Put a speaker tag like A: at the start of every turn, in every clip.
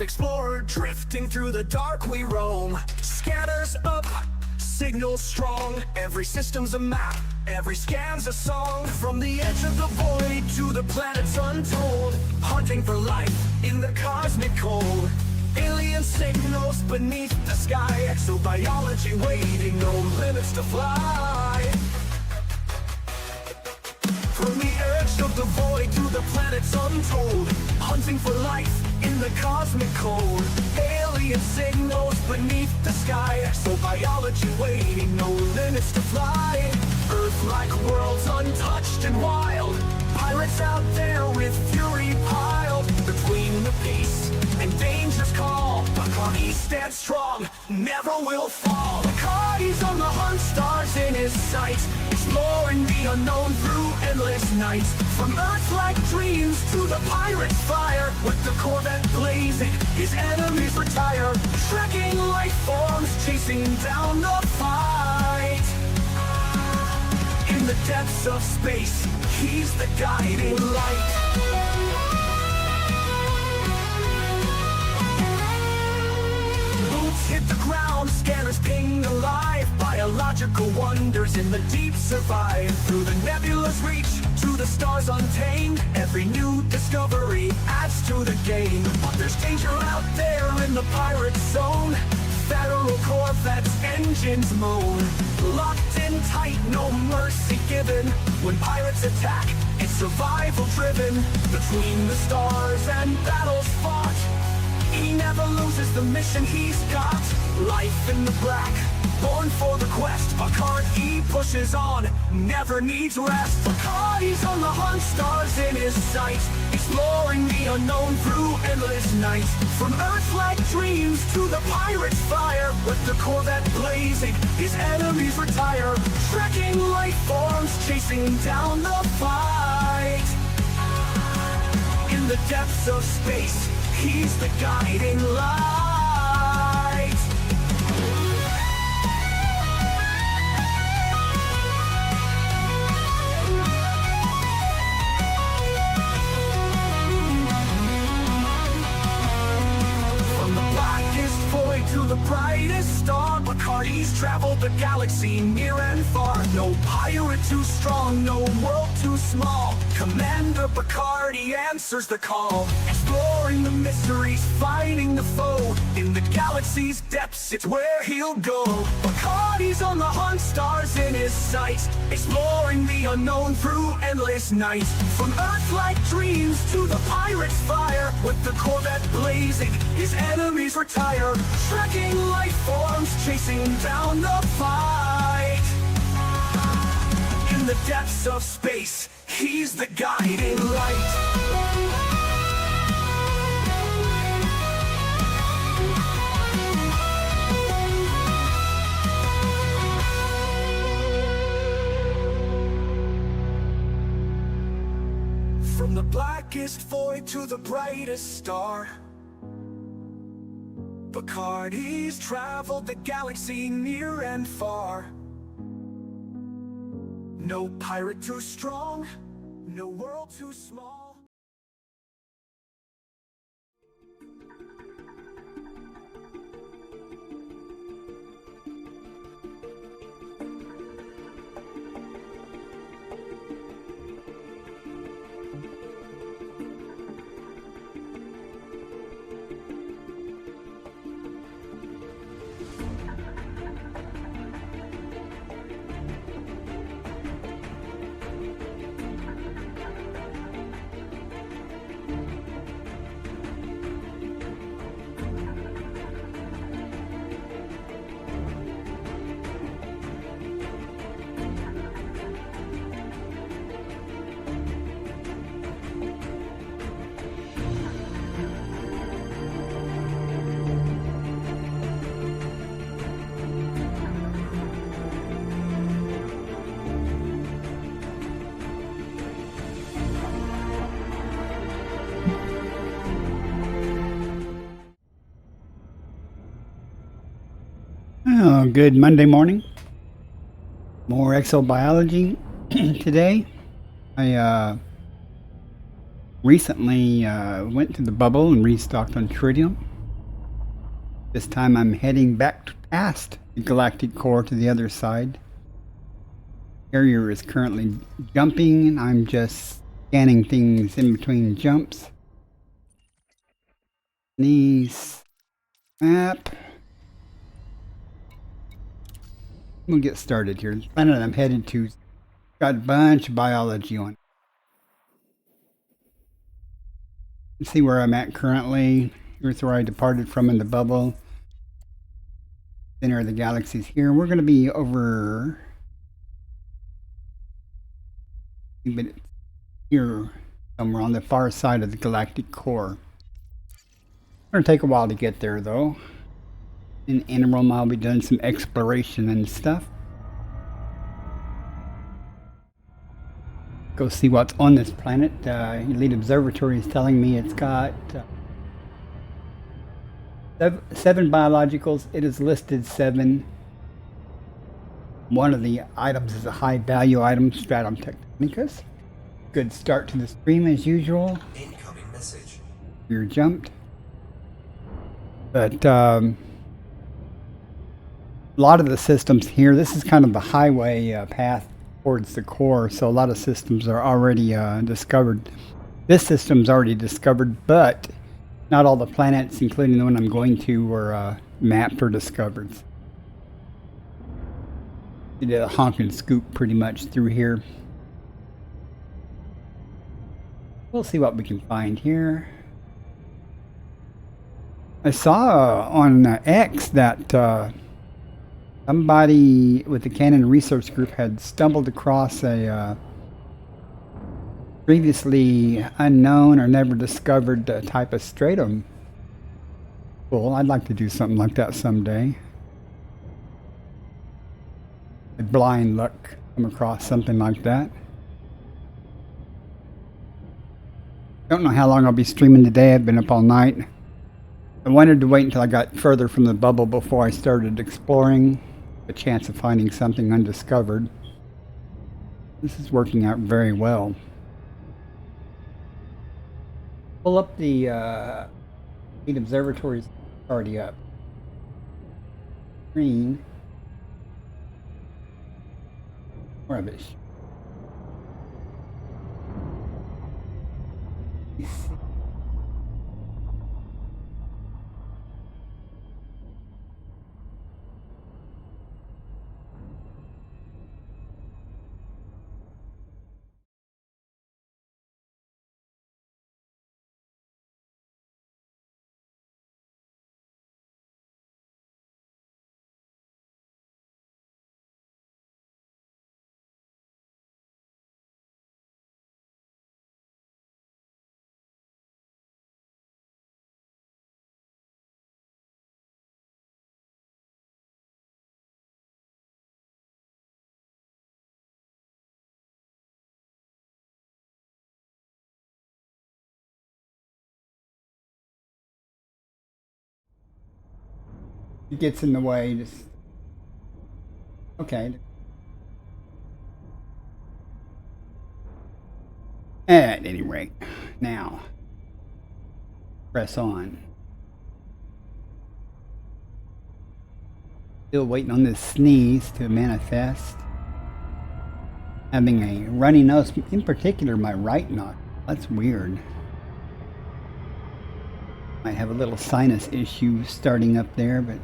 A: explorer, drifting through the dark we roam. Scanners up, signals strong, every system's a map, every scan's a song. From the edge of the void to the planets untold, hunting for life in the cosmic cold. Alien signals beneath the sky, exobiology waiting, no limits to fly. From the edge of the void to the planets untold, hunting for life in the cosmic cold. Alien signals beneath the sky, exobiology waiting, no limits to fly. Earth-like worlds untouched and wild, pirates out there with fury piled. Between the peace and danger's call, Bacardi stands strong, never will fall. Bacardi's on the hunt, stars in his sights, exploring the unknown through endless nights. From Earth-like dreams to the pirate's fire, with the Corvette blazing, his enemies retire. Trekking life forms, chasing down the fight. In the depths of space, he's the guiding light. Hit the ground, scanners ping alive. Biological wonders in the deep survive. Through the nebula's reach, to the stars untamed, every new discovery adds to the game. But there's danger out there in the pirate zone. Federal Corvette's engines moan. Locked in tight, no mercy given. When pirates attack, it's survival driven. Between the stars and battles fought, he never loses the mission he's got. Life in the black, born for the quest. Bacardi pushes on, never needs rest. Bacardi's on the hunt, stars in his sights, exploring the unknown through endless nights. From Earth-like dreams to the pirate's fire, with the Corvette blazing, his enemies retire. Trekking life forms, chasing down the fight. In the depths of space, he's the guiding light. From the blackest void to the brightest star, Bacardi's traveled the galaxy near and far. No pirate too strong, no world too small. Commander Bacardi answers the call, exploring the mysteries, fighting the foe. In the galaxy's depths, it's where he'll go. Bacardi's on the hunt, stars in his sights, exploring the unknown through endless nights. From Earth-like dreams to the pirate's fire, with the Corvette blazing, his enemies retire. Trekking life forms, chasing down the fight. In the depths of space, he's the guiding light. From the blackest void to the brightest star, Bacardi's traveled the galaxy near and far. No pirate too strong, no world too small.
B: Oh, good Monday morning. More exobiology today. I recently went to the bubble and restocked on tritium. This time I'm heading back past the galactic core to the other side. Carrier is currently jumping, and I'm just scanning things in between jumps. Knees. Map. We'll get started here. The planet I'm headed to's got a bunch of biology on it. Let's see where I'm at currently. Here's where I departed from in the bubble. Center of the galaxy's here. We're going to be over here somewhere on the far side of the galactic core. It's going to take a while to get there though. In the interim, I'll be doing some exploration and stuff. Go see what's on this planet. Elite Observatory is telling me it's got 7 biologicals. It is listed 7. One of the items is a high value item, Stratum Technicus. Good start to the stream as usual.
C: Incoming message.
B: You're jumped. But a lot of the systems here, this is kind of the highway path towards the core, so a lot of systems are already discovered. This system's already discovered, but not all the planets, including the one I'm going to, were mapped or discovered. We did a honk and scoop pretty much through here. We'll see what we can find here. I saw on X that somebody with the Canon Research Group had stumbled across a previously unknown or never discovered type of stratum. Well, I'd like to do something like that someday. A blind luck come across something like that. Don't know how long I'll be streaming today. I've been up all night. I wanted to wait until I got further from the bubble before I started exploring. A chance of finding something undiscovered. This is working out very well. Pull up the Elite Observatory's already up. Green. Rubbish. It gets in the way. Just okay. At any rate, now press on. Still waiting on this sneeze to manifest. Having a runny nose, in particular my right nostril. That's weird. Might have a little sinus issue starting up there, but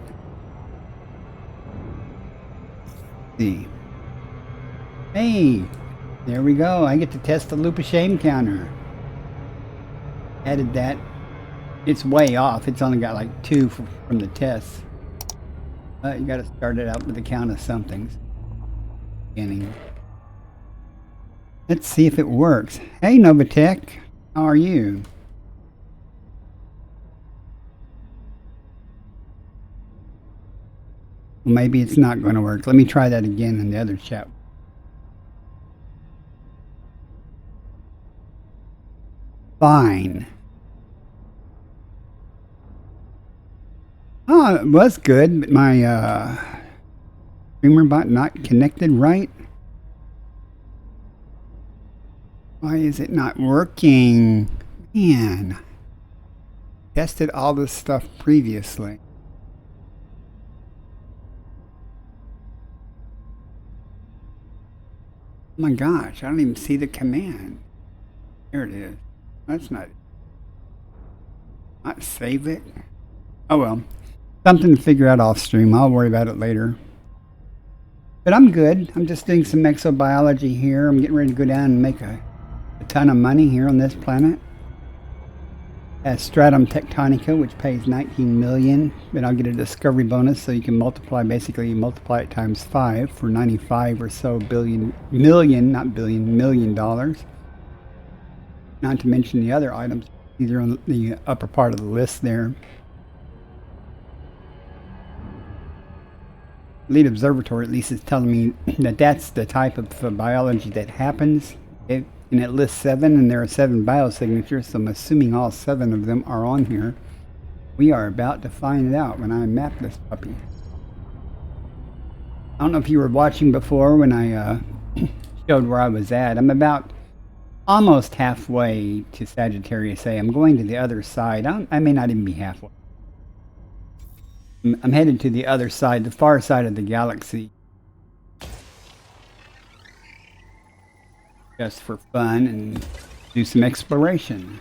B: see. Hey, there we go. I get to test the loop of shame counter. Added that. It's way off. It's only got like 2 from the test. You got to start it out with a count of something. Beginning. Let's see if it works. Hey, Novatech. How are you? Well, maybe it's not going to work. Let me try that again in the other chat. Fine. Oh, it was good, but my streamer bot not connected right. Why is it not working? Man. Tested all this stuff previously. my gosh, I don't even see the command. There it is. That's not save it. Oh well. Something to figure out off stream. I'll worry about it later. But I'm good. I'm just doing some exobiology here. I'm getting ready to go down and make a ton of money here on this planet. As Stratum Tectonica, which pays 19 million, but I'll get a discovery bonus, so you can multiply, basically multiply it times 5 for 95 or so million dollars. Not to mention the other items, either on the upper part of the list there. Elite Observatory at least is telling me that that's the type of biology that happens. And it lists 7, and there are 7 biosignatures, so I'm assuming all 7 of them are on here. We are about to find out when I map this puppy. I don't know if you were watching before when I showed where I was at. I'm about almost halfway to Sagittarius A. I'm going to the other side. I may not even be halfway. I'm headed to the other side, the far side of the galaxy. Just for fun and do some exploration.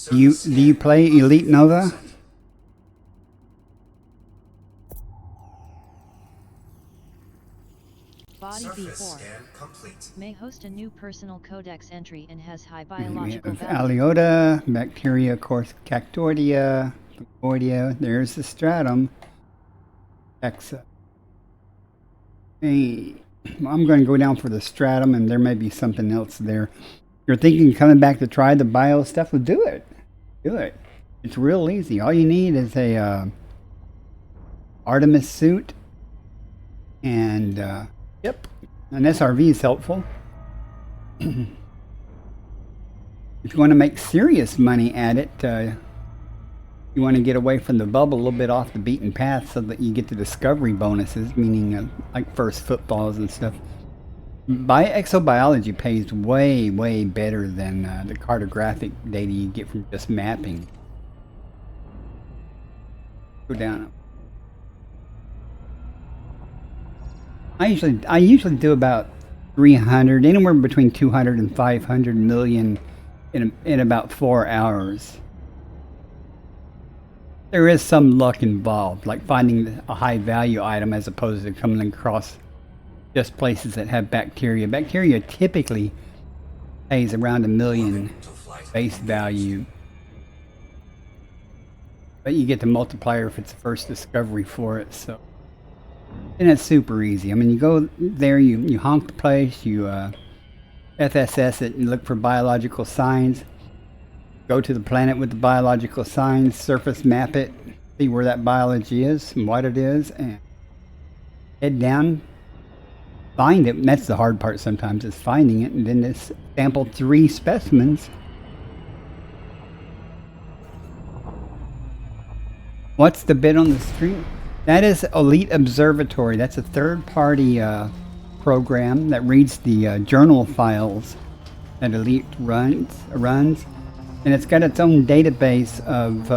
B: Do you play Elite Nova?
C: Body B4 may host a new personal codex entry and has high biological value.
B: Aliota, bacteria, of course, Cactoidea, there's the stratum. Hexa. Hey, I'm going to go down for the stratum, and there may be something else there. If you're thinking of coming back to try the bio stuff, well, do it. Do it. It's real easy. All you need is a Artemis suit and yep, an SRV is helpful. If you want to make serious money at it, you want to get away from the bubble, a little bit off the beaten path, so that you get the discovery bonuses, meaning like first footballs and stuff. Exobiology pays way, way better than the cartographic data you get from just mapping. Go down. I usually do about 300, anywhere between 200 and 500 million in about 4 hours. There is some luck involved, like finding a high value item as opposed to coming across just places that have bacteria. Bacteria typically pays around $1 million base value, but you get the multiplier if it's the first discovery for it. So, and it's super easy. I mean, you go there, you honk the place, you FSS it and look for biological signs. Go to the planet with the biological signs, surface map it, see where that biology is and what it is, and head down, find it. And that's the hard part sometimes, is finding it, and then just sample 3 specimens. What's the bit on the screen? That is Elite Observatory. That's a third-party program that reads the journal files that Elite runs. And it's got its own database of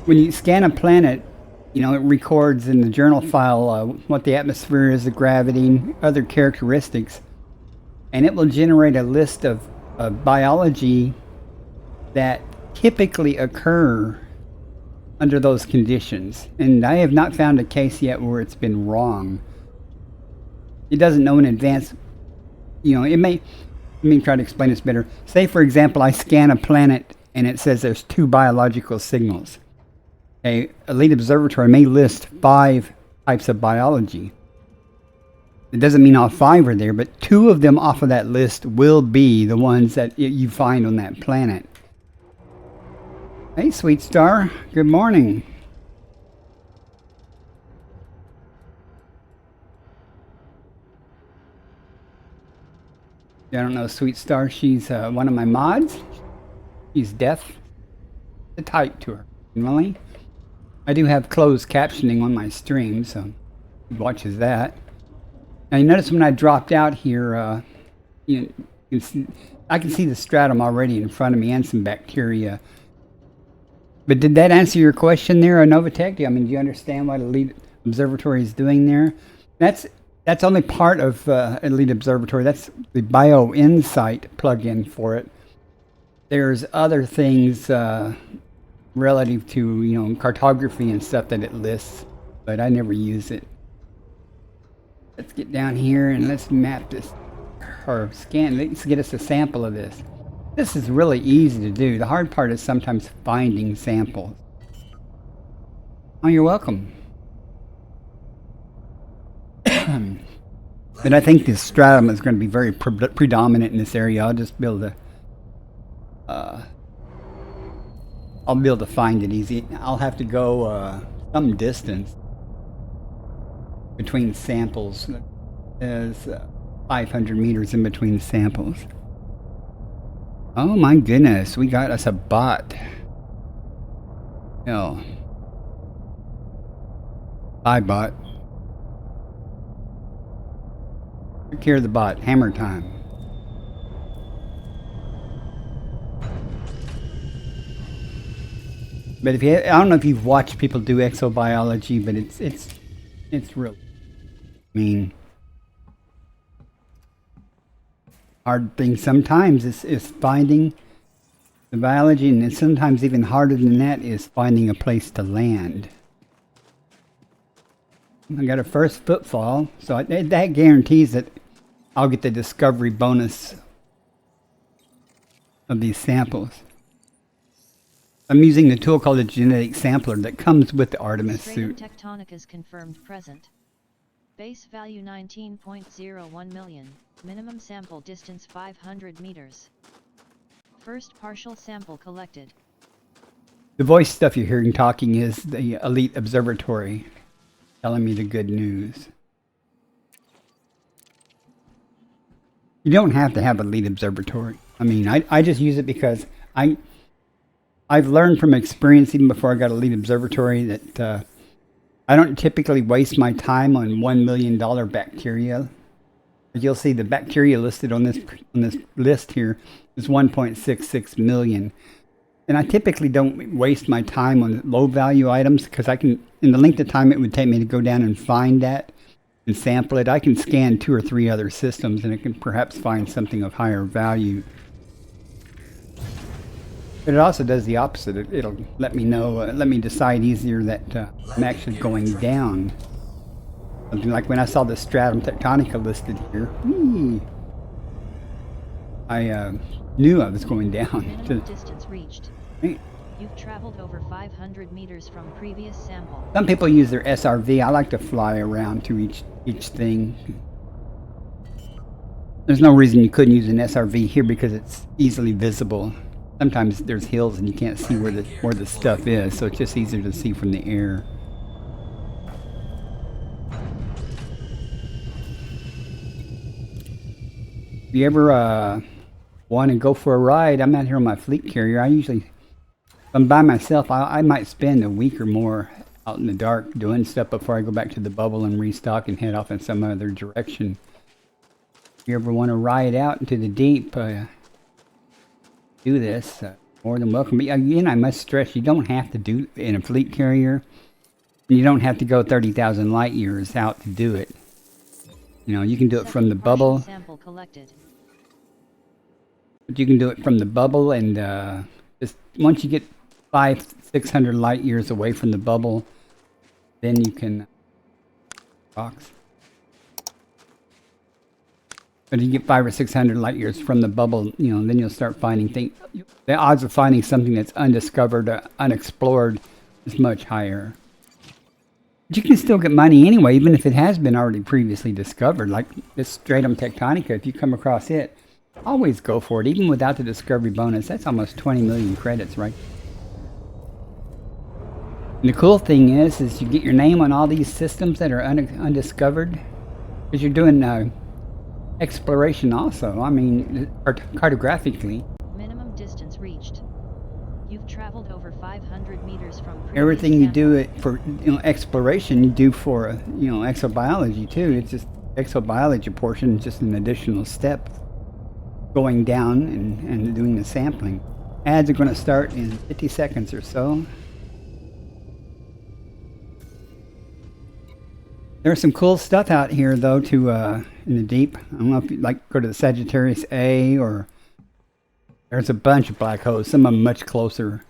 B: when you scan a planet, you know, it records in the journal file what the atmosphere is, the gravity, other characteristics, and it will generate a list of biology that typically occur under those conditions. And I have not found a case yet where it's been wrong. It doesn't know in advance. You know, it may. Let me try to explain this better. Say, for example, I scan a planet and it says there's 2 biological signals. Okay, Elite Observatory may list 5 types of biology. It doesn't mean all 5 are there, but 2 of them off of that list will be the ones that you find on that planet. Hey, Sweet Star. Good morning. I don't know Sweet Star. She's one of my mods. She's deaf. The type to her. Really? I do have closed captioning on my stream, so he watches that. Now you notice when I dropped out here, I can see the stratum already in front of me and some bacteria. But did that answer your question there, Novatech? I mean, do you understand what Elite Observatory is doing there? That's only part of Elite Observatory. That's the BioInsight plugin for it. There's other things relative to cartography and stuff that it lists, but I never use it. Let's get down here and let's map this or scan. Let's get us a sample of this. This is really easy to do. The hard part is sometimes finding samples. Oh, you're welcome. But I think this stratum is going to be very predominant in this area. I'll just be able to I'll be able to find it easy. I'll have to go some distance between samples. There's 500 meters in between samples. Oh my goodness, we got us a bot. Oh. Hi, bot. Take care of the bot. Hammer time. But if you, I don't know if you've watched people do exobiology, but it's real. I mean, hard thing sometimes is finding the biology, and sometimes even harder than that is finding a place to land. I got a first footfall, so that guarantees that I'll get the discovery bonus of these samples. I'm using the tool called a genetic sampler that comes with the Artemis suit.
C: Tectonic is confirmed present. Base value 19.01 million. Minimum sample distance 500 meters. First partial sample collected.
B: The voice stuff you're hearing talking is the Elite Observatory telling me the good news. You don't have to have Elite Observatory. I mean, I just use it because I've learned from experience even before I got Elite Observatory that I don't typically waste my time on $1 million bacteria. You'll see the bacteria listed on this list here is 1.66 million. And I typically don't waste my time on low value items because I can, in the length of time it would take me to go down and find that and sample it, I can scan 2 or 3 other systems and it can perhaps find something of higher value. But it also does the opposite. It'll let me know, let me decide easier that I'm actually going down. Something like when I saw the stratum tectonica listed here, I knew I was going down.
C: Minimum distance reached.
B: Right.
C: You've traveled over 500 meters from previous sample.
B: Some people use their SRV. I like to fly around to each thing. There's no reason you couldn't use an SRV here because it's easily visible. Sometimes there's hills and you can't see where the stuff is, so it's just easier to see from the air. If you ever want to go for a ride, I'm out here on my fleet carrier. If I'm by myself, I might spend a week or more out in the dark doing stuff before I go back to the bubble and restock and head off in some other direction. If you ever want to ride out into the deep, do this, more than welcome. But again, I must stress, you don't have to do it in a fleet carrier. You don't have to go 30,000 light years out to do it. You know, you can do it from the bubble.
C: Sample collected.
B: But you can do it from the bubble, and just once you get 500-600 light years away from the bubble, then you can box. But if you get 500 or 600 light years from the bubble, you know, then you'll start finding things. The odds of finding something that's undiscovered, unexplored, is much higher. But you can still get money anyway, even if it has been already previously discovered. Like this stratum tectonica, if you come across it, always go for it, even without the discovery bonus. That's almost 20 million credits, right? And the cool thing is you get your name on all these systems that are undiscovered, because you're doing exploration also. I mean, cartographically.
C: Minimum distance reached. You've traveled over 500 meters from previous
B: Everything you do
C: sample.
B: it for exploration, you do for exobiology too. It's just exobiology portion is just an additional step. going down and doing the sampling. Ads are going to start in 50 seconds or so. There's some cool stuff out here though to in the deep. I don't know if you'd like to go to the Sagittarius A, or there's a bunch of black holes, some of them much closer.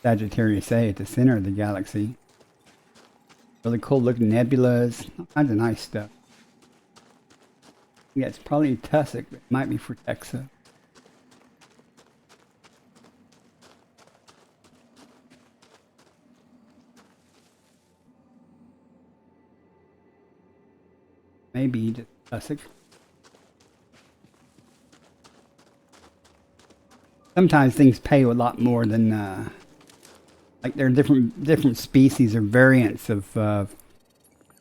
B: Sagittarius A at the center of the galaxy. Really cool looking nebulas, all kinds of nice stuff. Yeah, it's probably tussock, but it might be for Texa. Maybe just tussock. Sometimes things pay a lot more than like there are different species or variants of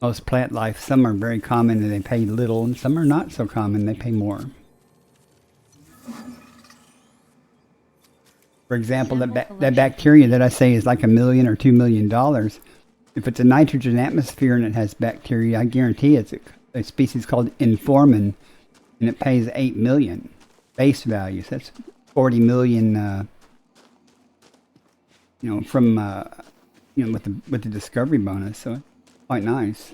B: most plant life. Some are very common and they pay little, and some are not so common, they pay more. For example, that bacteria that I say is like $1 million or $2 million. If it's a nitrogen atmosphere and it has bacteria, I guarantee it's a species called Informin, and it pays 8 million base values. That's 40 million, you know, from you know, with the discovery bonus. So it's quite nice.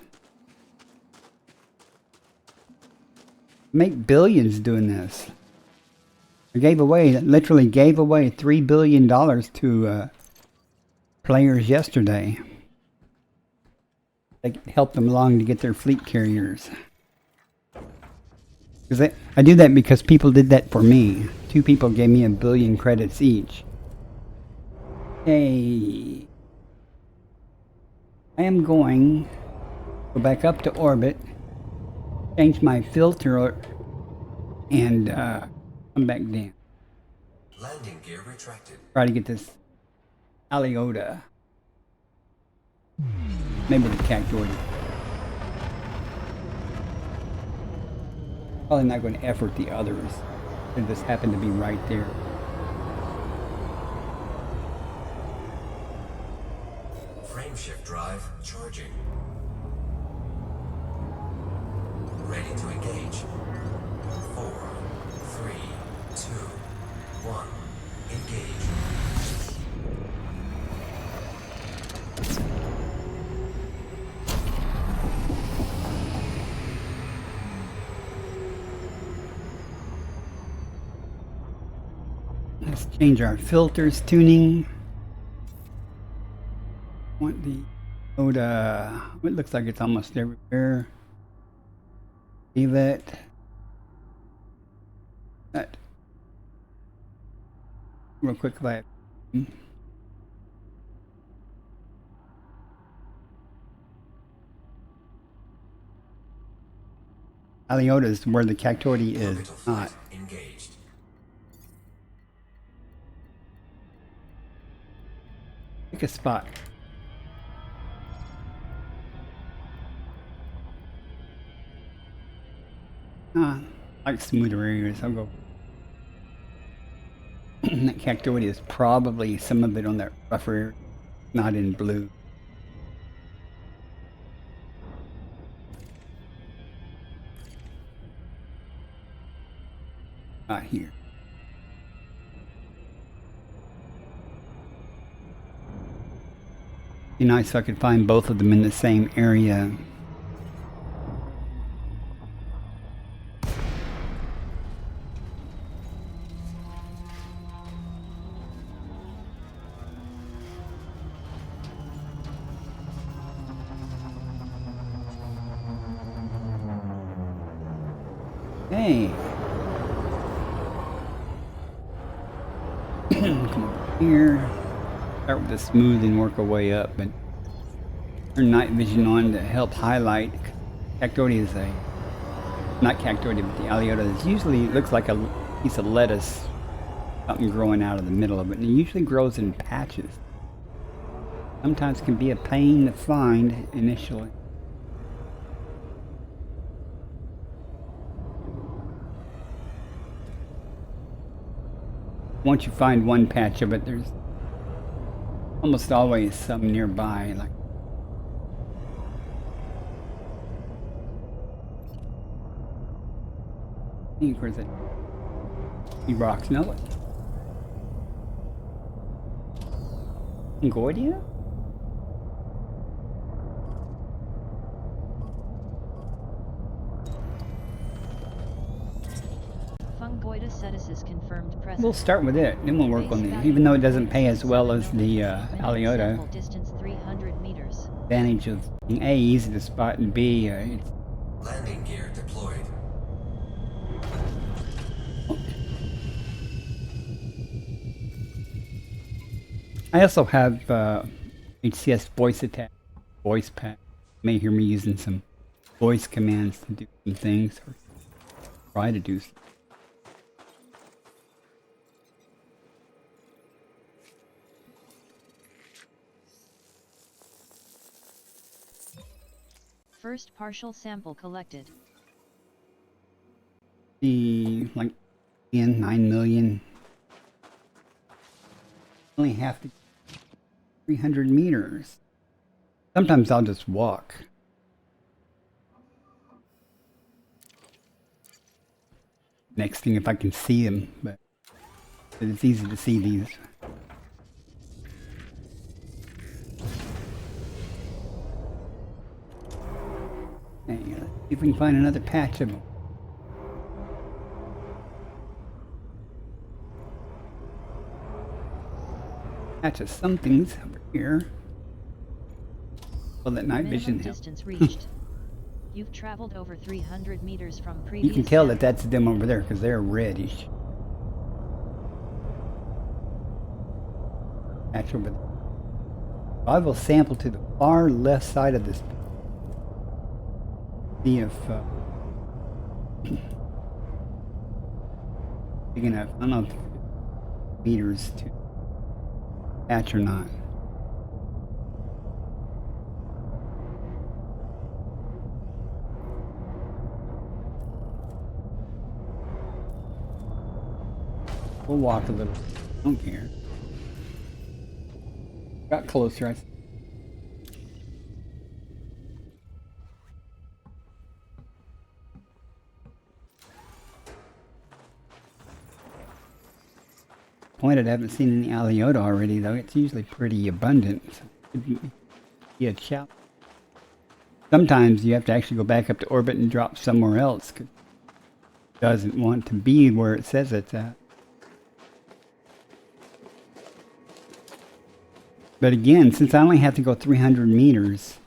B: Make billions doing this. I literally gave away $3 billion to players yesterday. I helped them along to get their fleet carriers. Because I do that because people did that for me. 2 people gave me 1 billion credits each. Hey, I am going to go back up to orbit, change my filter, and come back down.
A: Landing gear retracted.
B: Try to get this Aliota. Maybe the Cactoid. Probably not going to effort the others. They just happen to be right there.
A: Frame shift drive charging. Ready to engage. 4, 3, 2, 1. Engage.
B: Let's change our filters tuning. Want the Oda. It looks like it's almost everywhere. Leave it. That. Real quick, if I. Aliota is where the Cactoid is not.
A: Engaged.
B: Pick a spot. Like smoother areas. I'll go. That Cactoid is probably some of it on that rougher area, not in blue. Not here. Be nice if I could find both of them in the same area. Hey. Come over here. Start with the smooth and work our way up, but turn night vision on to help highlight. Cactoid is not Cactoid, but the Aliota is usually looks like a piece of lettuce, something growing out of the middle of it, and it usually grows in patches. Sometimes can be a pain to find initially. Once you find one patch of it, there's almost always some nearby. Like, I think where's it? He rocks no. Concordia?
C: Fungoida Cetus is confirmed present.
B: We'll start with it, then we'll work on it. Even though it doesn't pay as well as the Aliota.
C: Sample distance 300 meters.
B: Advantage of being A, easy to spot, and B, it's
A: Landing gear deployed.
B: I also have HCS voice attack, voice pack. You may hear me using some voice commands to do some things, or try to do some.
C: First partial sample collected.
B: The, like, 9 million. Only have to 300 meters. Sometimes I'll just walk. Next thing if I can see them, but it's easy to see these. Hey, let's see if we can find another patch of them. Patch of something's over here. Well, that night vision helps.
C: Distance reached. You've traveled over 300 meters from previous.
B: You can tell that that's them over there because they're reddish. Patch over there. I will sample to the far left side of this. See if big enough. I don't know if meters to patch or not. We'll walk a little. Don't care. Got closer. Point, I haven't seen any Aliota already, though. It's usually pretty abundant. So it could be a challenge. Sometimes you have to actually go back up to orbit and drop somewhere else, 'cause it doesn't want to be where it says it's at. But again, since I only have to go 300 meters,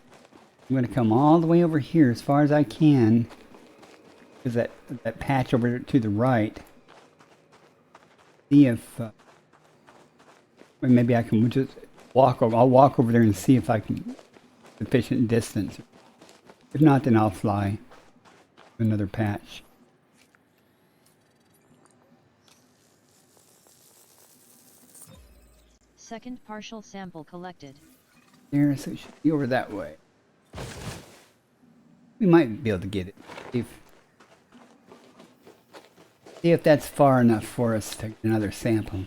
B: I'm going to come all the way over here as far as I can. Because that patch over to the right. See if... or maybe I can just walk over. I'll walk over there and see if I can... sufficient distance. If not, then I'll fly to another patch.
C: Second partial sample collected.
B: There, so it should be over that way. We might be able to get it. See if that's far enough for us to get another sample.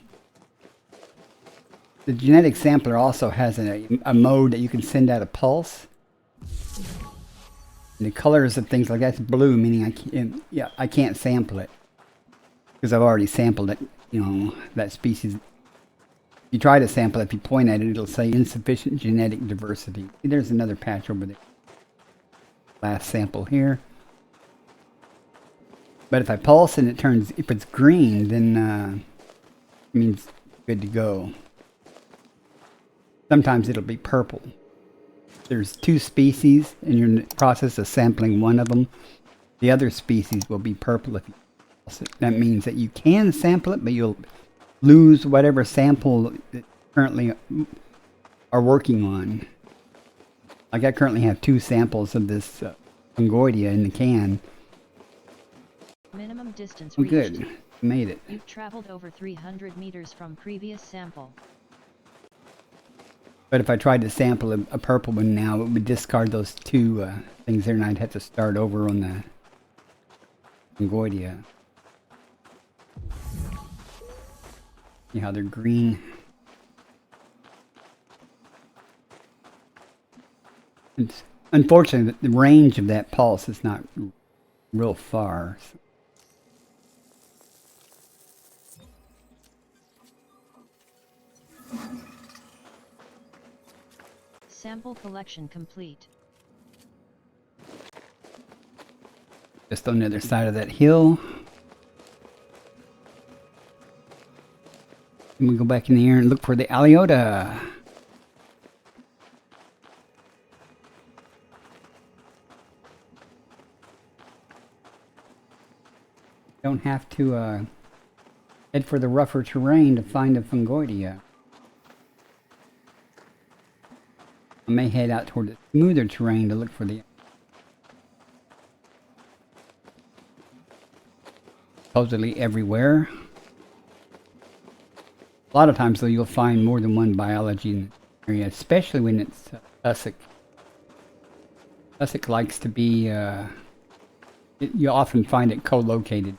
B: The genetic sampler also has a mode that you can send out a pulse. And the colors of things like that's blue, meaning I can't sample it because I've already sampled it. You know, that species. If you try to sample it, if you point at it, it'll say insufficient genetic diversity. See, there's another patch over there. Last sample here. But if I pulse and it turns, if it's green, then it means good to go. Sometimes it'll be purple. There's 2 species, and you're in the process of sampling one of them. The other species will be purple if you pulse it. That means that you can sample it, but you'll lose whatever sample that currently are working on. Like I currently have 2 samples of this Fungoidia in the can.
C: Minimum distance
B: Oh,
C: reached.
B: good. Made it.
C: You've traveled over 300 meters from previous sample.
B: But if I tried to sample a purple one now, it would discard those 2 things there, and I'd have to start over on the Fungoidia. See how they're green. It's unfortunate that the range of that pulse is not real far. So.
C: Sample collection complete.
B: Just on the other side of that hill. And we go back in the air and look for the Aliota. Don't have to head for the rougher terrain to find a Fungoidia. I may head out toward the smoother terrain to look for the supposedly everywhere. A lot of times though you'll find more than one biology in the area, especially when it's tussock. Tussock likes to be, you often find it co-located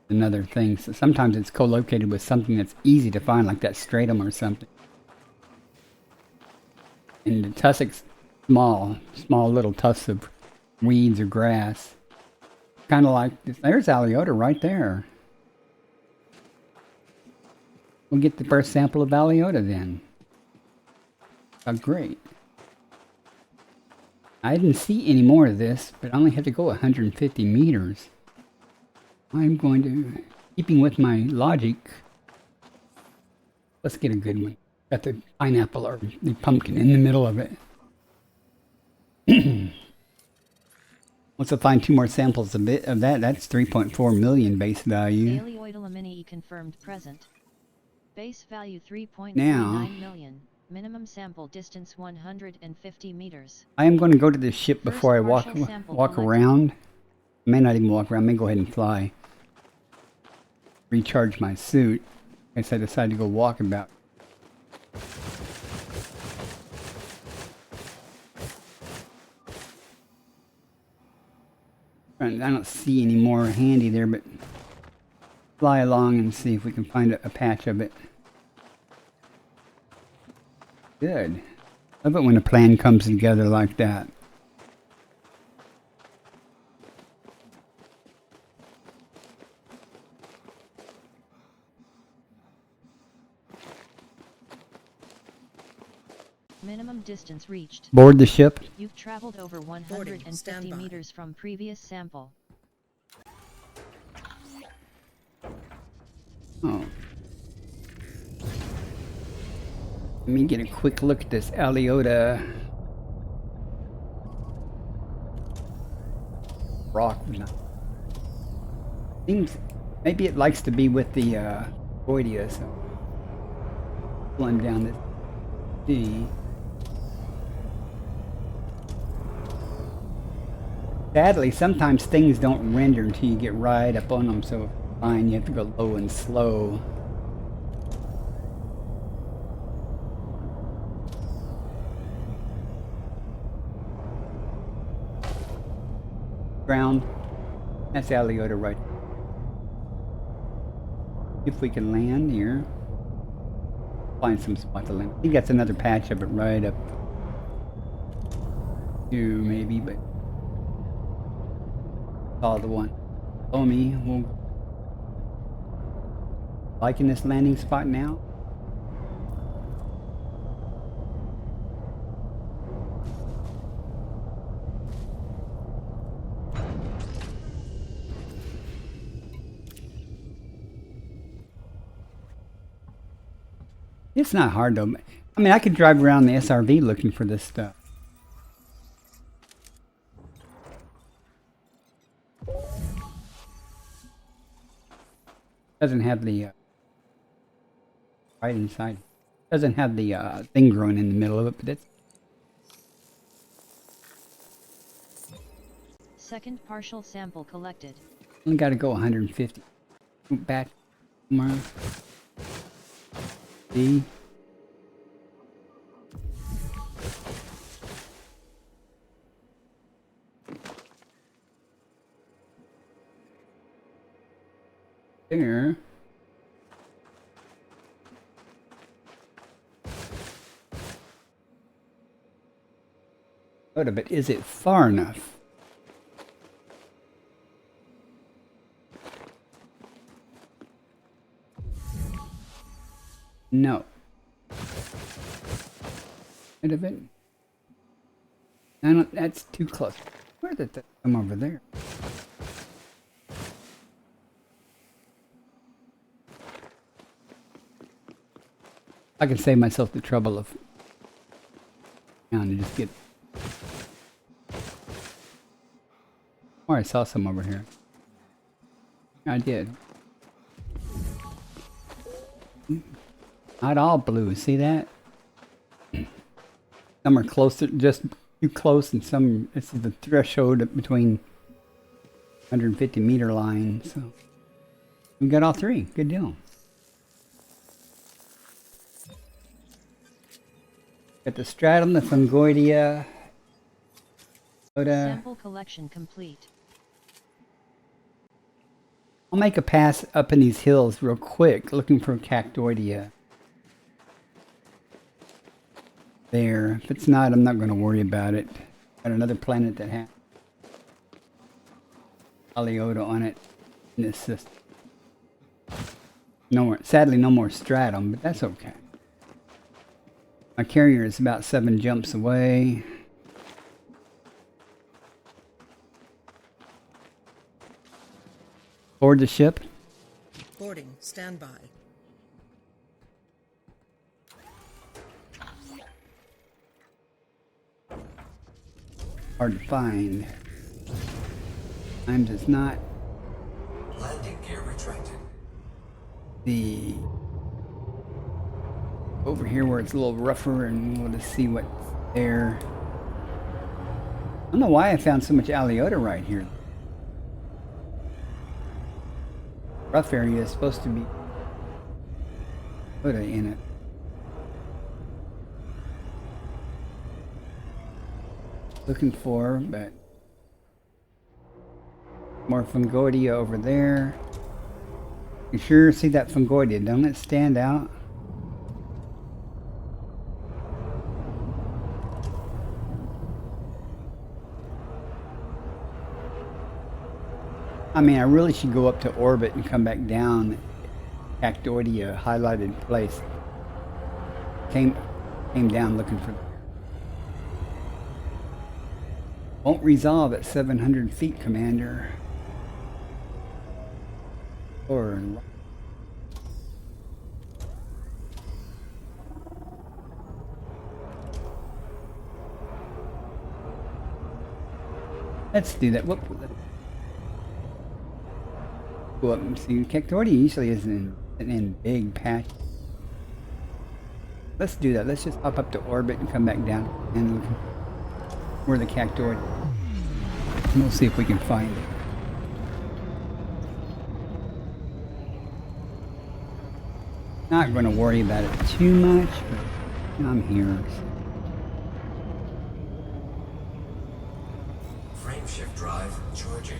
B: in other things. So sometimes it's co-located with something that's easy to find, like that stratum or something. And the tussock's small little tufts of weeds or grass. Kind of like this. There's Aliota right there. We'll get the first sample of Aliota then. Oh, great. I didn't see any more of this, but I only have to go 150 meters. I'm going to, keeping with my logic, let's get a good one. Got the pineapple or the pumpkin in the middle of it. Once I find 2 more samples of that, that's 3.4 million base value.
C: Alioidalamini confirmed present. Base value 3.39 million. Minimum sample distance 150 meters.
B: I am going to go to this ship before I walk
C: collected.
B: around. I may not even walk around. I may go ahead and fly. Recharge my suit. I guess I decided to go walk about. I don't see any more handy there, but fly along and see if we can find a patch of it. Good. Love it when a plan comes together like that.
C: Minimum distance reached.
B: Board the ship.
C: You've traveled over 150 meters from previous sample.
B: Oh. Let me get a quick look at this Aliota rock. Seems maybe it likes to be with the Voidia, so pulling down this D. Sadly, sometimes things don't render until you get right up on them, so fine, you have to go low and slow. Ground. That's Aliota right. If we can land here. Find some spot to land. I think that's another patch of it right up. Two maybe, but saw the one below me. We'll liking this landing spot now. It's not hard though. I mean, I could drive around the SRV looking for this stuff. Doesn't have the right inside. Doesn't have the thing growing in the middle of it, but it's
C: Second partial sample collected.
B: only got to go 150. Go back tomorrow. See. There. But is it far enough? No. Bit of it. I don't, that's too close. Where did that come over there? I can save myself the trouble of down and just get. Oh, I saw some over here. I did. Not all blue. See that? Some are closer, just too close, and some. This is the threshold between 150-meter line. So we got all three. Good deal. Got the stratum, the fungoidia.
C: Sample collection complete.
B: I'll make a pass up in these hills real quick, looking for cactoidea. There. If it's not, I'm not going to worry about it. Got another planet that has Aliota on it in this system. No more, sadly, no more stratum, but that's okay. My carrier is about 7 jumps away. Board the ship.
D: Boarding. Stand by.
B: Hard to find. Time does not.
A: Landing gear retracted.
B: The over here where it's a little rougher, and we'll just see what's there. I don't know why I found so much Aliota right here. Rough area is supposed to be Aliota in it. Looking for, but more fungoidia over there. You sure see that fungoidia? Don't it stand out? I mean, I really should go up to orbit and come back down. Cactoidia highlighted place. Came down looking for. Won't resolve at 700 feet, Commander. Or let's do that. Whoop. Go up and see. Cactoidia usually isn't in big patch. Let's do that. Let's just hop up to orbit and come back down and look where the cactoid. We'll see if we can find it. Not going to worry about it too much, but I'm here.
A: Frameshift drive charging.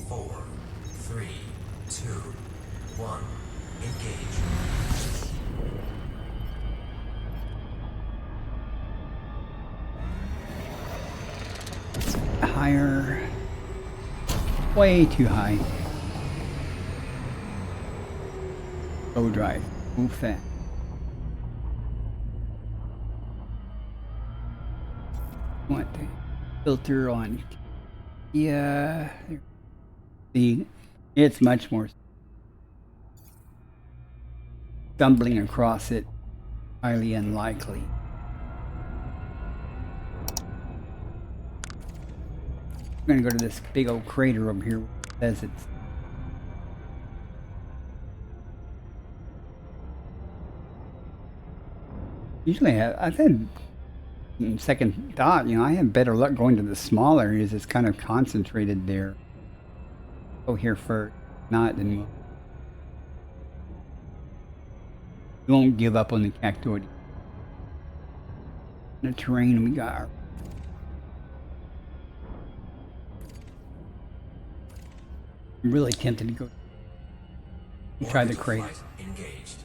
A: 4, 3, 2, 1. Engage.
B: Higher. Way too high. Low drive. Move fast. Want to filter on. Yeah. See, it's much more stumbling across it. Highly unlikely. I'm gonna go to this big old crater over here. It says it's usually I've had second thought, you know, I have better luck going to the small areas. It's kind of concentrated there. Go here first, not then we won't give up on the cactoid. The terrain we got. I'm really tempted to go try the crater.
A: Engaged.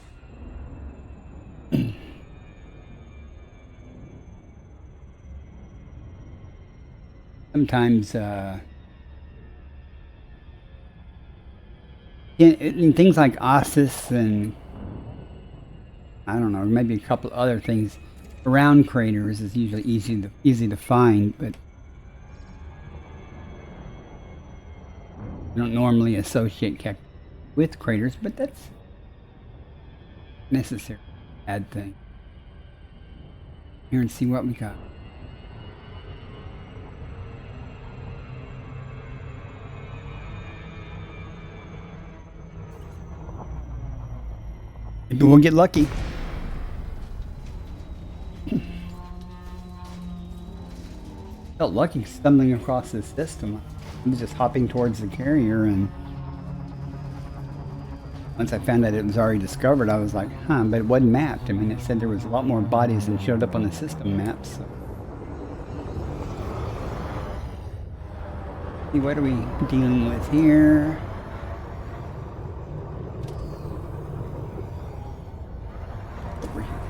B: Sometimes in things like Ossus and I don't know, maybe a couple other things around craters is usually easy to find, but I don't normally associate cactus with craters, but that's necessary. Bad thing. Here and see what we got. Maybe we'll get lucky. Felt lucky stumbling across this system. I was just hopping towards the carrier, and once I found out it was already discovered, I was like, huh, but it wasn't mapped. I mean, it said there was a lot more bodies than showed up on the system maps. So. See, what are we dealing with here? Over here.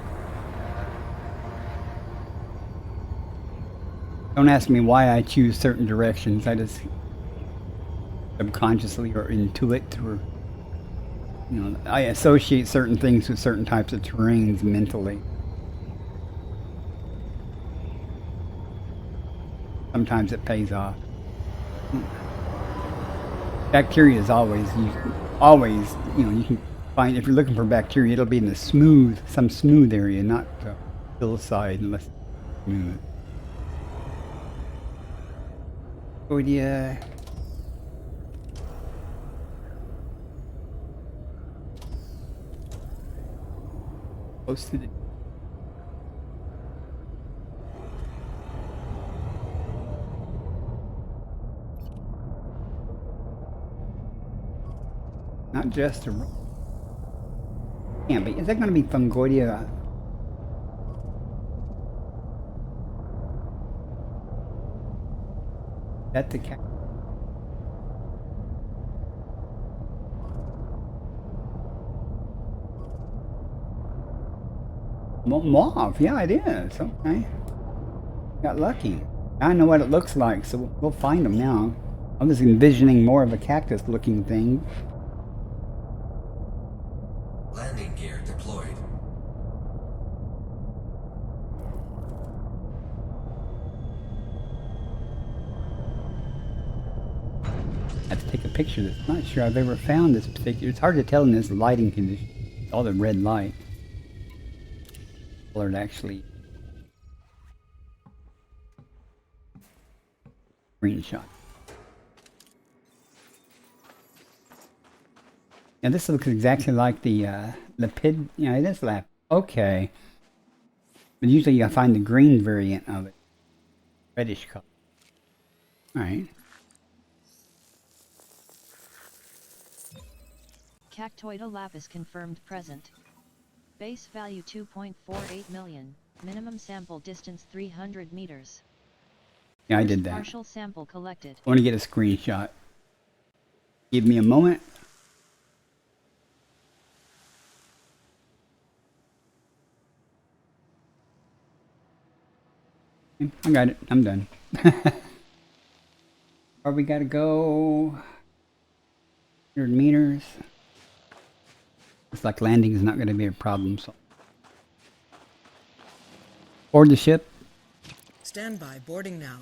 B: Don't ask me why I choose certain directions. I just subconsciously or intuit or, you know, I associate certain things with certain types of terrains mentally. Sometimes it pays off. Bacteria is always, you know, you can find, if you're looking for bacteria, it'll be in the some smooth area, not the hillside unless it's smooth. Godia. Close to the not just a yeah, but is that going to be Fungoidia? That the cat? Mauve, yeah, it is. Okay, got lucky. I know what it looks like, so we'll find them now. I was envisioning more of a cactus-looking thing.
A: Landing gear deployed.
B: I have to take a picture of this. I'm not sure I've ever found this particular. It's hard to tell in this lighting condition. All the red light. Colored actually. Screenshot. Now this looks exactly like the Lapid. Yeah, it is Lap. Okay. But usually I find the green variant of it. Reddish color. Alright.
C: Cactoida lapis confirmed present. Base value 2.48 million, minimum sample distance 300 meters.
B: Yeah, I did that.
C: Partial sample collected.
B: I want to get a screenshot. Give me a moment. I got it. I'm done. Where we gotta go? 100 meters. Looks like landing is not going to be a problem. So, board the ship.
D: Stand by. Boarding now.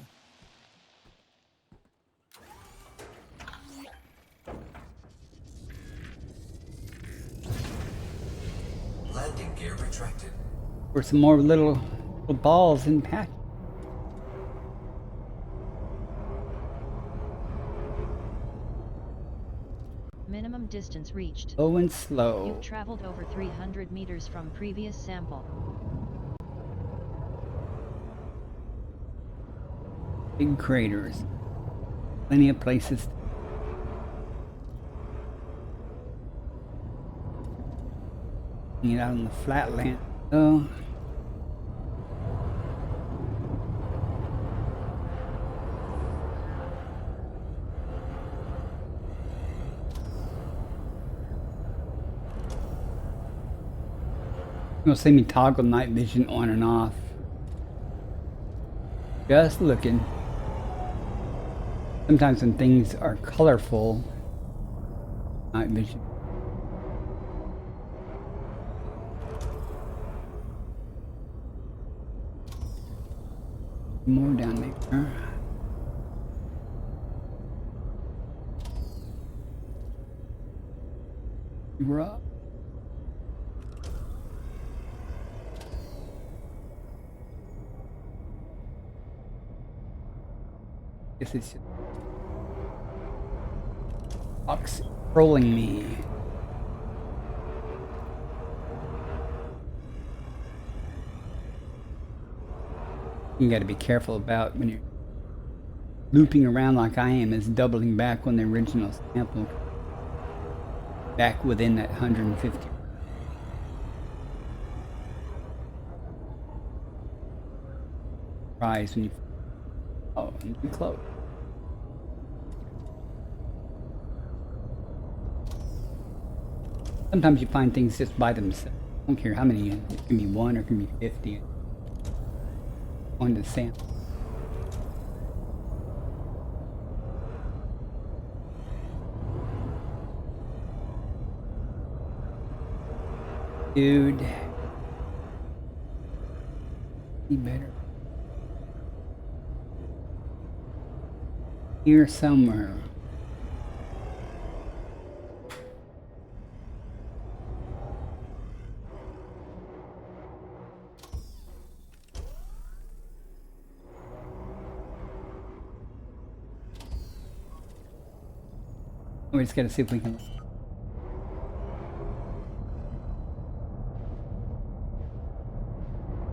A: Landing gear retracted.
B: For some more little balls in pack.
C: Minimum distance reached.
B: Slow and slow.
C: You've traveled over 300 meters from previous sample.
B: Big craters. Plenty of places. Get out on the flatland. Oh. You'll see me toggle night vision on and off. Just looking. Sometimes when things are colorful, night vision. More down there. Rough. Guess it's just Fox trolling me. You got to be careful about when you're looping around like I am, is doubling back on the original sample. Back within that 150. Surprise when you. Oh, I'm too close. Sometimes you find things just by themselves. I don't care how many. It can be 1 or it can be 50. On the sample. Dude. Be better. Here somewhere. We just gotta see if we can.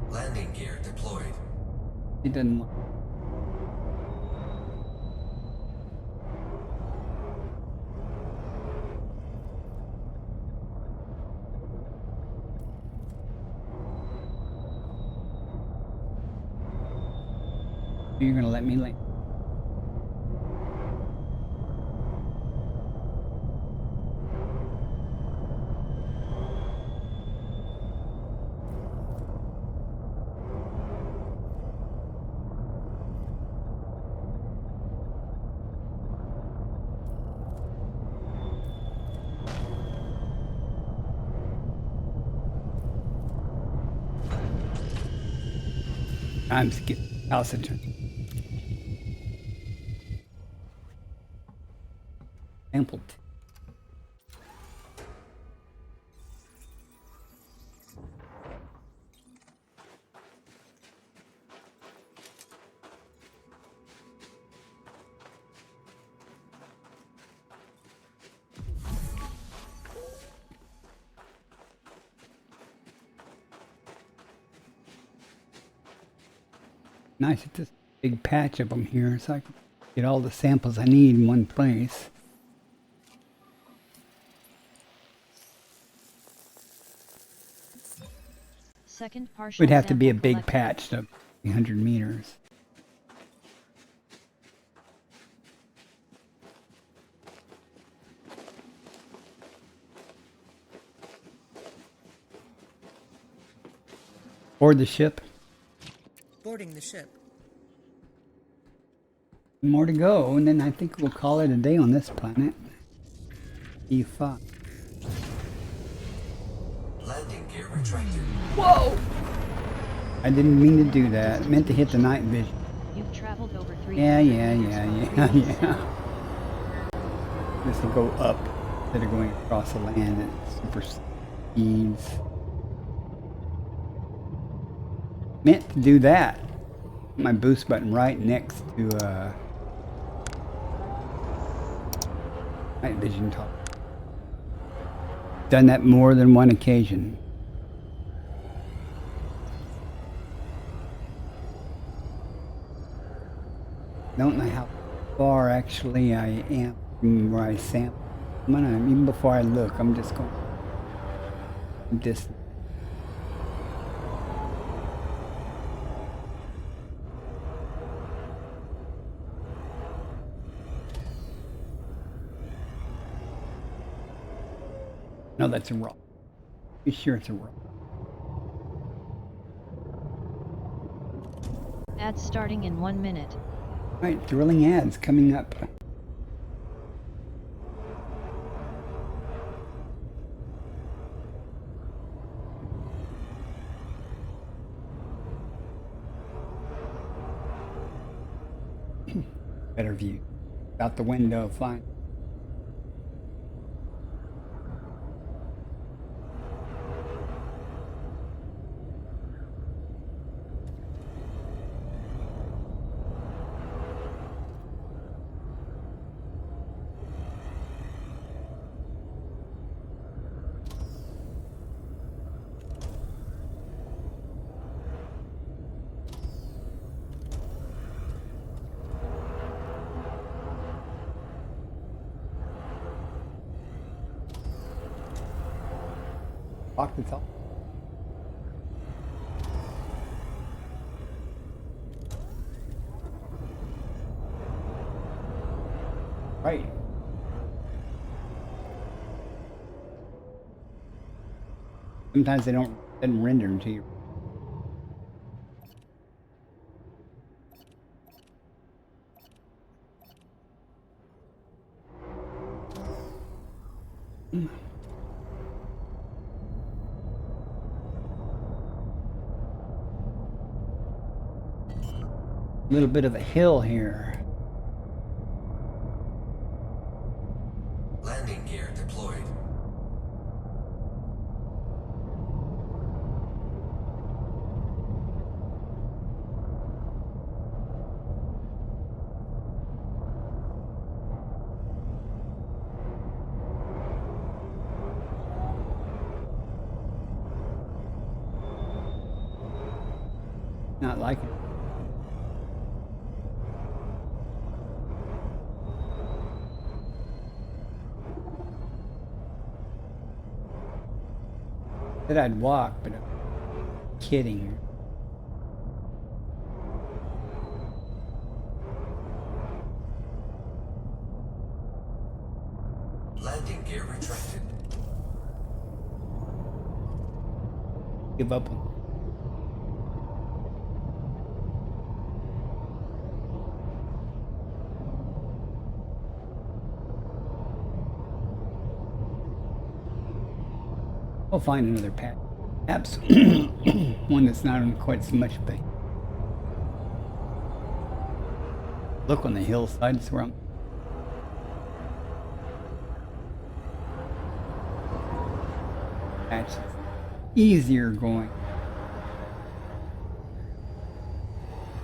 E: Landing gear deployed.
B: It doesn't look. You're gonna let me land. Time to get calcitrant. Sampled. Nice at this big patch of them here, so I can get all the samples I need in one place.
C: Second partial
B: Would have to be a
C: sample
B: big
C: collected.
B: patch to 300 meters. Board the ship.
D: Boarding the ship.
B: More to go, and then I think we'll call it a day on this planet. E5.
E: Landing gear retracted.
B: Whoa! I didn't mean to do that. I meant to hit the night vision.
C: You've traveled over 300
B: Yeah.
C: meters
B: This will go up instead of going across the land at super speeds. Meant to do that. My boost button right next to night vision top. Done that more than one occasion. Don't know how far actually I am from where I sample. I'm gonna, even before I look, I'm just going this. No, that's a rock. Be sure it's a rock.
C: Ads starting in 1 minute.
B: Right, drilling ads coming up. view. Out the window, flying. Lock this up. Right. Sometimes they don't render them to you. A little bit of a hill here.
E: Landing gear deployed.
B: Not like it. Said I'd walk, but I'm kidding.
E: Landing gear retracted.
B: Give up on. I'll find another path. Perhaps one that's not on quite so much space. Look on the hillside, it's where I'm. That's easier going.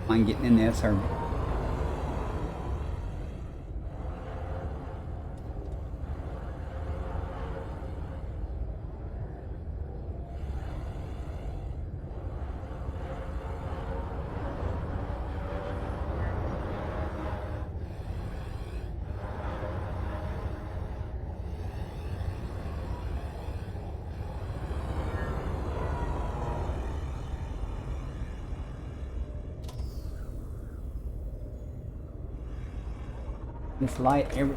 B: Mind getting in the SRV. This light every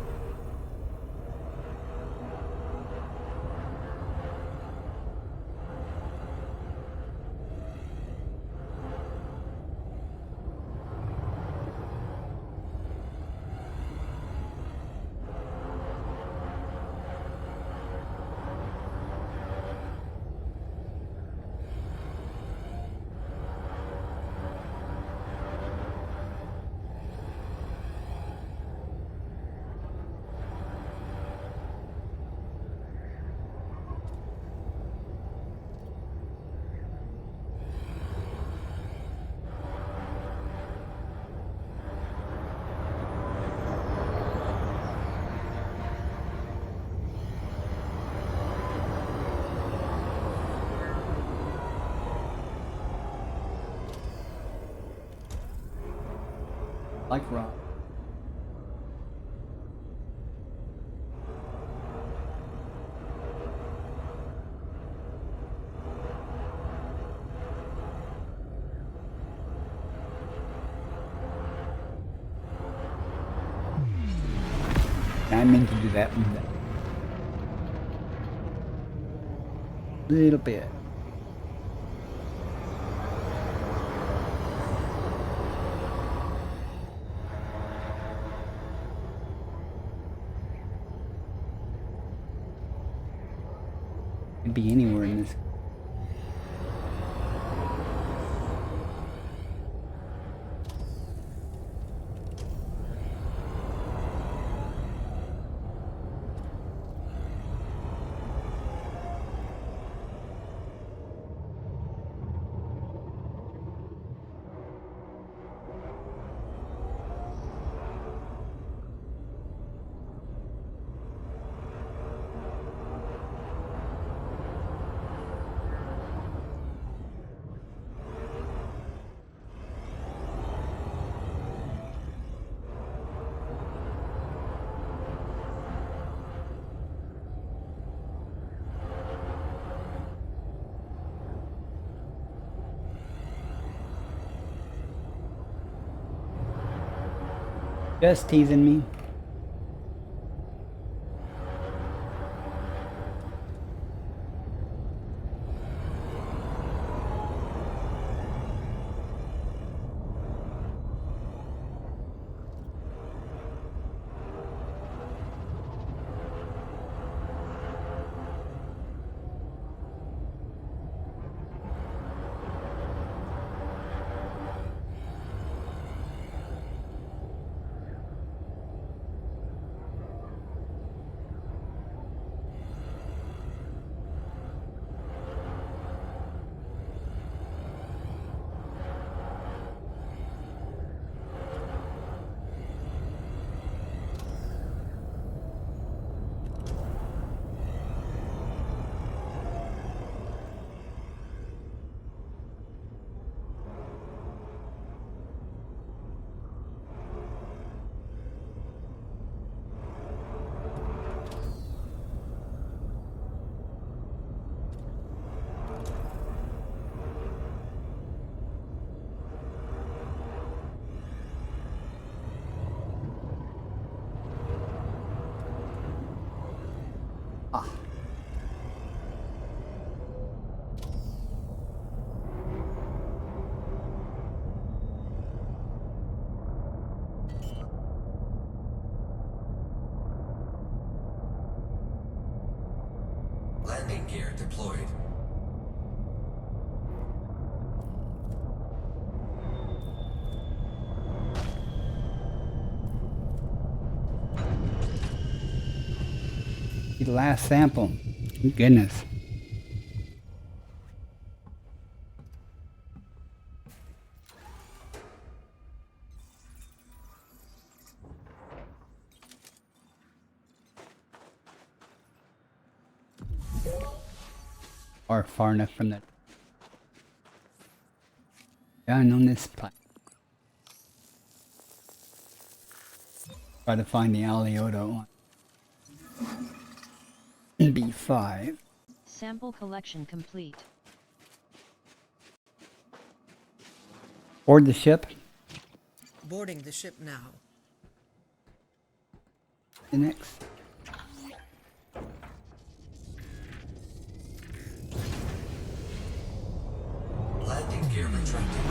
B: like rock. I meant to do that one. Little bit. Could be anywhere in this. Just teasing me. Ah.
E: Landing gear deployed.
B: The last sample. Thank goodness. Or far enough from that. Down on this spot. Try to find the Alioto one. B5.
C: Sample collection complete.
B: Board the ship.
D: Boarding the ship now.
B: The next.
E: Landing gear retracted.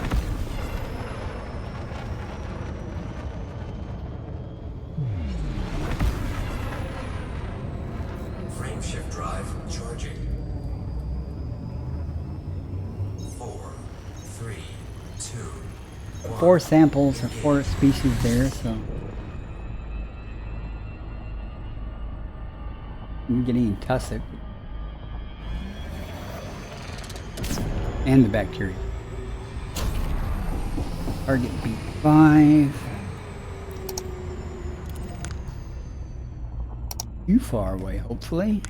E: Frame shift drive charging. 4, 3, 2, 1.
B: 4 samples or 4 species there, so I'm getting tussock and the bacteria. Target B5. Too far away, hopefully.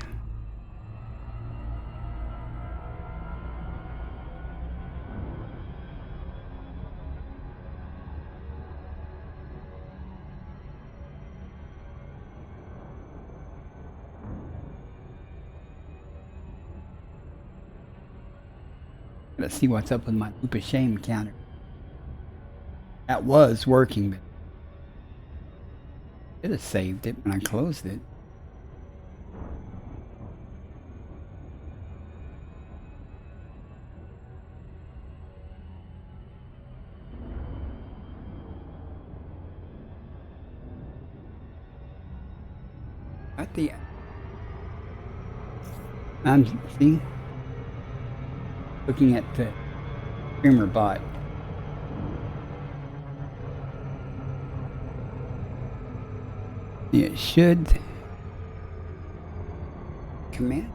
B: Let's see what's up with my loop of shame counter. That was working, but it have saved it when I closed it. At the see, looking at the streamer bot. It should command.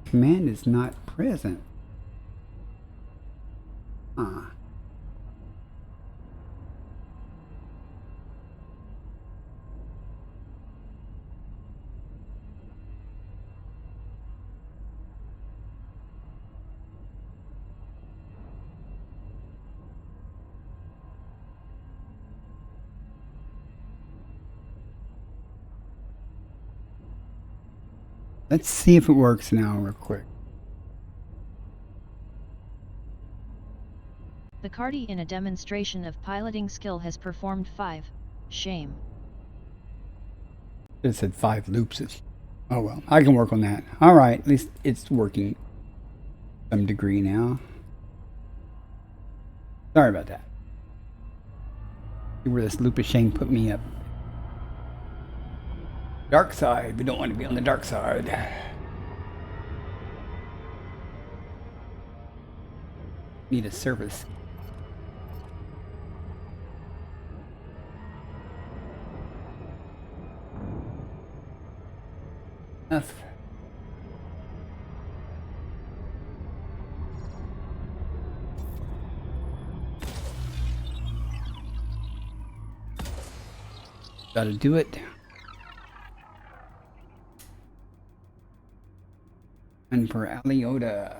B: Command is not present. Ah. Let's see if it works now real quick.
C: The Cardi in a demonstration of piloting skill has performed 5. Shame.
B: It said 5 loops. Oh well, I can work on that. Alright, at least it's working to some degree now. Sorry about that. See where this loop of shame put me up. Dark side. We don't want to be on the dark side. Need a service. Enough. Gotta do it. And for EliteDangerous.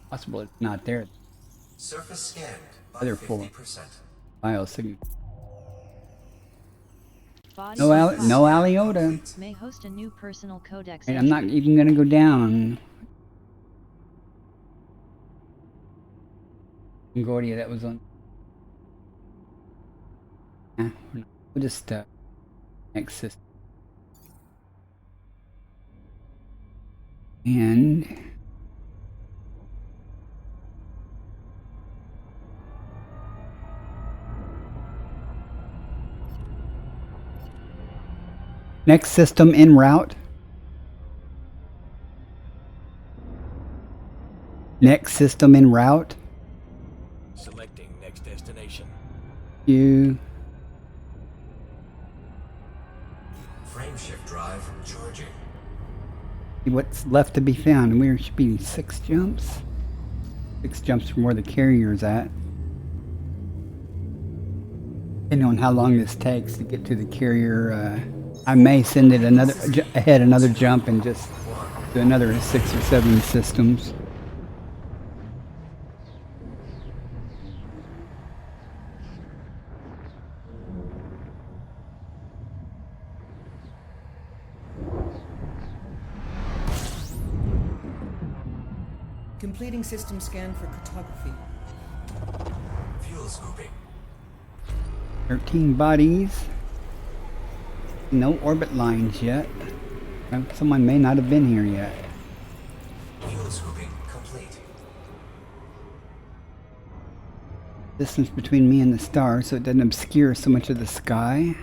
B: Possible it's not there.
E: Surface scanned by
B: Other 4.
E: 50%.
B: File signature.
C: Body
B: No EliteDangerous.
C: may host a new personal codex.
B: And I'm not even gonna go down. Concordia, that was on. We'll just next system. And next system en route. Next system en route.
F: Selecting next destination.
B: You.
E: Frameshift drive charging.
B: What's left to be found? And we should be 6 jumps. 6 jumps from where the carrier's at. Depending on how long this takes to get to the carrier, I may send it another jump and just do another 6 or 7 systems.
D: Completing system scan for cartography.
E: Fuel scooping.
B: 13 bodies. No orbit lines yet. Someone may not have been here yet.
E: Fuel scooping complete.
B: Distance between me and the star so it doesn't obscure so much of the sky.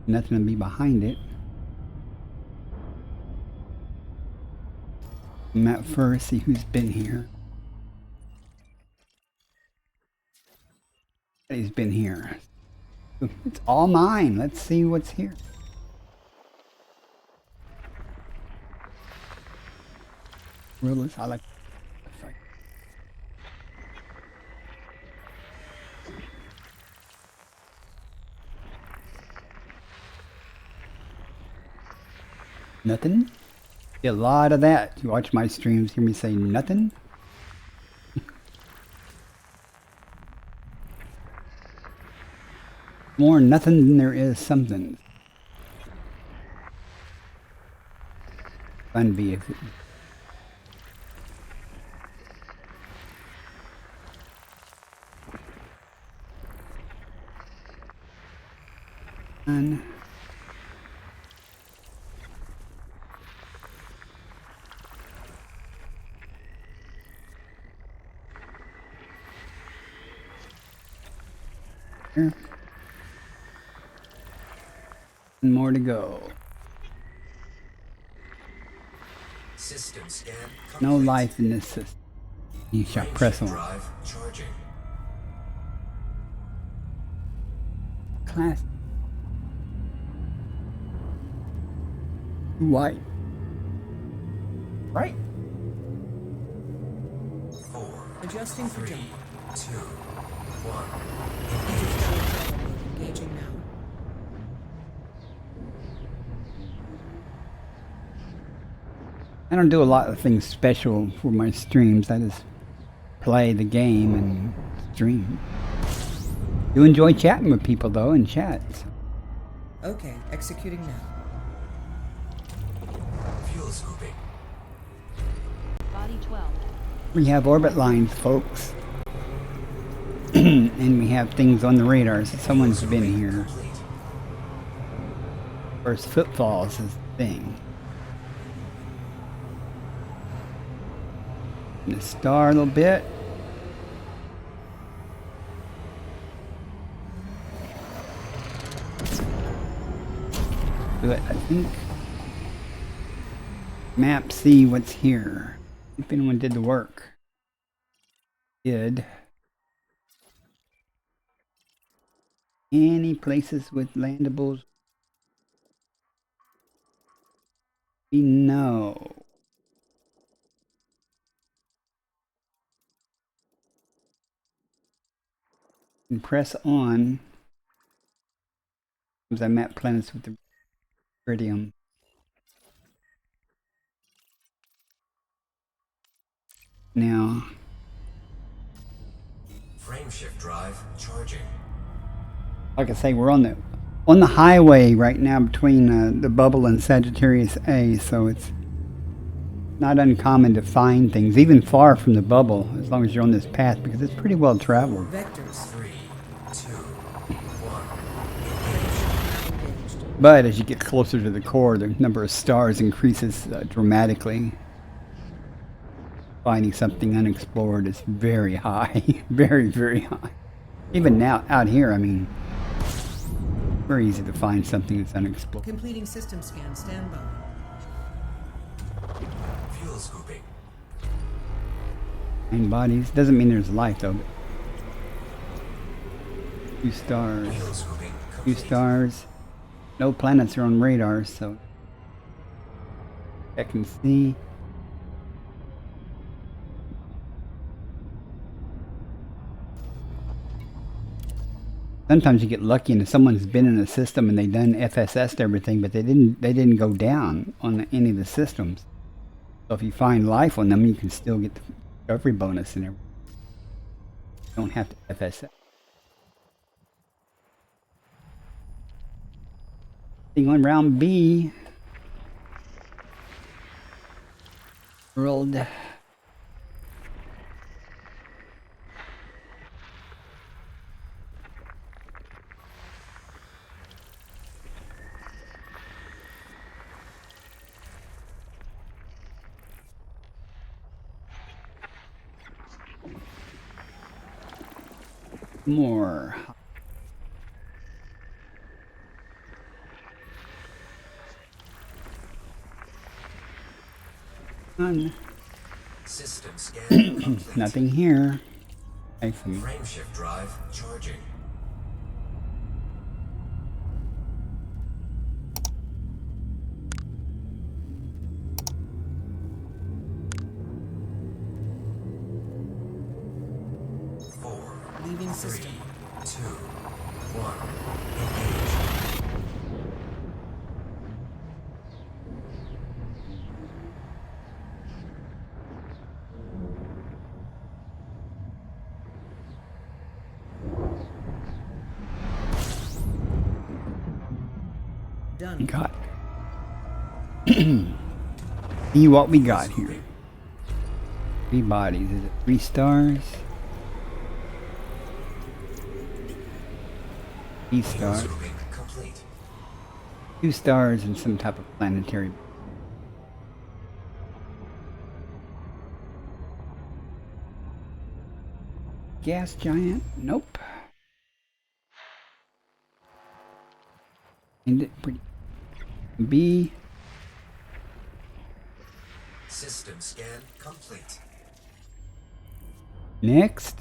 B: Nothing to be behind it. Map first, see who's been here. He's been here. It's all mine. Let's see what's here. Rulers, I like. Nothing? A lot of that. You watch my streams, hear me say nothing. More nothing than there is something. Fun be if it. Fun. Here. And more to go.
E: System scan complete.
B: No life in this system. You shall press on.
E: Drive charging.
B: Class. White. Right.
E: 4,
D: Adjusting for
E: 3,
D: jump.
E: 2, 1.
D: Engaging now.
B: I don't do a lot of things special for my streams. I just play the game and stream. Do enjoy chatting with people though in chat.
D: Okay, executing now.
E: Fuel scooping.
C: Body 12.
B: We have orbit lines, folks. And we have things on the radar. So someone's been here.
E: Complete.
B: First footfalls is the thing. And the star a little bit. Do it, I think. Map, see what's here. If anyone did the work. Did. Any places with landables? We know. And press on. Because I map planets with the iridium. Now,
E: Frameshift drive charging.
B: like I say, we're on the highway right now between the bubble and Sagittarius A, so it's not uncommon to find things, even far from the bubble, as long as you're on this path, because it's pretty well traveled.
D: Vectors.
E: 3, 2, 1.
D: Engaged.
B: But as you get closer to the core, the number of stars increases dramatically. Finding something unexplored is very high. Very, very high. Even now, out here, I mean, very easy to find something that's unexplored.
D: Completing system scan. Stand by.
E: Fuel scooping.
B: 9 bodies. Doesn't mean there's life, though. 2 stars.
E: Fuel scooping
B: 2
E: complete.
B: stars. No planets are on radar, so check and see. Sometimes you get lucky and someone's been in a system and they done FSS'd everything, but they didn't go down on any of the systems. So if you find life on them, you can still get the discovery bonus and everything. You don't have to FSS. Thing on round B. World. More. None.
E: System scan complete.
B: Nothing here. I see.
E: Frameshift drive charging.
D: Leaving system.
E: 2, 1. Engage.
D: Done.
B: Got. See what we got here. 3 bodies. Is it 3 stars? 3
E: Fuel
B: stars.
E: scooping complete.
B: 2 stars and some type of planetary. Gas giant? Nope. And it pretty. B.
E: System scan complete.
B: Next.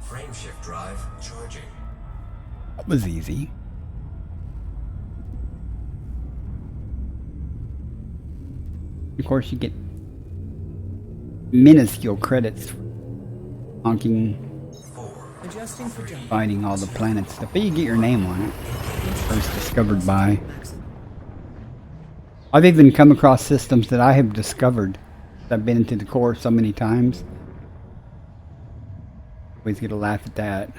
E: Frameshift drive charging.
B: That was easy. Of course, you get minuscule credits for honking,
E: 4,
D: Adjusting for jump.
B: finding all the planets stuff, but you get your name on it. First discovered by.
D: Maximum.
B: I've even come across systems that I have discovered. I've been into the core so many times. Always get a laugh at that.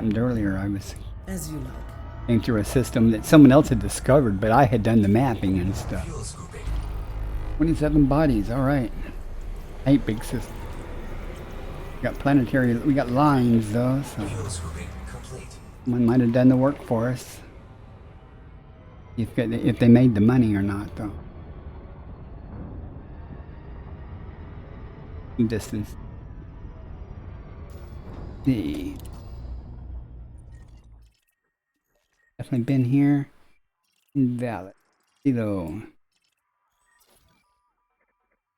B: happened earlier. I was
D: As you like.
B: going through a system that someone else had discovered, but I had done the mapping and stuff.
E: Fuel scooping.
B: 27 bodies, alright. 8 big systems. We got planetary, we got lines though, so
E: Fuel scooping complete.
B: someone might have done the work for us. If they made the money or not though. Distance. See. Definitely been here. Invalid. See though.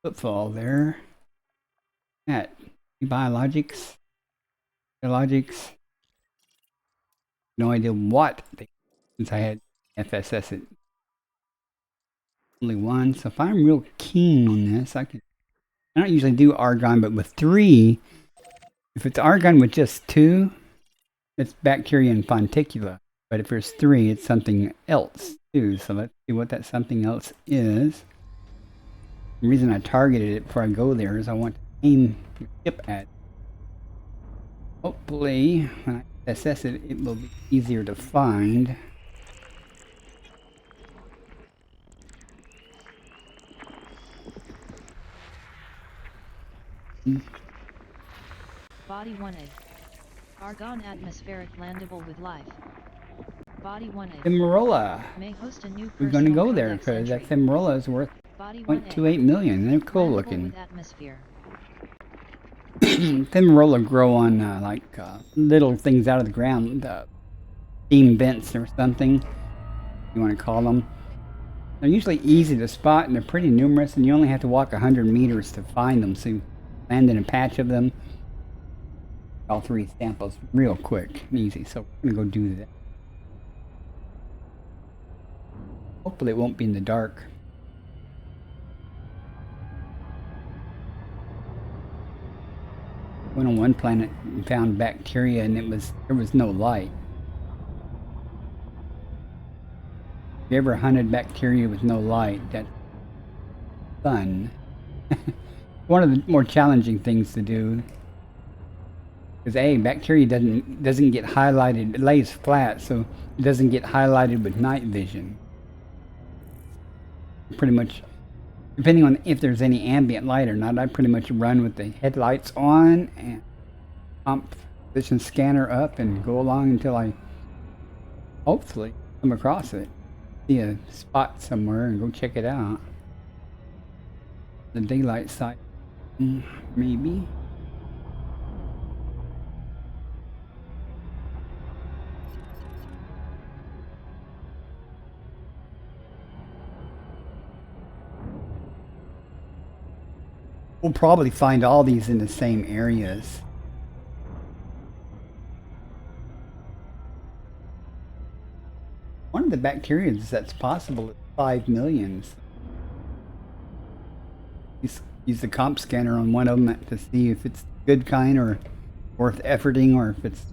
B: Footfall there. At biologics. Biologics. No idea what they, since I had FSS at only one. So if I'm real keen on this, I don't usually do argon, but with 3, if it's argon with just 2, it's bacteria and fonticula. But if there's 3, it's something else too. So let's see what that something else is. The reason I targeted it before I go there is I want to aim the ship at it. Hopefully, when I assess it, it will be easier to find.
C: Body 1A. Argon atmospheric landable with life. Body 1A.
B: Thimarola.
C: May host a new
B: We're going to
C: personal
B: go there
C: codex
B: because that
C: entry.
B: Thimarola is worth
C: Body 1A.
B: 0.28 million. They're cool
C: Landable
B: looking.
C: with atmosphere.
B: Thimarola grow on little things out of the ground, steam vents or something, you want to call them. They're usually easy to spot and they're pretty numerous, and you only have to walk 100 meters to find them, so you land in a patch of them. All 3 samples real quick and easy, so we're going to go do that. Hopefully it won't be in the dark. Went on one planet and found bacteria, and there was no light. If you ever hunted bacteria with no light, that's fun. One of the more challenging things to do. Because bacteria doesn't get highlighted. It lays flat, so it doesn't get highlighted with night vision. Pretty much, depending on if there's any ambient light or not, I pretty much run with the headlights on and composition scanner up and go along until I hopefully come across it. See a spot somewhere and go check it out. The daylight side, maybe. We'll probably find all these in the same areas. One of the bacteria that's possible is 5 million. Use the comp scanner on one of them to see if it's good kind or worth efforting, or if it's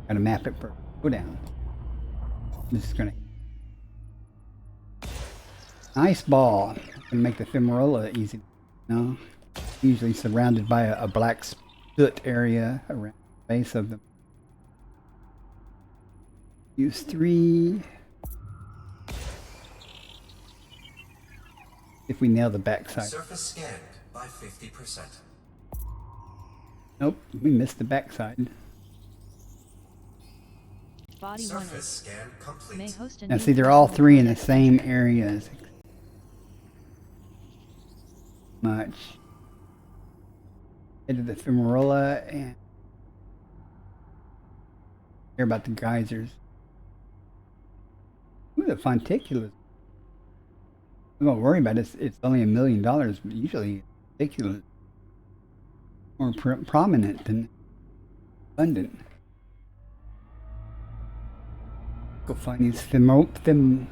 B: gotta map it for go down. I'm just gonna nice ball. Gonna make the Thimarola easy. No, usually surrounded by a black soot area around the base of them. Use 3. If we nail the backside.
E: Surface scanned by 50%.
B: Nope, we missed the backside.
C: Body 1A.
E: Surface scan complete.
C: May host a
B: Now
C: new
B: see, they're all
C: personal
B: 3 in the
C: codex
B: same
C: entry.
B: areas. Much. Head to the Thimarola and hear about the geysers. Ooh, the fonticulars. I'm not worry about it. It's only $1 million, but usually fonticulars more prominent than abundant. Go find these Thimarola.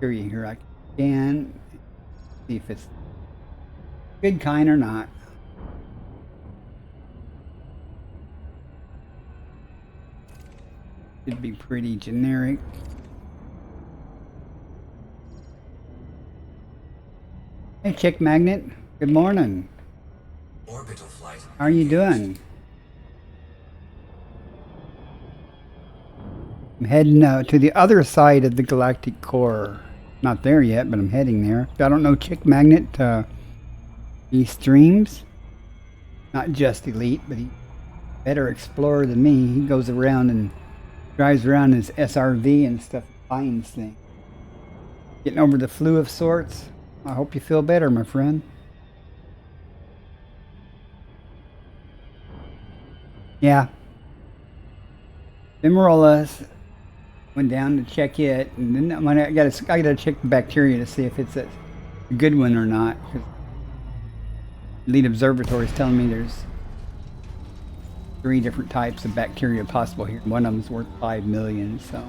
B: Here I can see if it's good kind or not. Should be pretty generic. Hey, Chick Magnet. Good morning.
E: Orbital flight.
B: How are you doing? I'm heading to the other side of the galactic core. Not there yet, but I'm heading there. I don't know Chick Magnet. He streams. Not just Elite, but he's a better explorer than me. He goes around and drives around his SRV and stuff, finds things. Getting over the flu of sorts. I hope you feel better, my friend. Yeah. Vimerolas went down to check it, and then when I gotta check the bacteria to see if it's a good one or not. Cause Elite Observatory is telling me there's 3 different types of bacteria possible here. One of them's worth 5 million, so.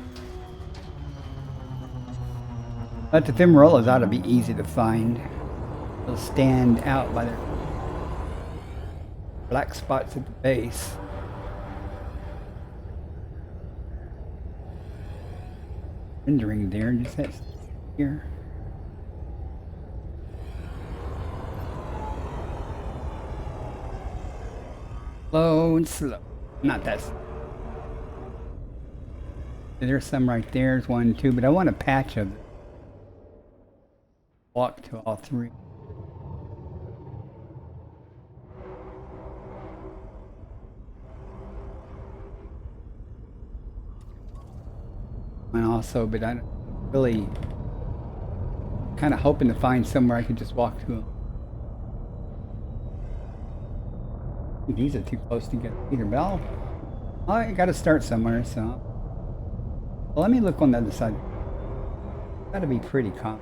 B: But the Vimerolas ought to be easy to find. They'll stand out by their black spots at the base. Rendering there, just that here. Slow and slow. Not that slow. There's some right there. There's 1, 2, but I want a patch of it. Walk to all 3. And also, but I don't really kind of hoping to find somewhere I could just walk to them. These are too close to get either. But I got to start somewhere, so. Well, let me look on the other side. Got to be pretty calm.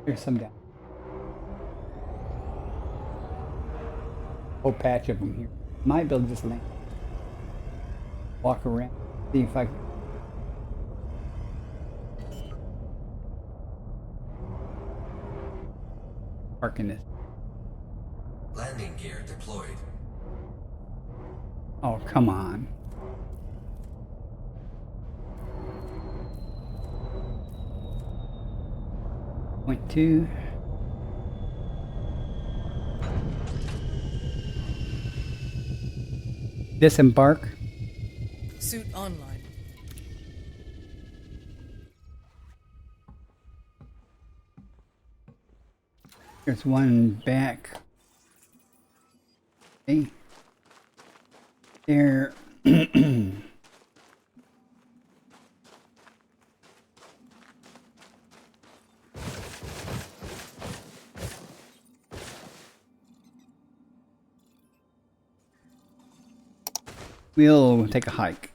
B: There's some down. Whole patch of them here. Might be able to just land. Walk around. See if I can. Parking this.
E: Landing gear deployed.
B: Oh, come on. Point 2. Disembark.
D: Suit online.
B: There's one back. Okay. There. We'll take a hike.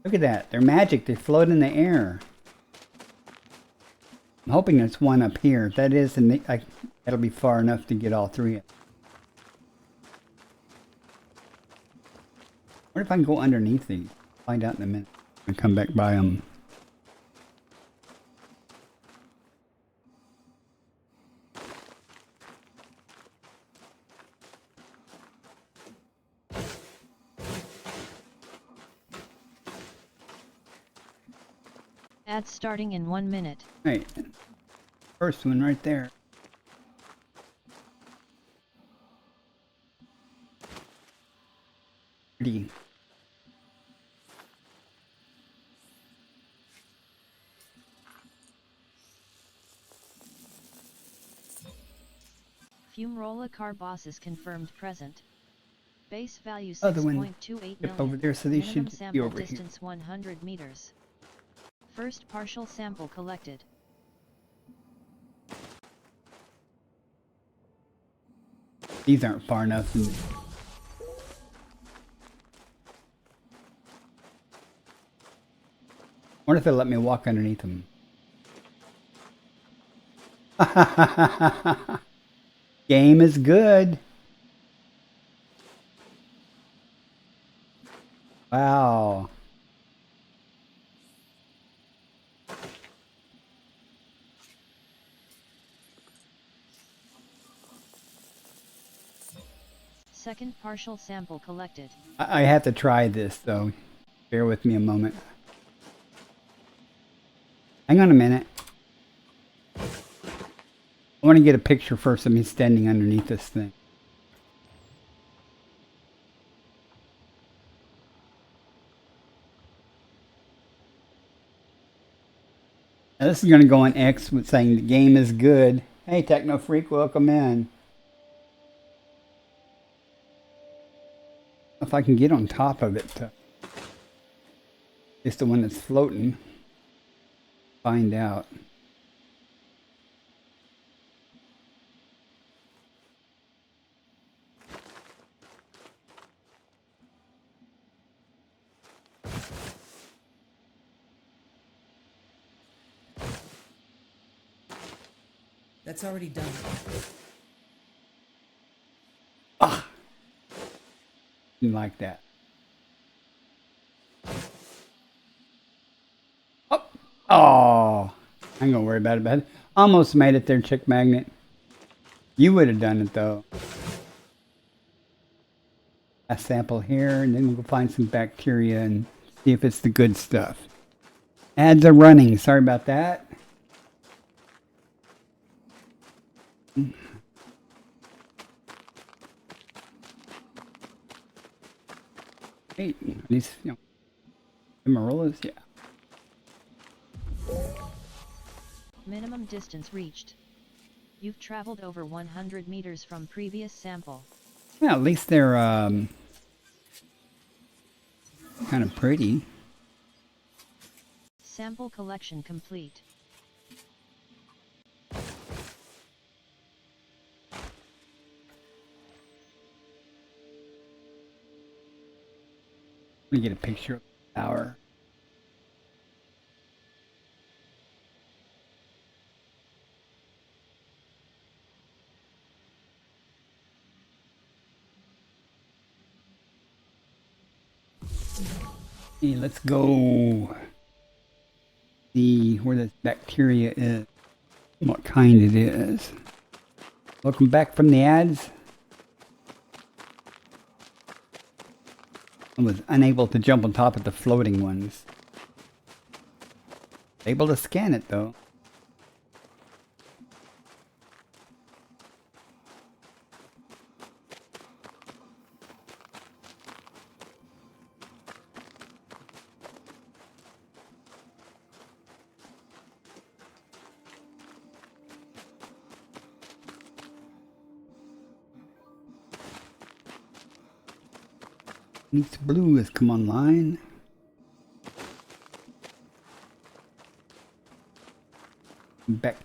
B: Look at that. They're magic. They float in the air. I'm hoping there's one up here. If that is, then that'll be far enough to get all 3. What if I can go underneath these? Find out in a minute. And come back by them.
C: Ads starting in 1 minute.
B: Right. First one right there. Pretty.
C: Fumerola car bosses confirmed present. Base value
B: Other one
C: 6.28 million.
B: over there, so these
C: Minimum
B: should be
C: sample
B: over here.
C: distance 100 meters. First partial sample collected.
B: These aren't far enough. What if they let me walk underneath them? Game is good. Wow.
C: Second partial sample collected.
B: I have to try this though. Bear with me a moment. Hang on a minute. I want to get a picture first of me standing underneath this thing. Now this is going to go on X with saying the game is good. Hey, Techno Freak, welcome in. If I can get on top of it, it's the one that's floating. Find out.
D: That's already done.
B: Ah, didn't like that. Oh, I ain't gonna worry about it. Almost made it there, Chick Magnet. You would have done it though. A sample here, and then we'll go find some bacteria and see if it's the good stuff. Ads are running. Sorry about that. Hey, these, you know, Amaryllis, yeah.
C: Minimum distance reached. You've traveled over 100 meters from previous sample.
B: Well, at least they're kind of pretty.
C: Sample collection complete.
B: Let me get a picture of the tower. Hey, let's go see where this bacteria is, what kind it is. Welcome back from the ads. I was unable to jump on top of the floating ones. Able to scan it though. Meets Blue has come online. Back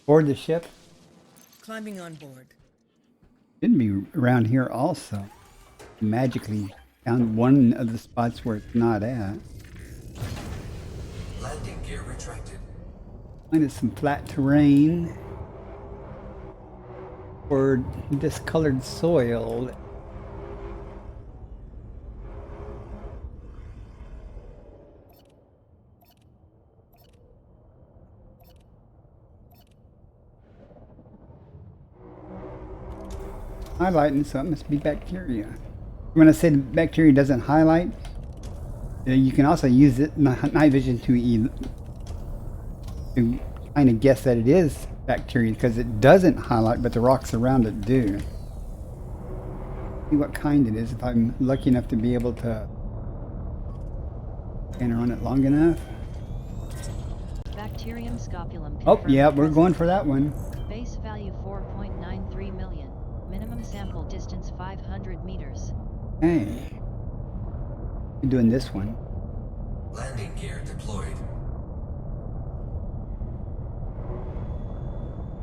B: board the ship.
D: Climbing on board.
B: Shouldn't be around here also. Magically found one of the spots where it's not at.
E: Landing gear retracted.
B: Find some flat terrain or discolored soil. Highlighting, so it must be bacteria. When I said bacteria doesn't highlight, you can also use it night vision to kind of guess that it is bacteria because it doesn't highlight, but the rocks around it do. See what kind it is if I'm lucky enough to be able to enter on it long enough.
C: Bacterium scopulum.
B: Oh, yeah, we're going for that one.
C: Base value 4.93 million. Minimum sample distance 500 meters.
B: Hey, we're doing this one.
E: Landing gear deployed.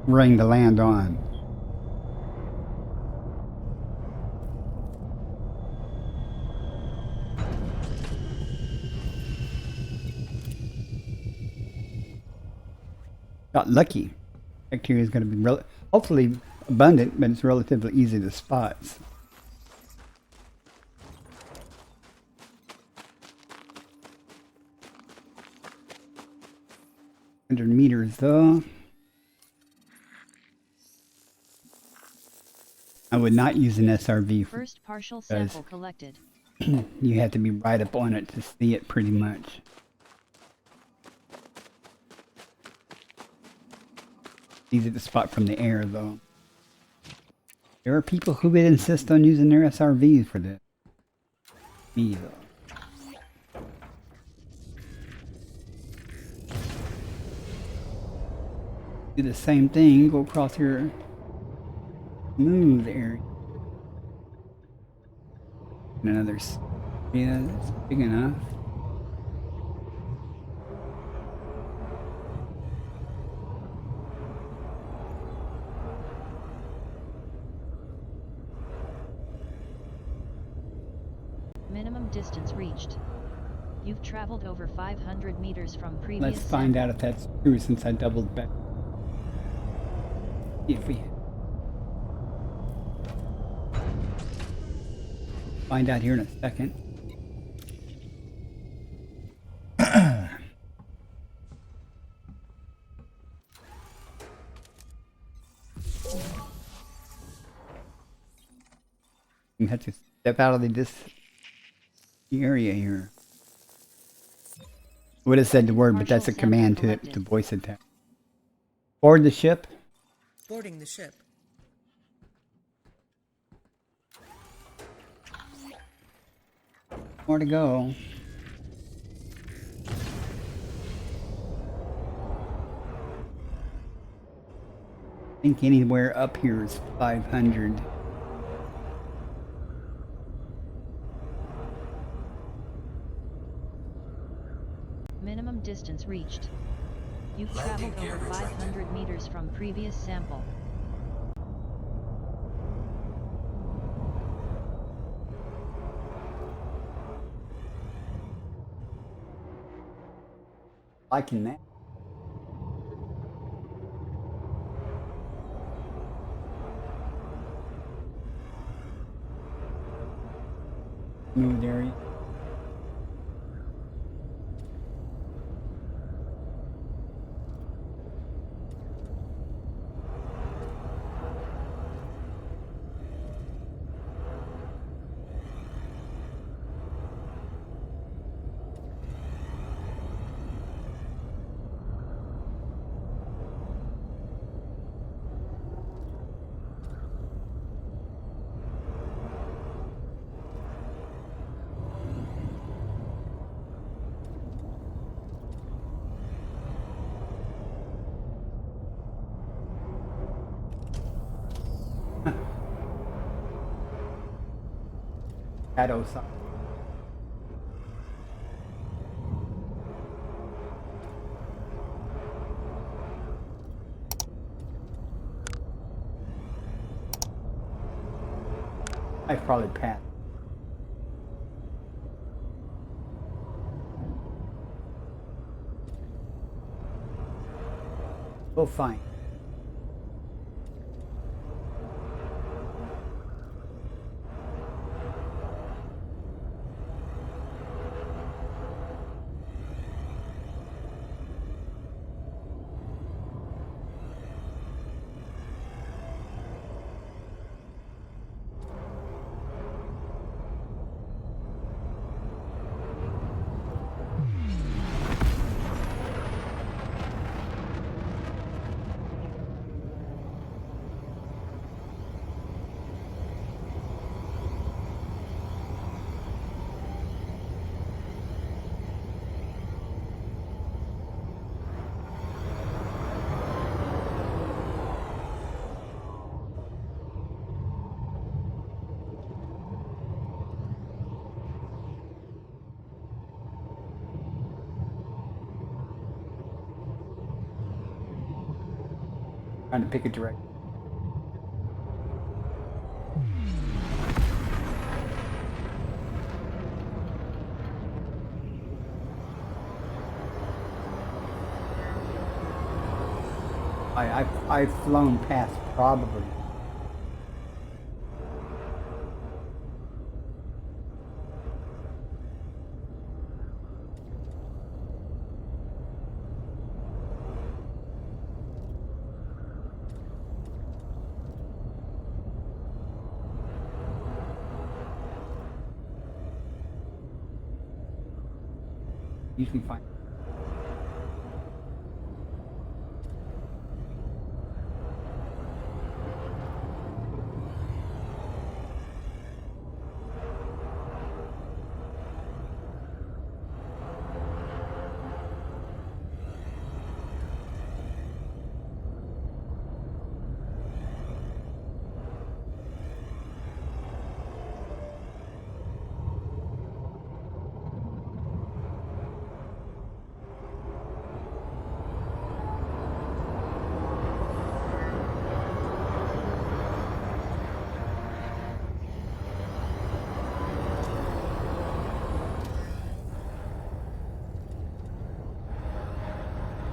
B: Ring to land on. Got lucky. Bacteria is going to be hopefully abundant, but it's relatively easy to spot. 100 meters though. I would not use an SRV.
C: First partial sample collected.
B: You have to be right up on it to see it pretty much. Easy to spot from the air though. There are people who would insist on using their SRVs for this. Me though. Do the same thing, go across your smooth area. And another area that's big enough.
C: Minimum distance reached. You've traveled over 500 meters from previous.
B: Let's find out if that's true since I doubled back. See if we find out here in a second. You have to step out of this area here. Would have said the word, but that's a command to voice attack. Board the ship.
D: Boarding the ship.
B: More to go. I think anywhere up here is 500.
C: Minimum distance reached. You've
E: Landing
C: traveled
E: gear
C: over
E: retracted.
C: 500 meters from previous sample.
B: Liking that. Smooth area. Shadow side. I probably passed. We'll find. Trying to pick a direction. I've flown past probably. Usually fine.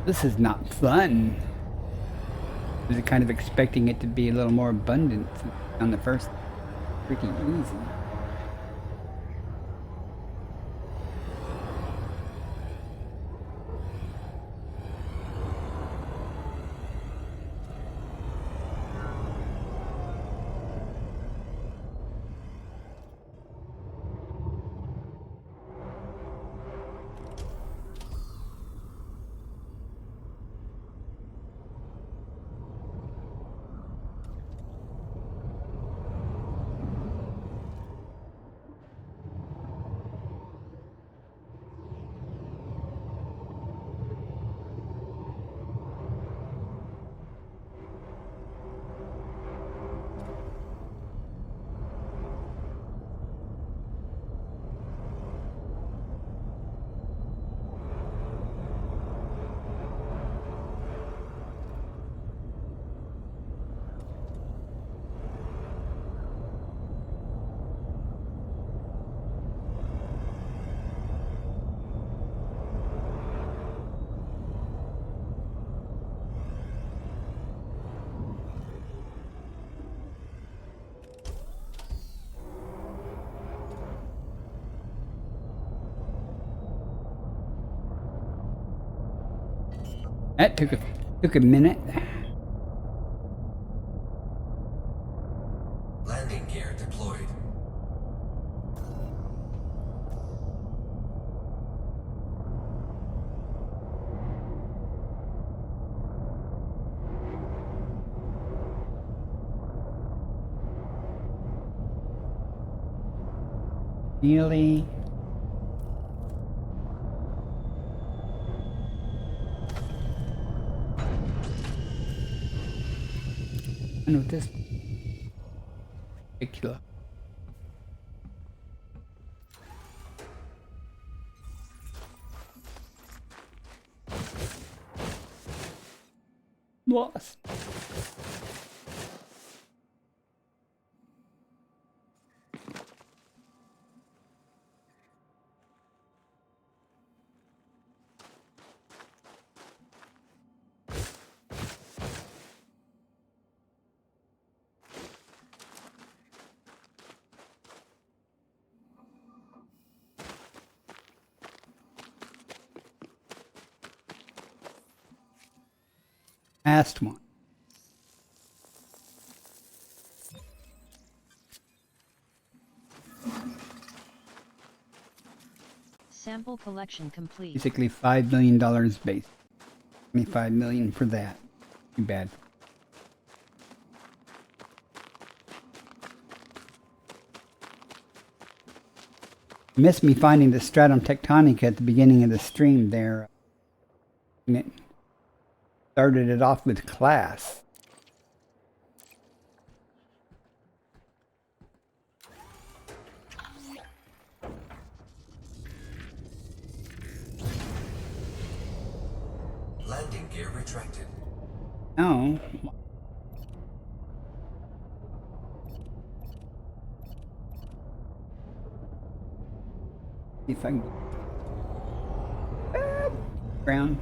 B: This is not fun. I was kind of expecting it to be a little more abundant on the first. Pretty easy. That took a minute.
E: Landing gear deployed.
B: Really? I know this particular. Lost. Last one.
C: Sample collection complete.
B: Basically $5 million base. $25 million for that. Too bad. Missed me finding the stratum tectonica at the beginning of the stream there. And it started it off with class.
E: Landing gear retracted.
B: Oh. See if I can. Ground.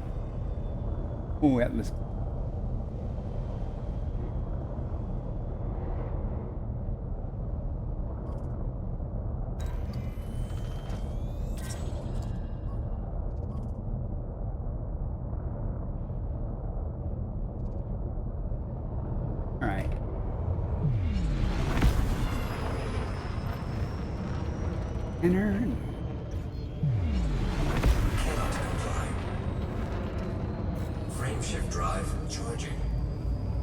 B: Oh, that was. All right. Enter.
E: Cannot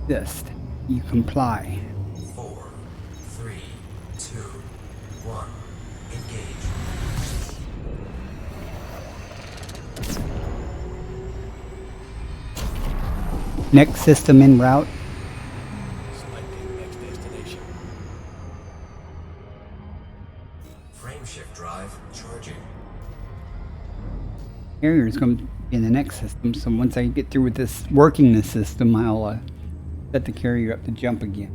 B: Just you comply.
E: 4, 3, 2, 1. Engage.
B: Next system en route.
F: Selecting next destination.
E: Frameshift drive charging.
B: Carrier is going to be in the next system, so once I get through with this working this system, I'll set the carrier up to jump again.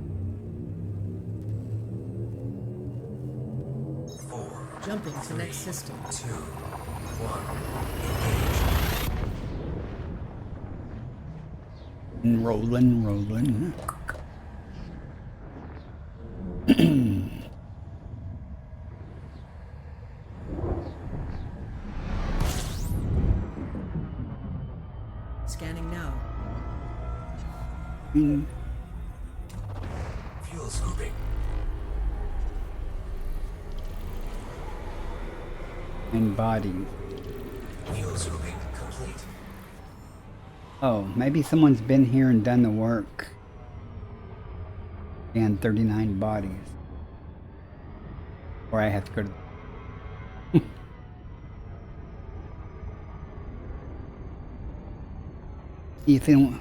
E: 4,
D: Jumping to next system.
E: 2, 1. Engage.
B: Rolling.
D: Scanning now.
E: Fuel scooping.
B: And body.
E: Fuel scooping complete.
B: Oh, maybe someone's been here and done the work. And 39 bodies. Or I have to go to... See if they don't...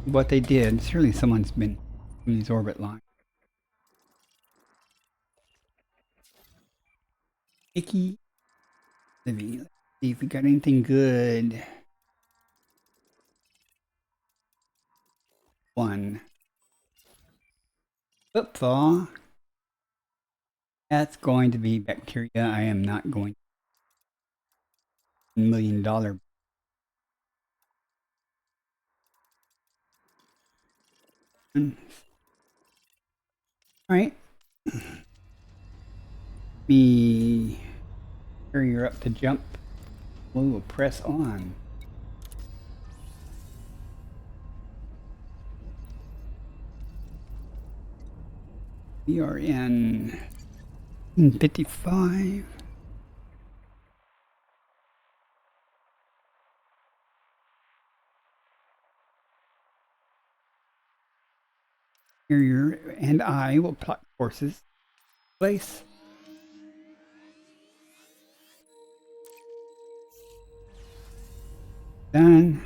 B: What they did. Surely someone's been in these orbit lines. Icky. Livy. Let's see if we got anything good. 1. Footfall. That's going to be bacteria. I am not going $1 million. Alright. Me carry her up to jump. We will press on. We are in 55. Carrier and I will plot courses. Place. Done.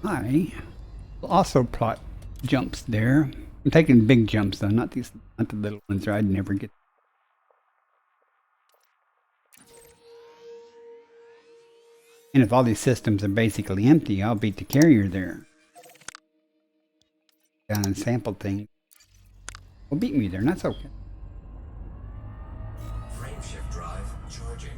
B: I will also plot jumps there. I'm taking big jumps though, not the little ones, or I'd never get. And if all these systems are basically empty, I'll beat the carrier there. Down and sample thing. Will beat me there, and that's okay.
E: Frameshift drive charging.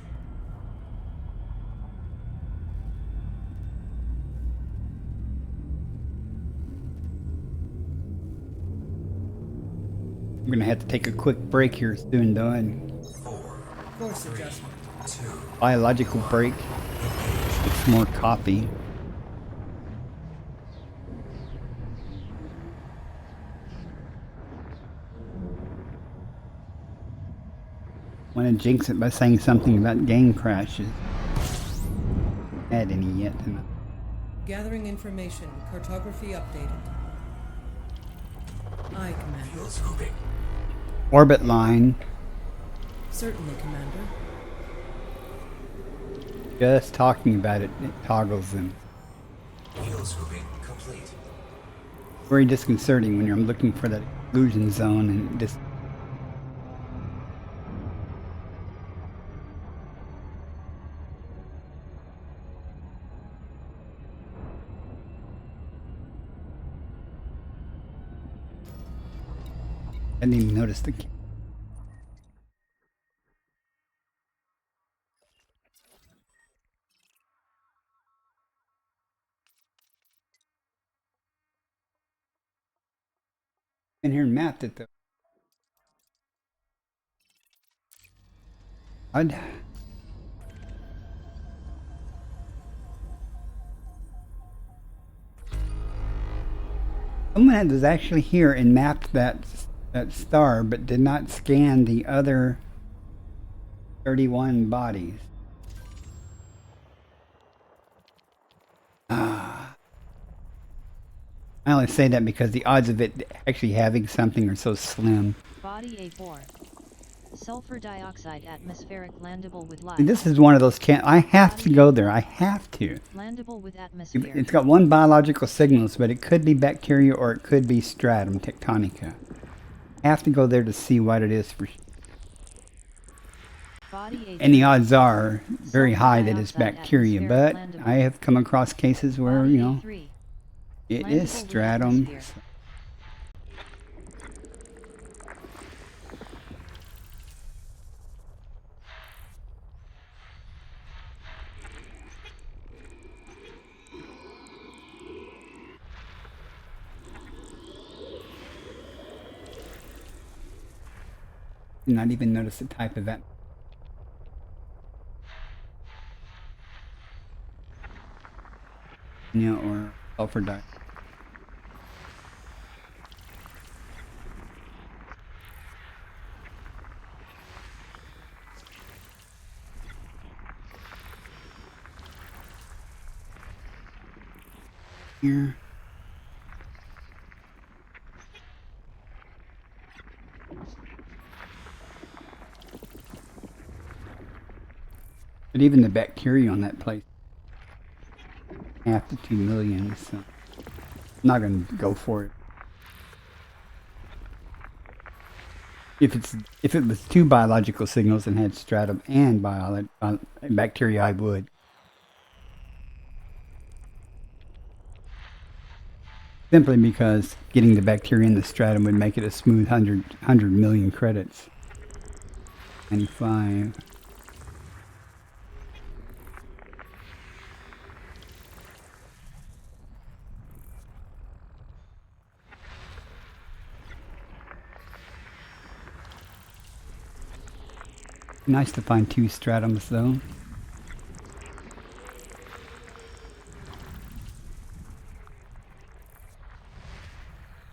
B: I'm gonna have to take a quick break here soon though, and
E: 4,
D: Course adjustment.
E: 2.
B: biological break. It's more coffee. Want to jinx it by saying something about game crashes. Had any yet tonight.
D: Gathering information. Cartography updated. Aye, Commander.
E: Fuel scooping.
B: Orbit line.
D: Certainly, Commander.
B: Just talking about it, it toggles them.
E: Fuel scooping complete.
B: Very disconcerting when you're looking for that exclusion zone and it just. I didn't even notice the. In here and mapped it though. Someone was actually here and mapped that star, but did not scan the other 31 bodies. I only say that because the odds of it actually having something are so slim.
C: Body A4. Sulfur dioxide atmospheric landable with life.
B: And this is one of those I have to go there. I have to.
C: Landable with atmosphere.
B: It's got one biological signals, but it could be bacteria or it could be stratum tectonica. I have to go there to see what it is for.
C: Body
B: And the
C: A3.
B: odds are very
C: Sulfur
B: high that it's
C: dioxide
B: bacteria,
C: atmospheric
B: but
C: landable.
B: I have come across cases where,
C: Body
B: you know,
C: A3.
B: it
C: Landable
B: is
C: with
B: stratum.
C: atmosphere.
B: Did not even notice the type of that. You know, or sulfur dioxide. Here. But even the bacteria on that place, 1/2 to 2 million, so I'm not going to go for it. If it was 2 biological signals and had stratum and bacteria, I would. Simply because getting the bacteria in the stratum would make it a smooth 100 million credits. 95. Nice to find 2 stratums though.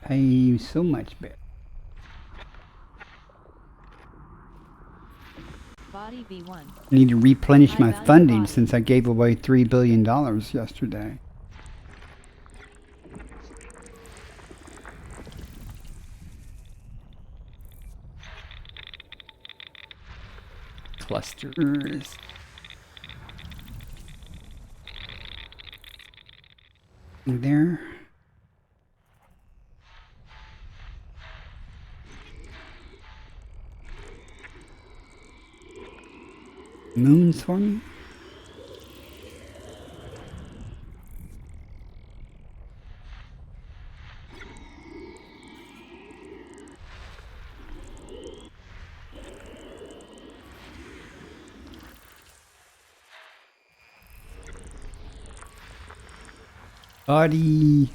B: Pay so much better.
C: Body B1.
B: I need to replenish my
C: High-value
B: funding
C: body.
B: since I gave away $3 billion yesterday. Clusters. There. Moons for me? Body.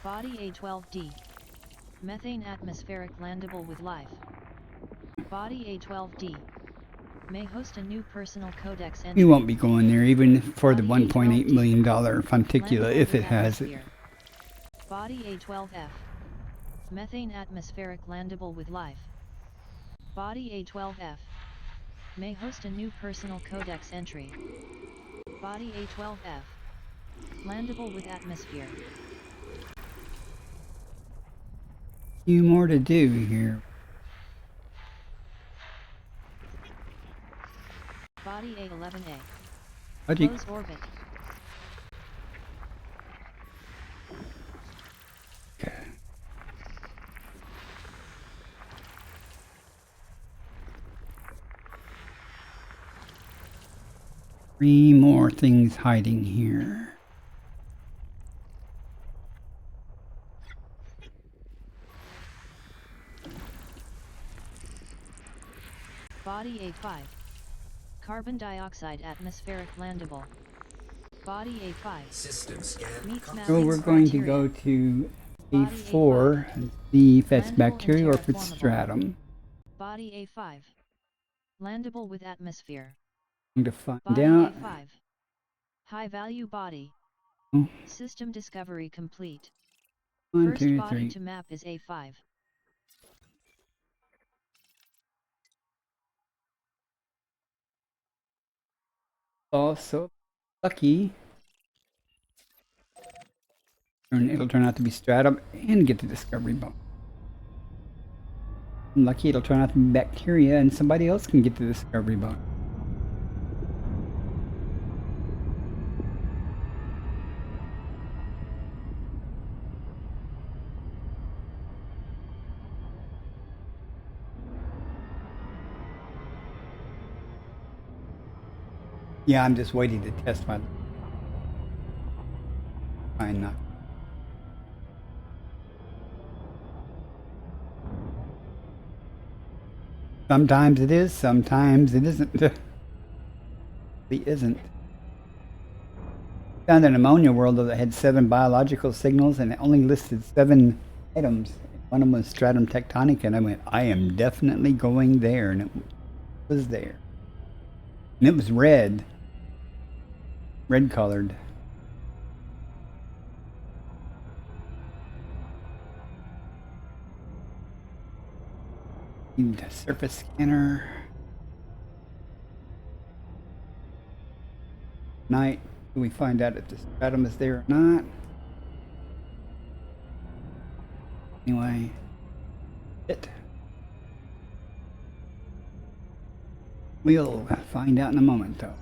C: Body A12D. Methane atmospheric landable with life. Body A12D. May host a new personal codex entry.
B: You won't be going there even for the
C: Body
B: $1.8
C: A12D.
B: million funticula
C: Landable
B: if
C: with
B: it has it.
C: atmosphere. Body A12F. Methane atmospheric landable with life. Body A12F. May host a new personal codex entry. Body A12F. Landable with atmosphere.
B: Few more to do here.
C: Body A11A.
B: Logic.
C: Close orbit.
B: Okay. Three more things hiding here.
C: Body A5. Carbon dioxide atmospheric landable. Body A5.
E: System scan
C: Meets
E: complete.
B: So we're
C: mapping
B: going to
C: criteria.
B: go to
C: Body
B: A4 and see if that's
C: Landable and
B: bacteria or if it's
C: terraformable.
B: stratum.
C: Body A5. Landable with atmosphere.
B: I'm going to find
C: Body
B: out.
C: A5. High value body.
B: Oh.
C: System discovery complete.
B: One,
C: First
B: two,
C: body
B: three.
C: to map is A5.
B: Oh, so lucky. And it'll turn out to be stratum and get the discovery bonus. Lucky it'll turn out to be bacteria and somebody else can get the discovery bonus. Yeah, I'm just waiting to test my... I'm not. Sometimes it is, sometimes it isn't. It isn't. Found an ammonia world that had 7 biological signals and it only listed 7 items. One of them was stratum tectonic, and I went, I am definitely going there, and it was there. And it was red. Red colored. Need a surface scanner. Night. Do we find out if the stratum is there or not? Anyway. It. We'll find out in a moment, though.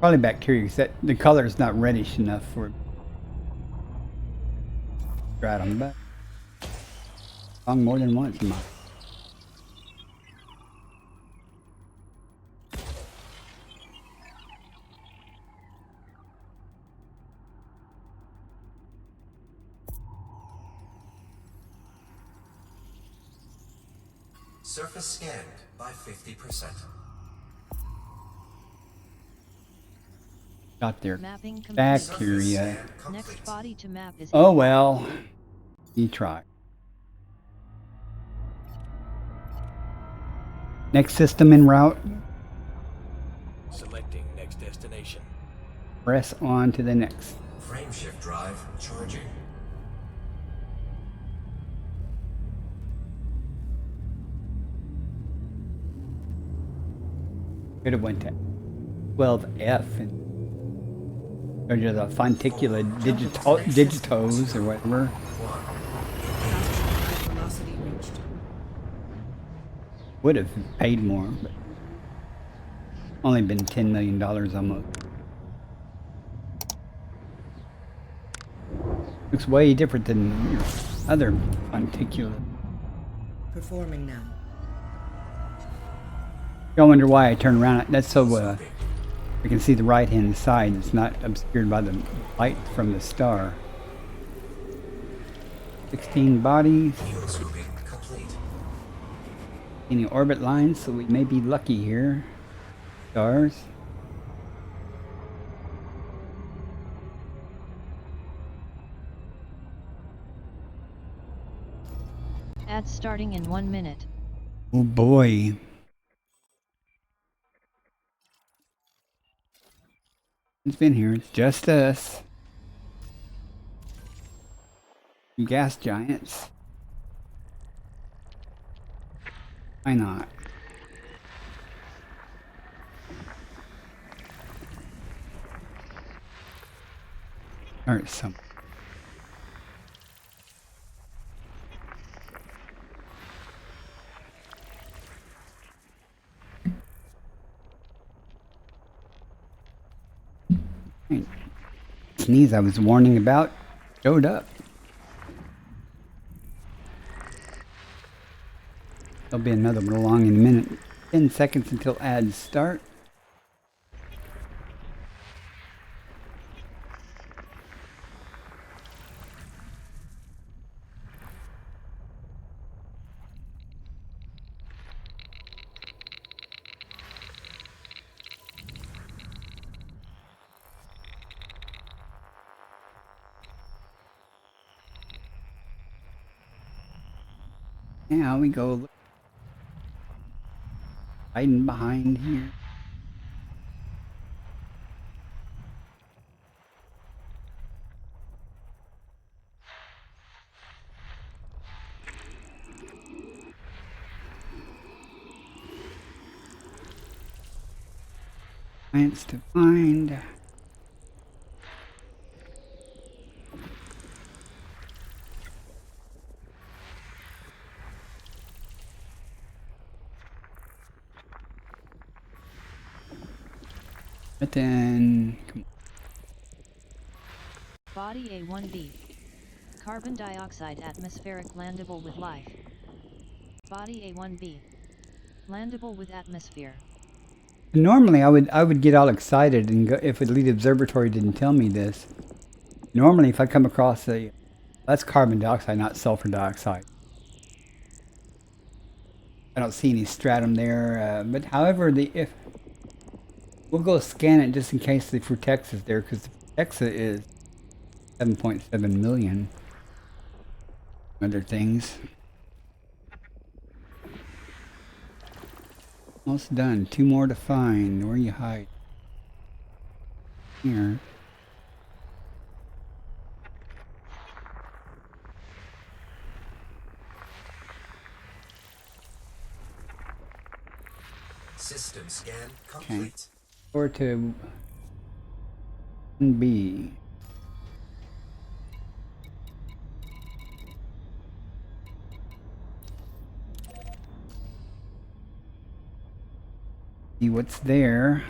B: Probably bacteria, because the color is not reddish enough for stratum, but wrong more than once in my...
E: Surface scanned by 50%.
B: Got there.
C: Mapping complete.
B: Bacteria.
C: Next body to map is
B: Oh
C: A5.
B: well. You try. Next system en route.
F: Selecting next destination.
B: Press on to the next.
E: Frameshift drive charging.
B: Could have went to 12F and or just a fonticula digitos or whatever.
D: Velocity reached.
B: Would have paid more, but only been $10 million almost. Looks way different than your other fonticula.
D: Performing now.
B: I wonder why I turn around. That's so I can see the right hand side. It's not obscured by the light from the star. 16 bodies.
E: Fuel scooping complete.
B: Any orbit lines, so we may be lucky here. Stars.
C: Ads starting in 1 minute.
B: Oh boy. It's been here. It's just us. You gas giants. Why not? Alright, some. Sneeze I was warning about showed up. There'll be another one along in a minute. 10 seconds until ads start. Now we go hiding behind here. Science to find. But then,
C: Body A1B. Carbon dioxide atmospheric landable with life. Body A1B. Landable with atmosphere.
B: normally I would get all excited and go if Elite Observatory didn't tell me this. Normally, if I come across that's carbon dioxide, not sulfur dioxide. I don't see any stratum there, but however, if we'll go scan it just in case the Frutex is there, because the Frutexa is 7.7 million. Other things. Almost done. 2 more to find. Where you hide? Here.
E: System scan complete.
B: Or to 1B. See what's there.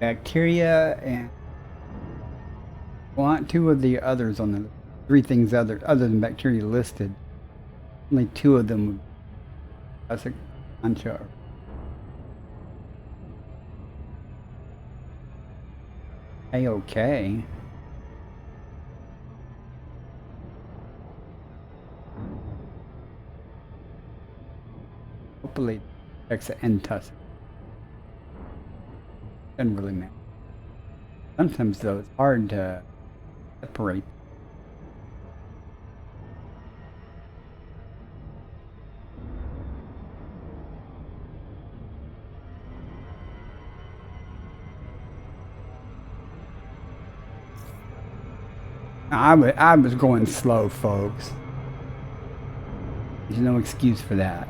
B: Bacteria and want 2 of the others on the 3 things other than bacteria listed. Only 2 of them would classic ancha. Okay. Hopefully Hexa and Tussock. Doesn't really matter. Sometimes though it's hard to separate. I was going slow, folks. There's no excuse for that.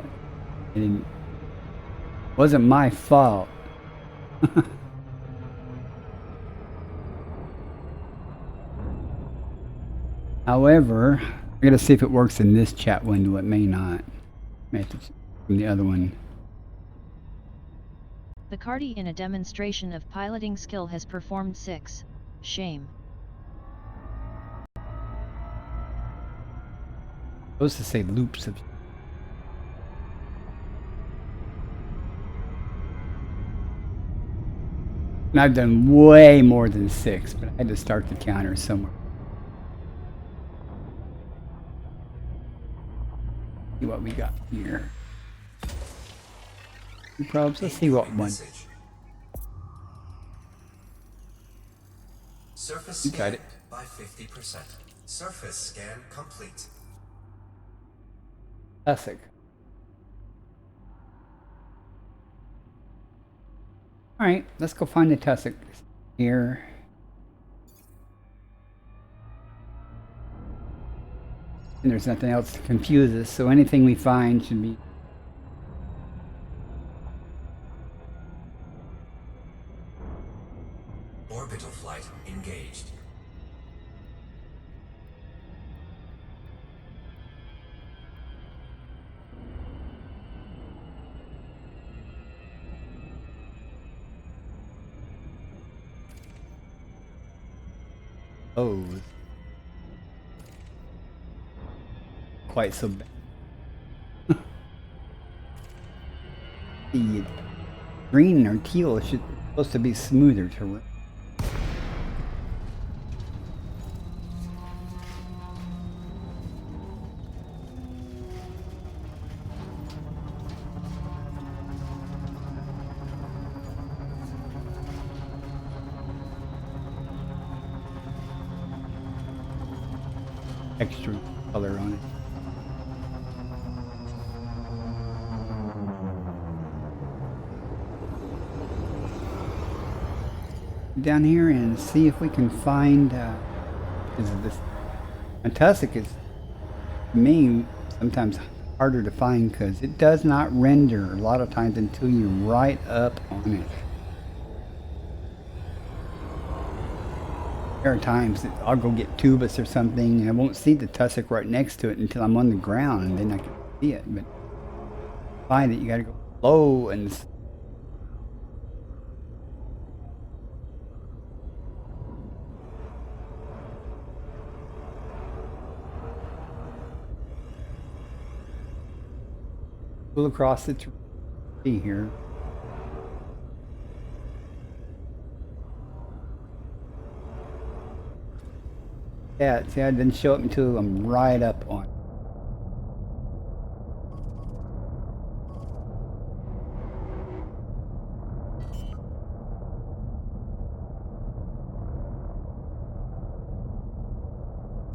B: It wasn't my fault. However, I gotta see if it works in this chat window. It may not. May have to check from the other one.
C: The Cardi in a demonstration of piloting skill has performed 6. Shame.
B: Supposed to say loops of. And I've done way more than 6, but I had to start the counter somewhere. See what we got here. Probes. Let's see what one.
E: Message. Surface
B: You got
E: scanned
B: it.
E: by 50%. Surface scan complete.
B: Classic. All right, let's go find the tussock here. And there's nothing else to confuse us, so anything we find should be.
E: Orbital flight engaged.
B: Oh. Quite so bad. The green or teal should supposed to be smoother to run. extra color on it. Down here and see if we can find is this a tussock is to me sometimes harder to find because it does not render a lot of times until you're right up on it. There are times that I'll go get tubus or something and I won't see the tussock right next to it until I'm on the ground and then I can see it. But find it, you gotta go low and pull across the tree here. Yeah, see, I didn't show it until I'm right up on it.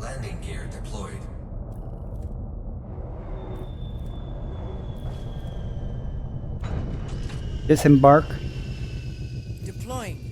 E: Landing gear deployed.
B: Disembark.
D: Deploying.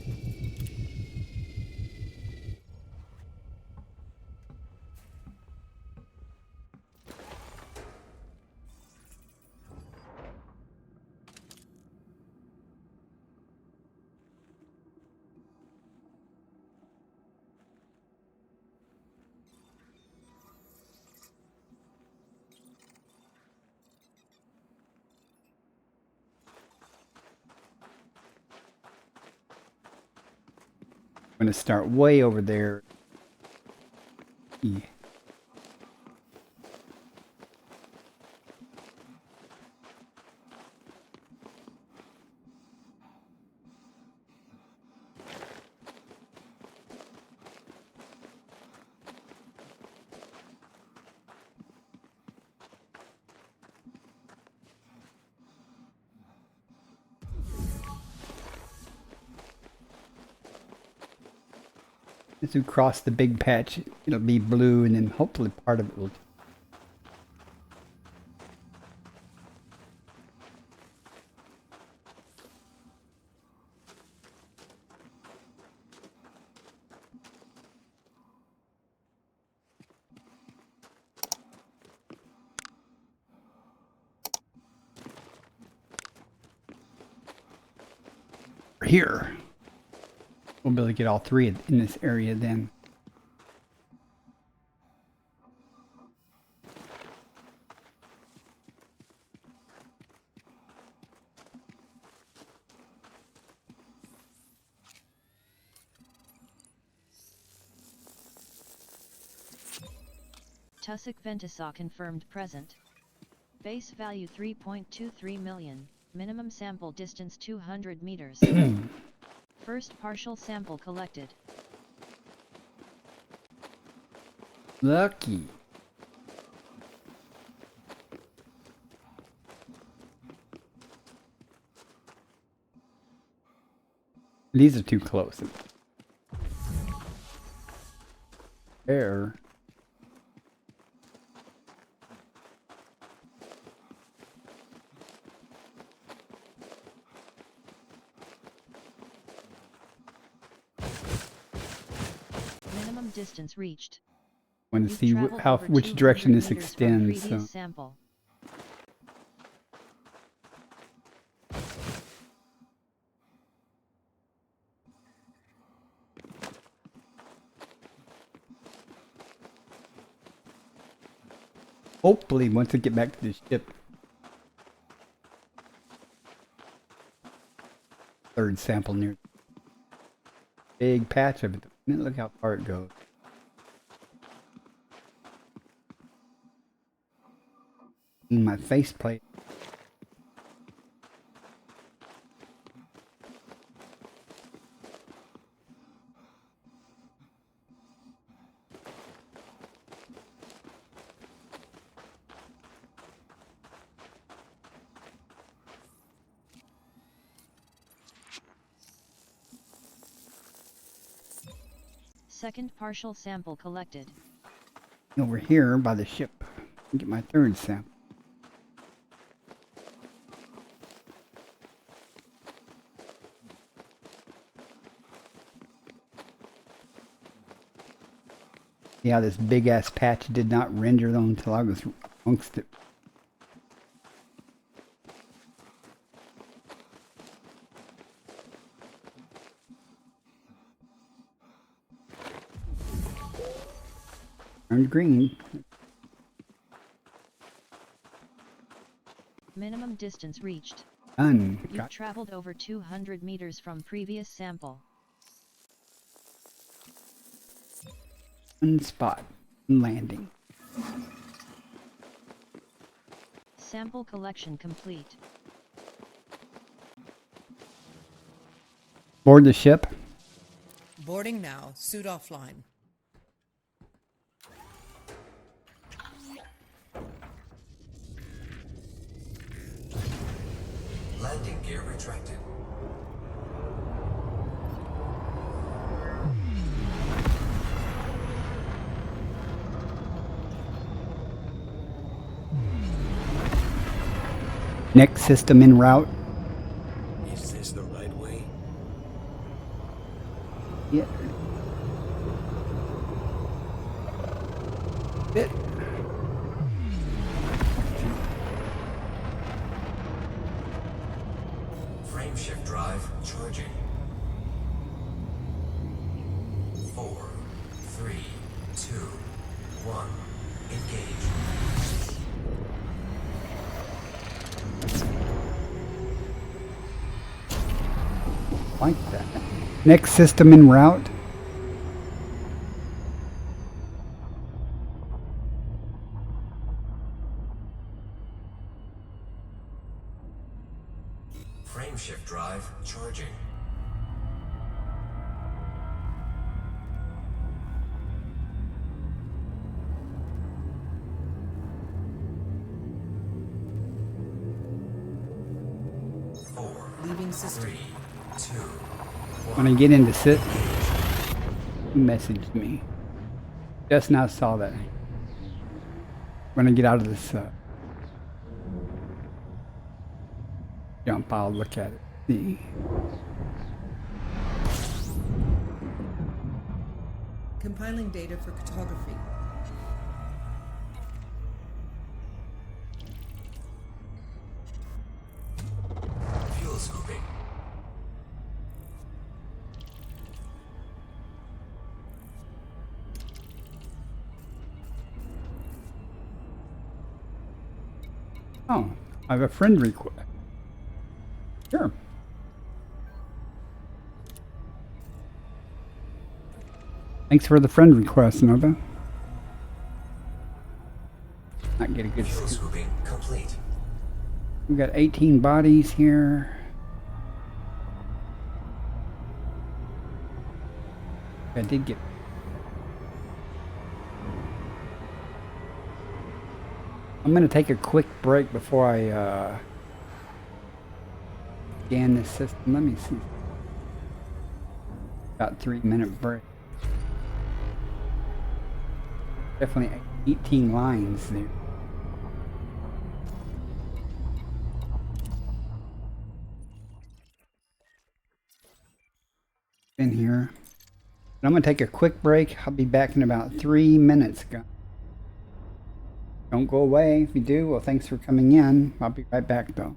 B: I'm gonna start way over there. Yeah. As we cross the big patch, it'll be blue, and then hopefully part of it will. Here. We'll be able to get all three in this area then.
C: Tussock Ventisaw confirmed present. Base value 3.23 million, minimum sample distance 200 meters. First partial sample collected.
B: Lucky. These are too close. There.
C: Minimum distance reached.
B: Want to
C: You've
B: see
C: traveled
B: how
C: over
B: which direction
C: 200
B: this
C: meters from
B: extends.
C: previous
B: So.
C: sample.
B: Hopefully, once I get back to the ship, third sample near big patch of it. Look how far it goes. In my faceplate.
C: Second partial sample collected.
B: over here by the ship and get my third sample. Yeah, this big ass patch did not render though until I was amongst it. Turned green.
C: Minimum distance reached.
B: Done.
C: You've traveled over 200 meters from previous sample.
B: One spot. Landing.
C: Sample collection complete.
B: Board the ship.
D: Boarding now. Suit offline.
E: Landing gear retracted.
B: Next system en route.
F: Is this the right way?
B: Yeah. Bit.
E: Frame shift drive charging. 4, 3, 2, 1. Engage.
B: Like that. Next system en route.
E: Frame shift drive charging.
D: Leaving system.
E: 3, 2,
B: When I get into sit, he messaged me. Just now saw that. When I get out of this jump, I'll look at it. See.
D: Compiling data for cartography.
E: fuel scooping.
B: Oh, I have a friend request. Sure. Thanks for the friend request, Nova. Not get a good
E: Fuel
B: scoop.
E: scooping complete.
B: We've got 18 bodies here. I did get. I'm going to take a quick break before I scan this system. Let me see. About 3-minute break. Definitely 18 lines there. In here. And I'm going to take a quick break. I'll be back in about 3 minutes. Don't go away. If you do, well, thanks for coming in. I'll be right back, though.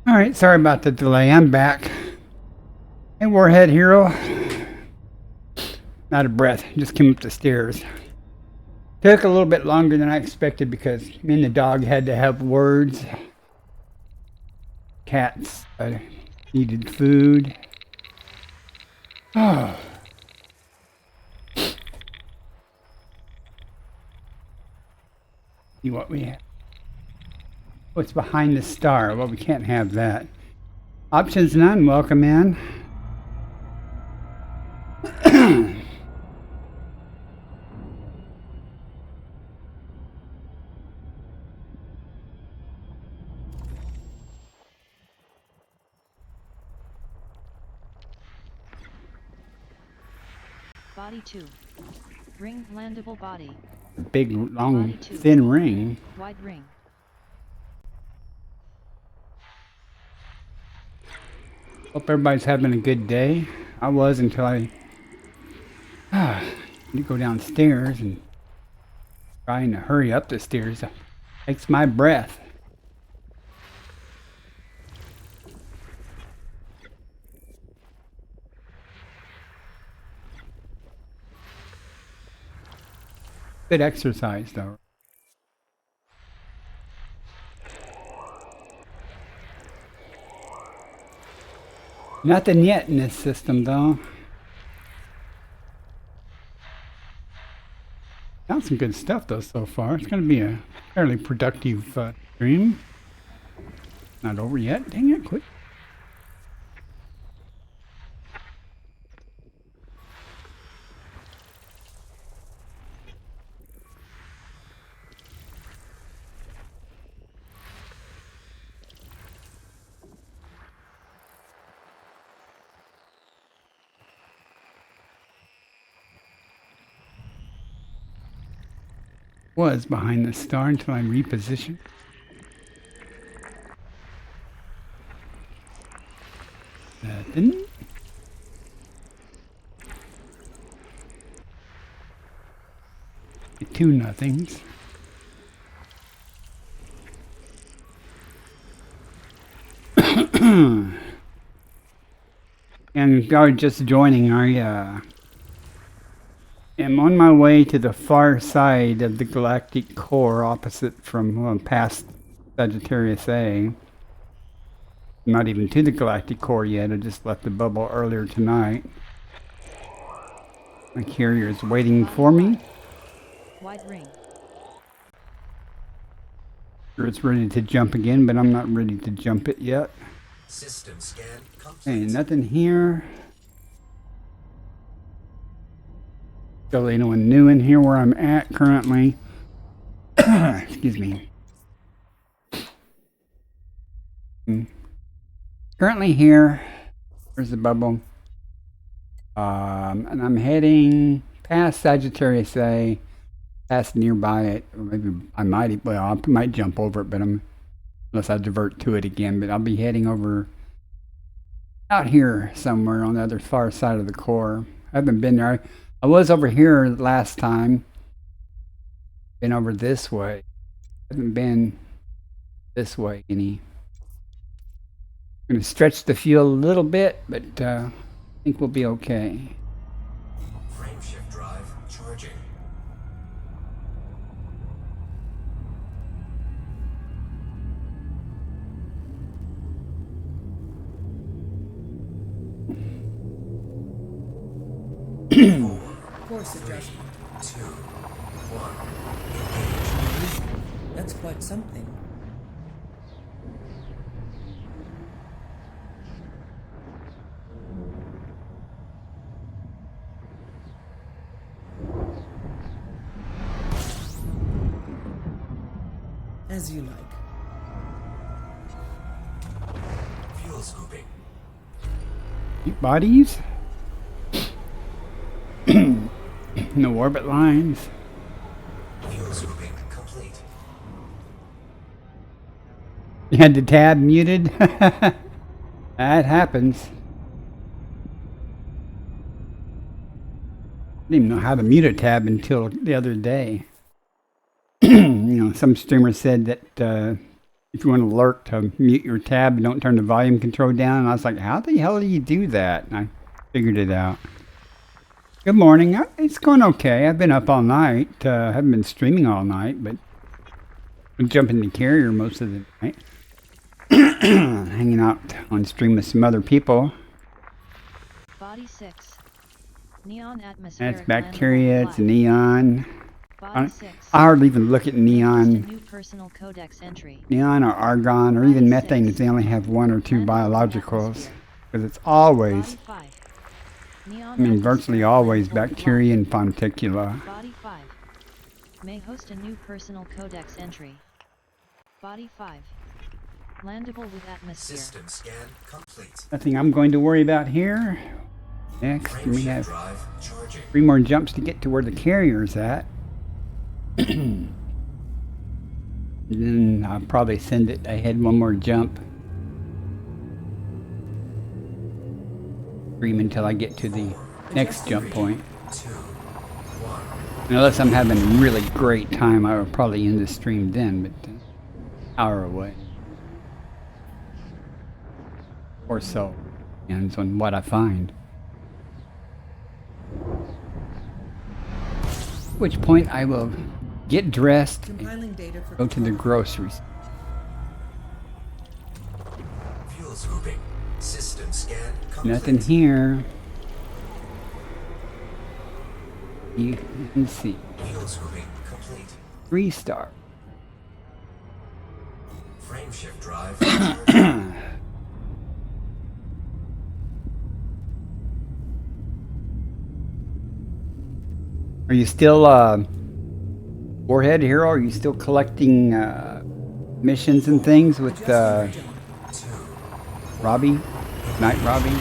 B: Alright, sorry about the delay. I'm back. Hey, Warhead Hero. Out of breath. Just came up the stairs. Took a little bit longer than I expected because me and the dog had to have words. Cats needed food. Oh. See what we have. What's behind the star? Well, we can't have that. Options none. Welcome in.
C: Body 2. Ring landable body.
B: Big, long, thin ring.
C: Wide ring.
B: Hope everybody's having a good day. I was until I need to go downstairs and trying to hurry up the stairs takes my breath. Good exercise though. Nothing yet in this system though. Found some good stuff though so far. It's going to be a fairly productive stream. Not over yet. Dang it, quit was behind the star until I repositioned. Nothing. Two nothings. And guard just joining, I am on my way to the far side of the galactic core opposite from past Sagittarius A. Not even to the galactic core yet, I just left the bubble earlier tonight. My carrier is waiting for me.
C: Wide ring.
B: Sure, it's ready to jump again, but I'm not ready to jump it yet.
E: System scan complete.
B: Hey, nothing here. Still anyone new in here where I'm at currently. Excuse me. Currently here. There's the bubble. And I'm heading past Sagittarius A, past nearby it. Or maybe I might jump over it, but unless I divert to it again. But I'll be heading over out here somewhere on the other far side of the core. I haven't been there. I was over here last time. Been over this way. Haven't been this way any. I'm going to stretch the fuel a little bit, but I think we'll be okay.
E: Frame shift drive charging.
D: Course adjustment.
E: 2, 1,
D: That's quite something. As you like.
E: fuel scooping.
B: Bodies? No orbit lines.
E: Fuel scooping complete.
B: You had the tab muted? That happens. I didn't even know how to mute a tab until the other day. Some streamer said that if you want to lurk to mute your tab, and don't turn the volume control down. And I was like, how the hell do you do that? And I figured it out. Good morning. It's going okay. I've been up all night. I haven't been streaming all night, but I'm jumping the carrier most of the night. Hanging out on stream with some other people.
C: Body 6. Neon atmospheric.
B: That's bacteria. It's neon.
C: Body 6.
B: I hardly even look at neon.
C: New personal codex entry.
B: Neon or argon or even methane if they only have one or two biologicals. Because it's always,
C: Body 5. Neon
B: virtually always bacteria and fonticula.
C: Body 5. May host a new personal codex entry. Body 5. Landable with atmosphere.
E: System scan complete.
B: Nothing I'm going to worry about here. Next,
E: Frame
B: we
E: shift
B: have
E: drive charging.
B: 3 more jumps to get to where the carrier's at. Then I'll probably send it ahead one more jump. Stream until I get to the next jump point.
E: 2, 1.
B: And unless I'm having a really great time, I will probably end the stream then, but an hour away. Or so. Depends on what I find. At which point I will get dressed and
D: Compiling data for
B: go to the groceries.
E: Fuel scooping. System scan complete.
B: Nothing here. You can see.
E: Fuel scooping complete.
B: 3 star.
E: Frame shift drive charging.
B: Are you still Warhead Hero? Are you still collecting missions and things with Robbie? Night Robbie?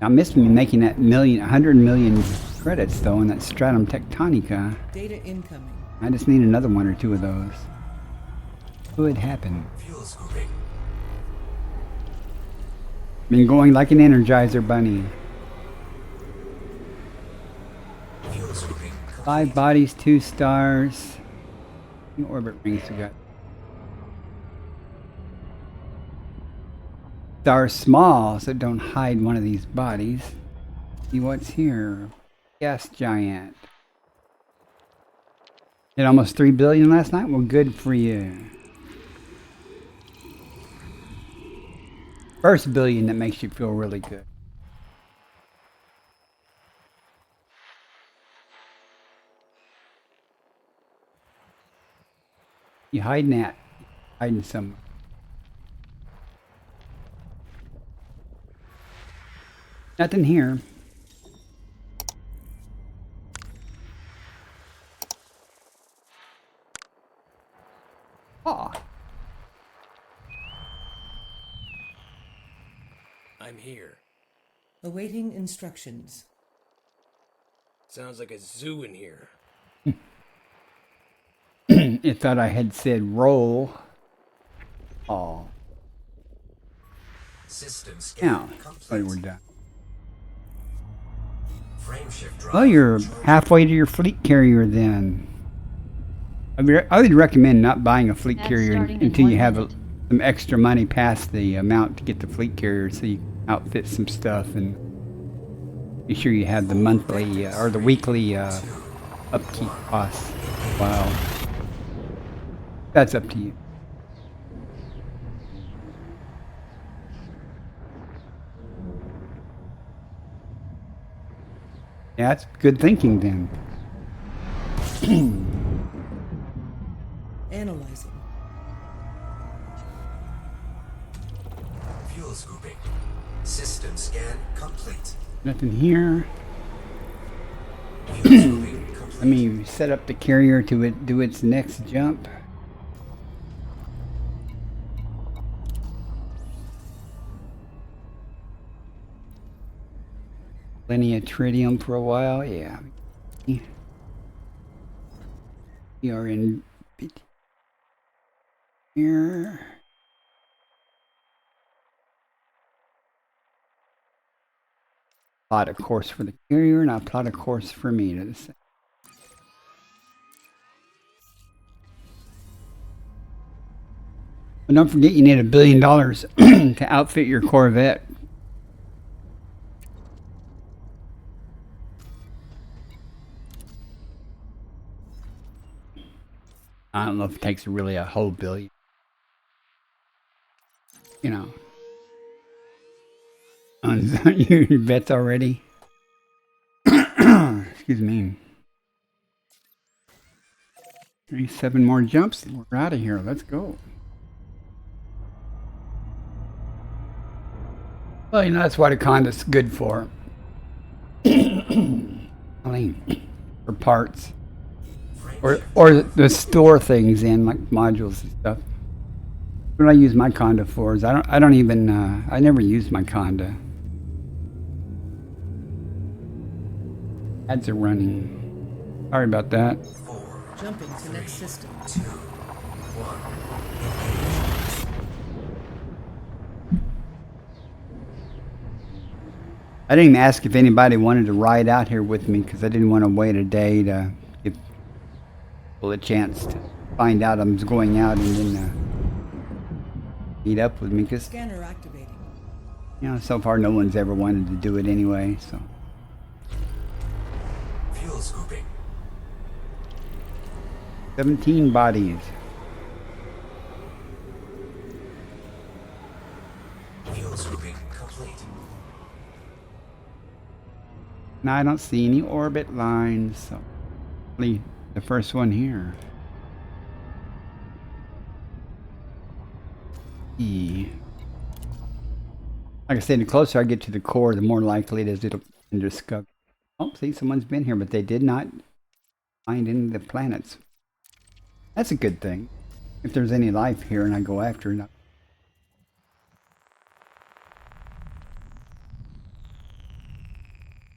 B: I missed me making that 100 million credits though in that Stratum Tectonica.
D: Data incoming.
B: I just need another one or two of those. Could happen.
E: Fuel scooping.
B: Been going like an Energizer bunny.
E: Fuel scooping.
B: 5 bodies, 2 stars. How many orbit rings we got? Stars small, so don't hide one of these bodies. See what's here. Gas giant. Did almost 3 billion last night? Well, good for you. First billion that makes you feel really good. You hiding at? Hiding somewhere. Nothing here. Oh.
F: I'm here.
D: Awaiting instructions.
F: Sounds like a zoo in here.
B: It thought I had said roll. Oh.
E: System scan
B: Now,
E: complete.
B: but we're done.
E: Frame shift drive.
B: Well, you're
E: charging.
B: halfway to your fleet carrier then. I would recommend not buying a fleet
C: Ads
B: carrier
C: starting in
B: until
C: 1
B: you have
C: minute.
B: some extra money past the amount to get the fleet carrier so you can outfit some stuff and be sure you have the monthly or the weekly upkeep costs. Wow. That's up to you. Yeah, that's good thinking then.
D: Analyzing.
E: Fuel scooping. System scan complete.
B: Nothing here.
E: Fuel scooping complete.
B: Let me set up the carrier to do its next jump. Plenty of tritium for a while, yeah. We are in here. Plot a course for the carrier, and I'll plot a course for me to the same. But don't forget you need $1 billion to outfit your Corvette. I don't know if it takes really a whole billion. You know. Your bets already. Excuse me. 7 more jumps. We're out of here. Let's go. Well, you know, that's what a conduit's good for. I mean, for parts. Or the store things in, like modules and stuff. What I use my conda for is I don't even I never use my conda. Ads are running. Sorry about that.
E: 4,
D: Jumping to next system.
E: 2, 1.
B: I didn't even ask if anybody wanted to ride out here with me because I didn't want to wait a day to give people a chance to find out I was going out and then meet up with me because,
D: Scanner activating.
B: you know, so far no one's ever wanted to do it anyway, so.
E: Fuel scooping.
B: 17 bodies.
E: Fuel scooping complete.
B: Now I don't see any orbit lines, so probably the first one here. E. Like I said, the closer I get to the core, the more likely it is it'll be discovered. Oh, see, someone's been here, but they did not find any of the planets. That's a good thing. If there's any life here and I go after it.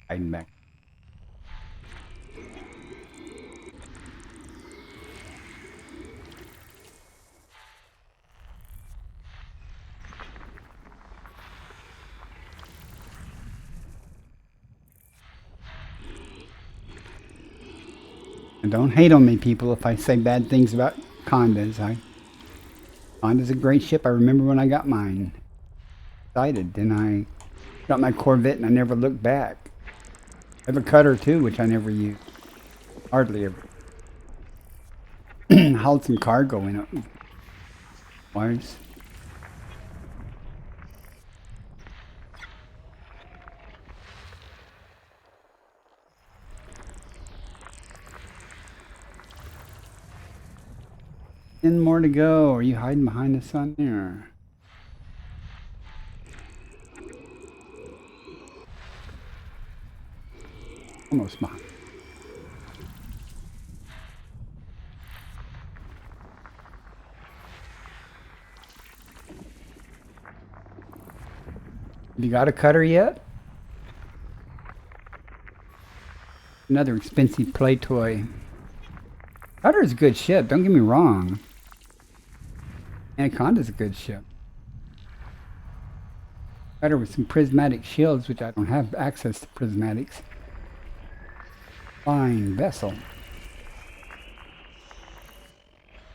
B: Hiding back. And don't hate on me, people, if I say bad things about Condas. Conda's a great ship. I remember when I got mine. Excited. Then I got my Corvette and I never looked back. I have a cutter too, which I never used. Hardly ever. Hauled some cargo in it. Wires. Ten more to go. Are you hiding behind the sun there? Almost behind. You got a cutter yet? Another expensive play toy. Cutter's a good ship, don't get me wrong. Anaconda's a good ship. Cutter with some prismatic shields, which I don't have access to prismatics. Fine vessel.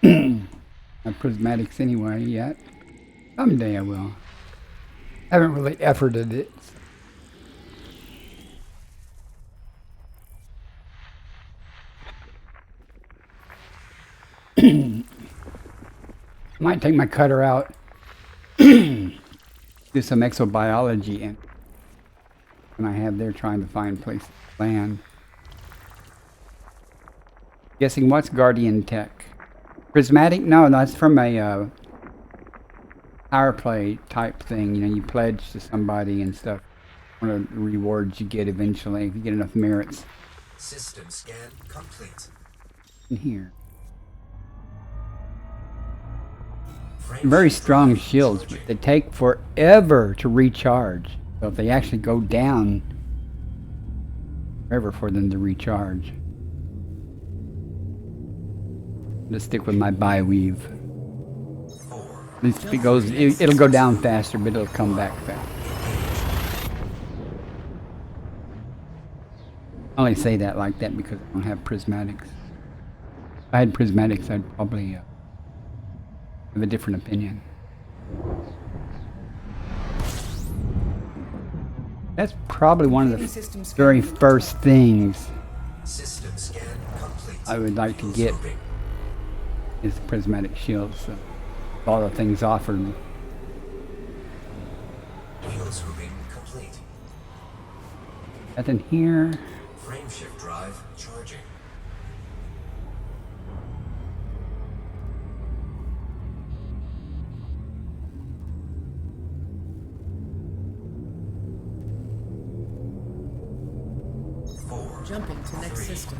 B: Not prismatics anyway yet. Someday I will. Haven't really efforted it. Might take my cutter out, do some exobiology, and when I have there trying to find places to land. Guessing what's Guardian Tech? Prismatic? No, that's from a power play type thing. You know, you pledge to somebody and stuff. One of the rewards you get eventually if you get enough merits.
E: System scan complete.
B: In here. Very strong shields, but they take forever to recharge. So if they actually go down, forever for them to recharge. Let's stick with my bi-weave. At least if it goes, it'll go down faster, but it'll come back fast. I only say that like that because I don't have prismatics. If I had prismatics, I'd probably have a different opinion. That's probably one of the very first things I would like to get is the prismatic shields. So all the things offered. Nothing here.
E: Frame shift drive charging.
D: Jumping to next system.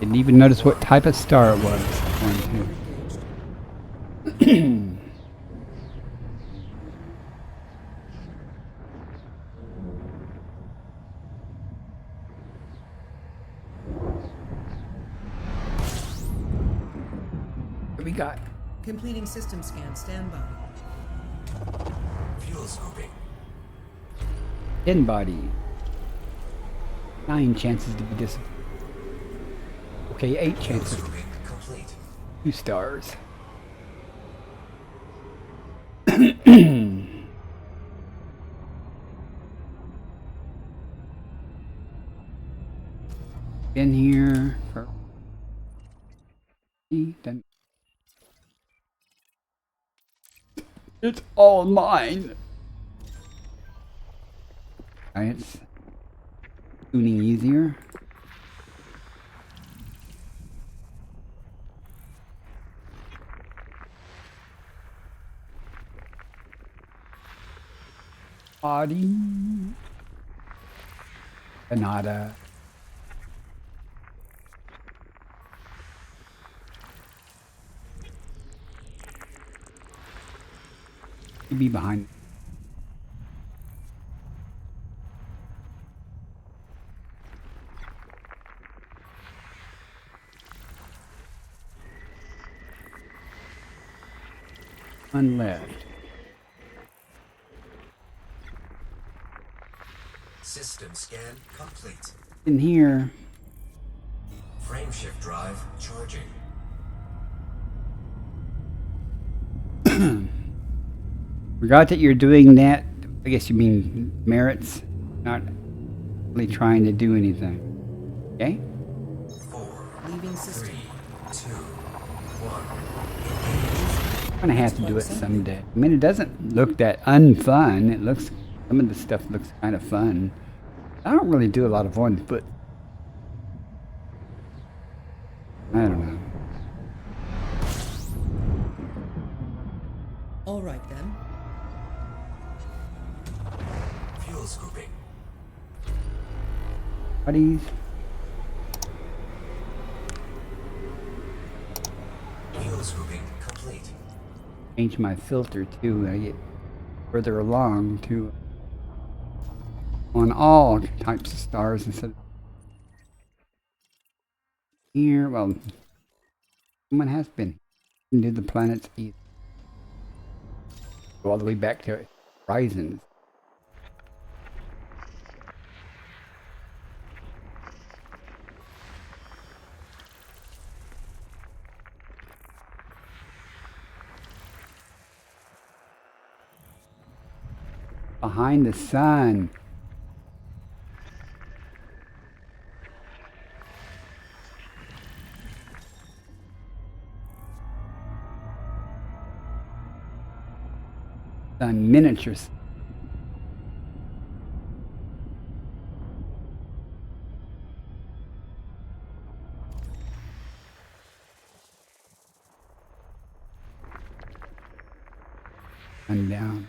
B: Didn't even notice what type of star it was. One, two. What we got?
D: Completing system scan. Standby.
E: Fuel scoping.
B: In body. 9 chances to be disappointed. Okay, 8 chances.
E: Complete.
B: 2 stars. In here for then it's all mine. It's tuning easier. Body. Canada. Be behind. One left.
E: System scan complete.
B: In here.
E: Frameshift drive charging.
B: Forgot that you're doing that. I guess you mean merits. Not really trying to do anything. Okay?
E: 4,
D: Leaving system.
E: 3, 2, 1.
B: I'm gonna have to do it someday. I mean, it doesn't look that unfun. It looks, some of the stuff looks kind of fun. I don't really do a lot of on foot. I don't know.
D: All right then.
E: Fuel scooping.
B: Buddies.
E: Fuel scooping complete.
B: Change my filter too. I get further along to on all types of stars instead of here. Well, someone has been. You can do the planets east. Go all the way back to horizons. Behind the sun. Sun miniatures. And down.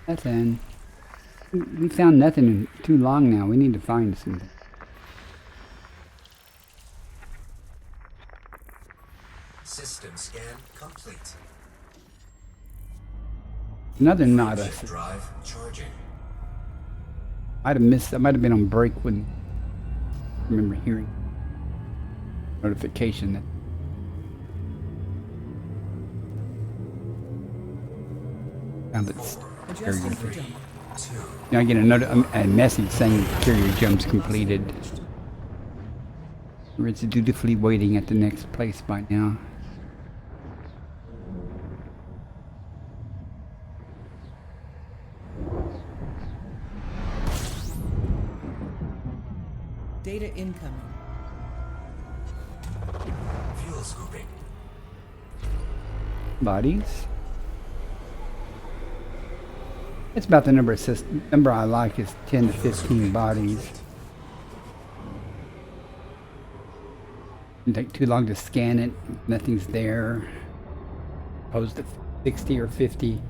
B: Nothing. We found nothing in too long now. We need to find something.
E: System scan complete.
B: Another not
E: Frameshift
B: us.
E: drive charging.
B: I'd have missed. I might have been on break when I remember hearing notification that found it.
D: Adjusting for jump.
E: 2.
B: Now I get a message saying carrier jump's completed. Or it's dutifully waiting at the next place by now.
D: Data incoming.
E: Fuel scooping.
B: Bodies. It's about the number I like is 10 to 15 bodies. Didn't take too long to scan it. Nothing's there. Opposed to 60 or 50.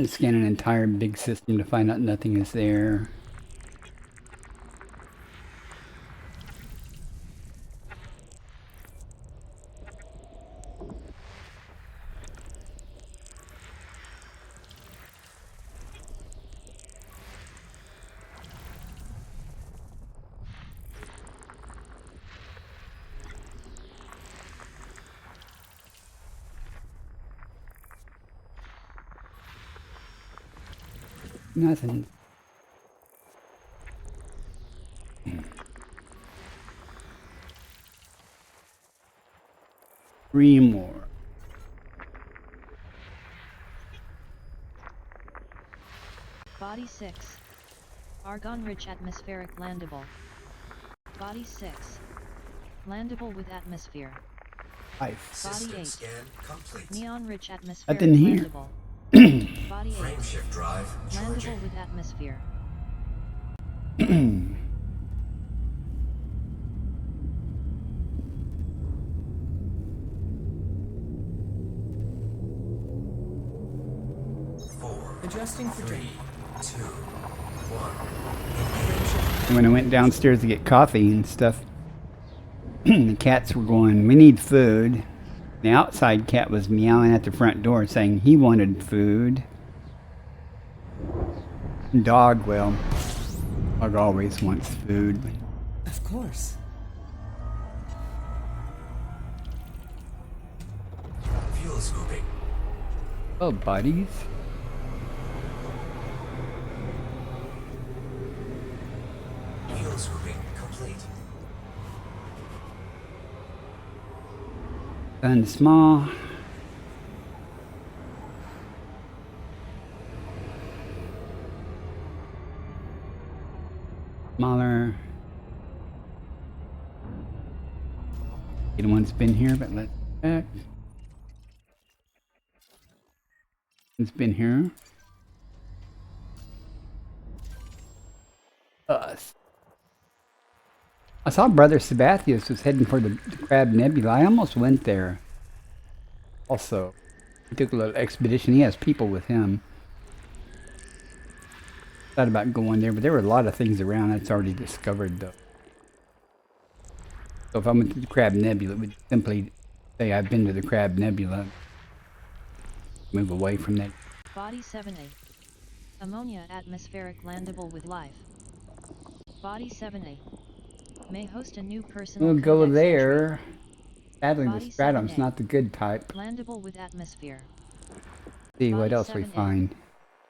B: Scan an entire big system to find out nothing is there. Nothing. Three more.
C: Body 6. Argon-rich atmospheric landable. Body 6. Landable with atmosphere.
B: Life.
C: Body
E: System
C: 8.
E: scan complete.
C: Neon-rich atmospheric
B: Nothing here.
C: landable. Body 8.
E: Frameshift drive charging.
C: Landable with atmosphere.
D: Adjusting for jump.
E: 2, 1.
B: And when I went downstairs to get coffee and stuff, the cats were going, "We need food." The outside cat was meowing at the front door saying he wanted food. Dog, well, Dog always wants food.
D: Of course.
E: Fuel scooping.
B: Oh, buddies.
E: Fuel scooping complete.
B: Done small. Smaller. Get one's been here, but let's check. It's been here. Us. I saw Brother Sabathius was heading for the Crab Nebula. I almost went there. Also, he took a little expedition. He has people with him. Thought about going there, but there were a lot of things around that's already discovered, though. So if I went to the Crab Nebula, it would simply say I've been to the Crab Nebula. Move away from that.
C: Body 7A. Ammonia atmospheric landable with life. Body 7A. May host a new personal
B: We'll go
C: codex
B: there.
C: entry.
B: Sadly, the
C: Body
B: stratum's
C: 7A.
B: not the good type.
C: Landable with atmosphere.
B: See what
C: Body
B: else we
C: 7A.
B: find.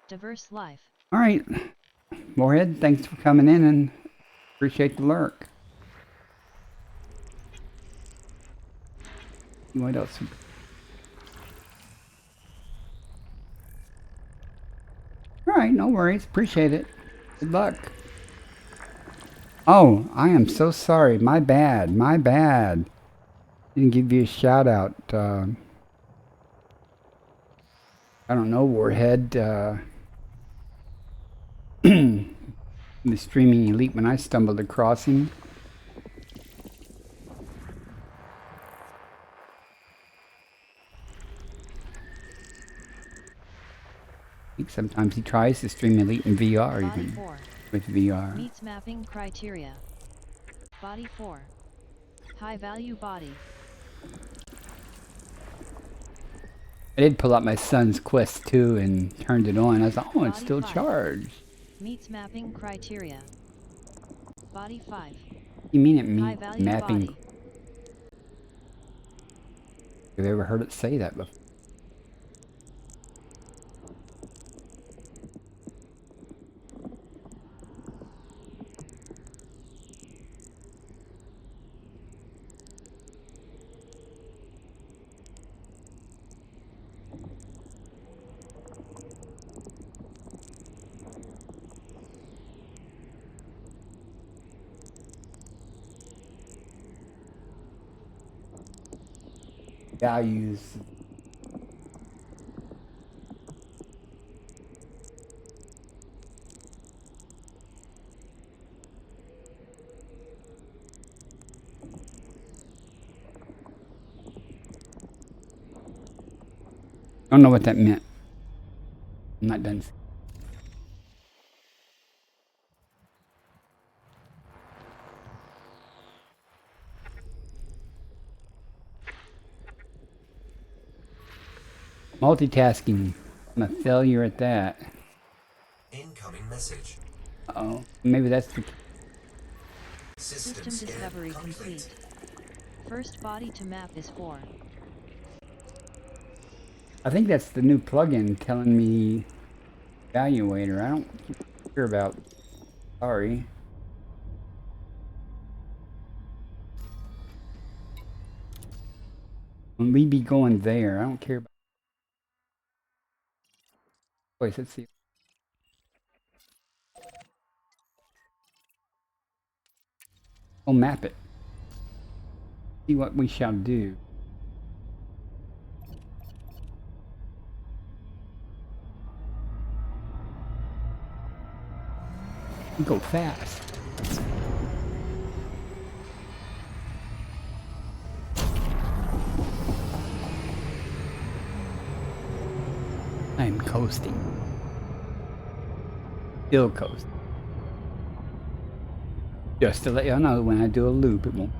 C: Diverse life.
B: All right, Moorhead, thanks for coming in and appreciate the lurk. See what else? All right, no worries. Appreciate it. Good luck. Oh, I am so sorry. My bad. My bad. Didn't give you a shout out. I don't know, Warhead. The streaming elite when I stumbled across him. I think sometimes he tries to stream elite in VR
C: Body
B: even
C: 4.
B: with VR.
C: Meets mapping criteria. Body 4. High value body.
B: I did pull out my son's Quest 2 and turned it on. I was like, oh, it's
C: Body
B: still
C: 5.
B: charged.
C: Meets mapping criteria. Body 5.
B: You mean it
C: High
B: means
C: value
B: mapping?
C: body.
B: Have you ever heard it say that before? Values. I don't know what that meant. I'm not done. Multitasking. I'm a failure at that.
E: Incoming message.
B: Uh-oh. Maybe that's the...
C: System
E: scan
C: discovery complete. First body to map is 4.
B: I think that's the new plugin telling me evaluator. I don't care about... Sorry. When we be going there, I don't care about... Wait, let's see. We'll map it. See what we shall do. We go fast. I'm coasting. Still coasting. Just to let you know, when I do a loop, it won't.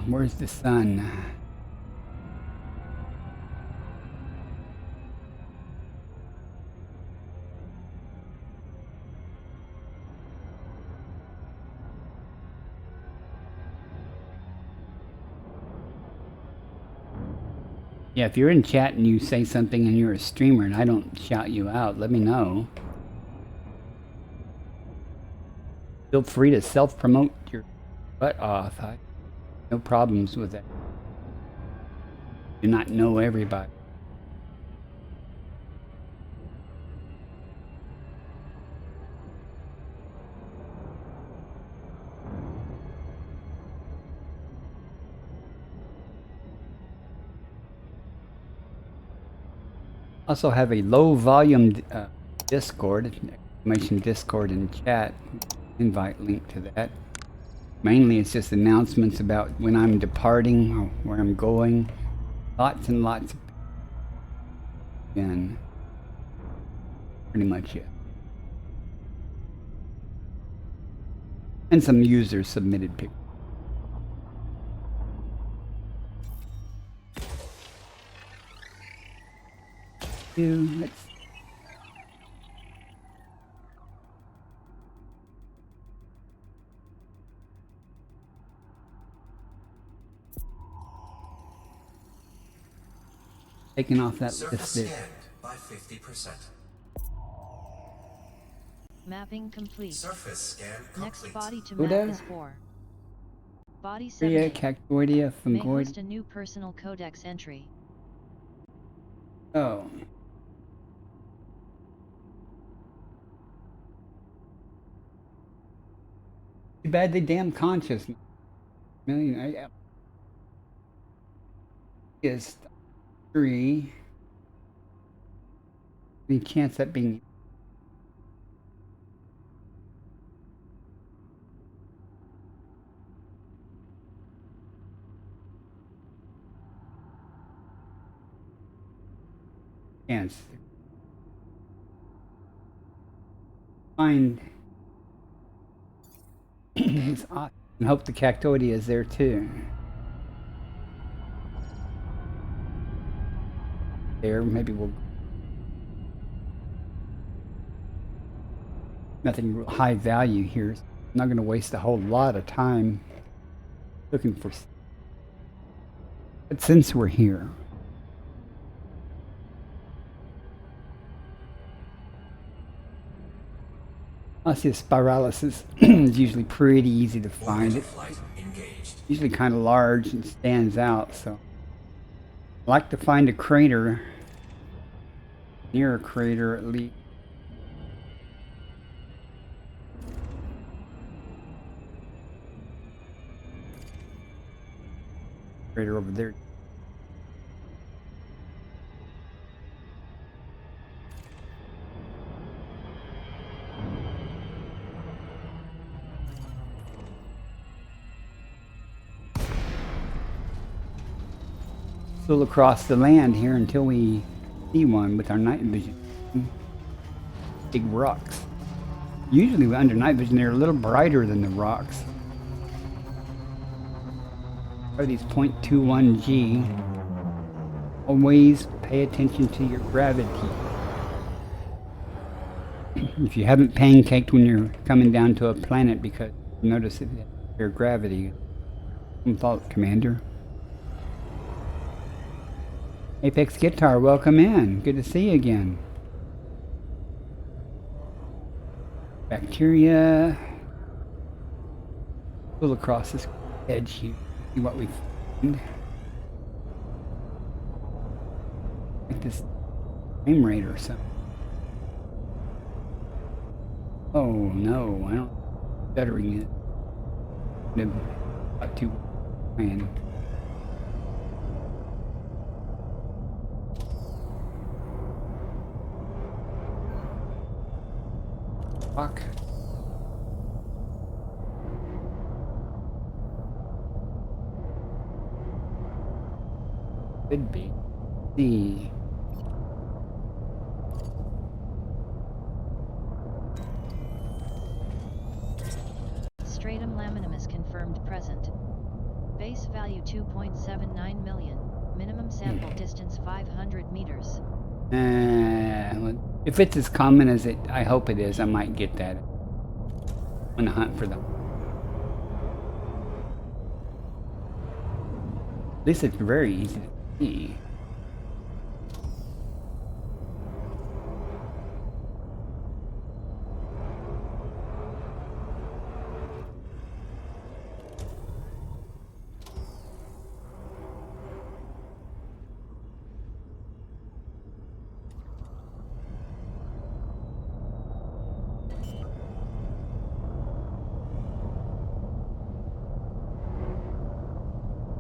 B: Where's the sun? Yeah, if you're in chat and you say something and you're a streamer and I don't shout you out, let me know. Feel free to self-promote your butt off. I no problems with that. Do not know everybody. Also have a low volume Discord, exclamation Discord in chat. Invite link to that. Mainly it's just announcements about when I'm departing or where I'm going. Lots and lots of and pretty much it. And some users submitted pictures. Let's taking off that
E: Surface
B: list.
E: scanned by 50%.
C: Mapping complete.
E: Surface scan
C: Next
E: complete.
C: body to
B: Buddha?
C: map is 4. Body
B: Priya,
C: 7.
B: Cactoidia,
C: May host
B: Fungoid.
C: a new personal codex entry.
B: Oh. Too bad they damn conscious. Million is 3. Any chance that being chance? Find it's awesome. And hope the Cactoidia is there too. There, maybe we'll. Nothing real high value here. I'm not going to waste a whole lot of time looking for. But since we're here, Osteospiralis is usually pretty easy to find. It's
E: Flight engaged.
B: usually kind of large and stands out, so I like to find a crater, near a crater at least. Crater over there. Still across the land here until we see one with our night vision. Big rocks. Usually under night vision they're a little brighter than the rocks. Are these 0.21 G? Always pay attention to your gravity. If you haven't pancaked when you're coming down to a planet because you notice it, your gravity. Some fault, Commander. Apex Guitar, welcome in. Good to see you again. Bacteria. Pull across this edge here. See what we find. Like this frame rate or something. Oh no, I don't. Stuttering it. Not too man. Fuck. Could be. See.
C: Stratum laminum is confirmed present. Base value 2.79 million. Minimum sample distance 500 meters.
B: If it's as common as I hope it is, I might get that. I'm gonna hunt for them. At least it's very easy to see.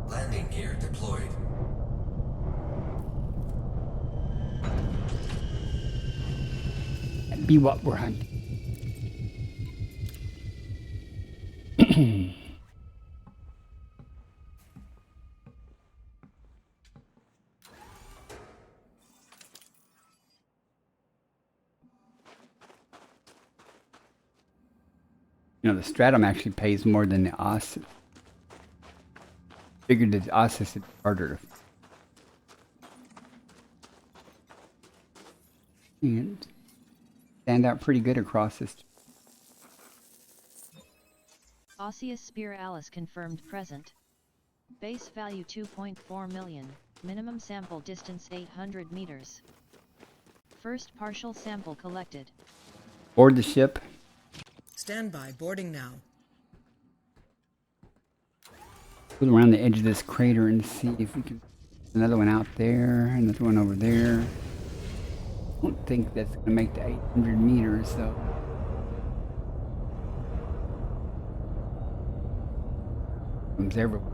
E: Landing gear deployed.
B: That'd be what we're hunting. You know, the Stratum actually pays more than the Ossis. Figured the Ossis is harder. And stand out pretty good across this.
C: Osseous spiralis confirmed present. Base value 2.4 million. Minimum sample distance 800 meters. First partial sample collected.
B: Board the ship.
D: Stand by. Boarding now.
B: Go around the edge of this crater and see if we can. Another one out there, another one over there. I don't think that's going to make the 800 meters though. Comes everywhere.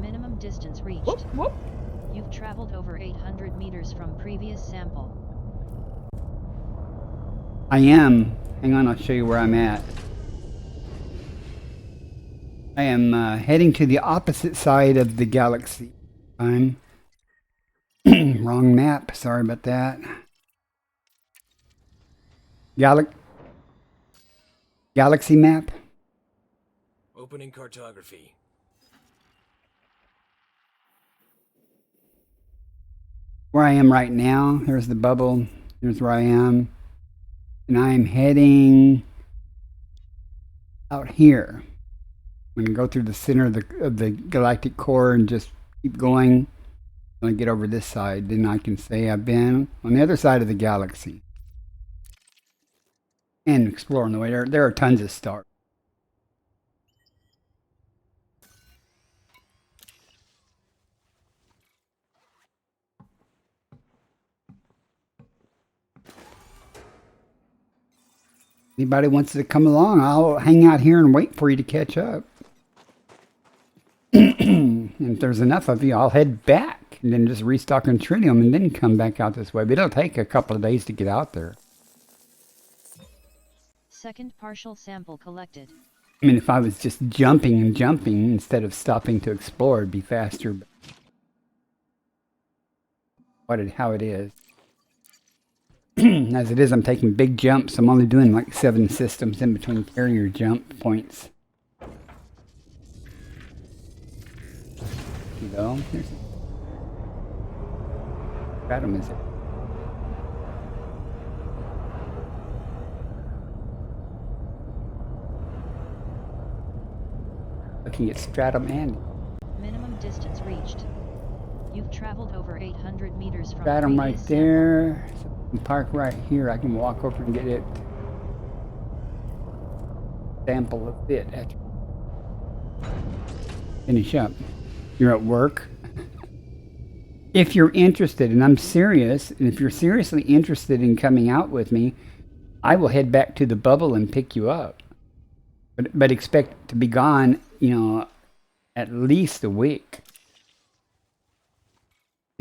C: Minimum distance reached.
B: Whoop, whoop.
C: You've traveled over 800 meters from previous sample.
B: I am. Hang on, I'll show you where I'm at. I am heading to the opposite side of the galaxy. I'm wrong map. Sorry about that. Galaxy map.
F: Opening cartography.
B: Where I am right now. There's the bubble. There's where I am. And I'm heading out here. I'm going to go through the center of the galactic core and just keep going. When I get over this side, then I can say I've been on the other side of the galaxy. And exploring the way. There are tons of stars. Anybody wants to come along, I'll hang out here and wait for you to catch up. And if there's enough of you, I'll head back and then just restock on tritium and then come back out this way. But it'll take a couple of days to get out there.
C: Second partial sample collected.
B: I mean, if I was just jumping and jumping instead of stopping to explore, it'd be faster. But how it is. As it is, I'm taking big jumps. I'm only doing like 7 systems in between carrier jump points. There you go. There's Stratum, is it? Looking at Stratum and
C: Minimum distance reached. You've traveled over 800 meters from
B: Stratum right
C: previous
B: there. So I can park right here. I can walk over and get it. Sample of it. Finish up. You're at work. If you're interested, and I'm serious, and if you're seriously interested in coming out with me, I will head back to the bubble and pick you up. But expect to be gone, you know, at least a week.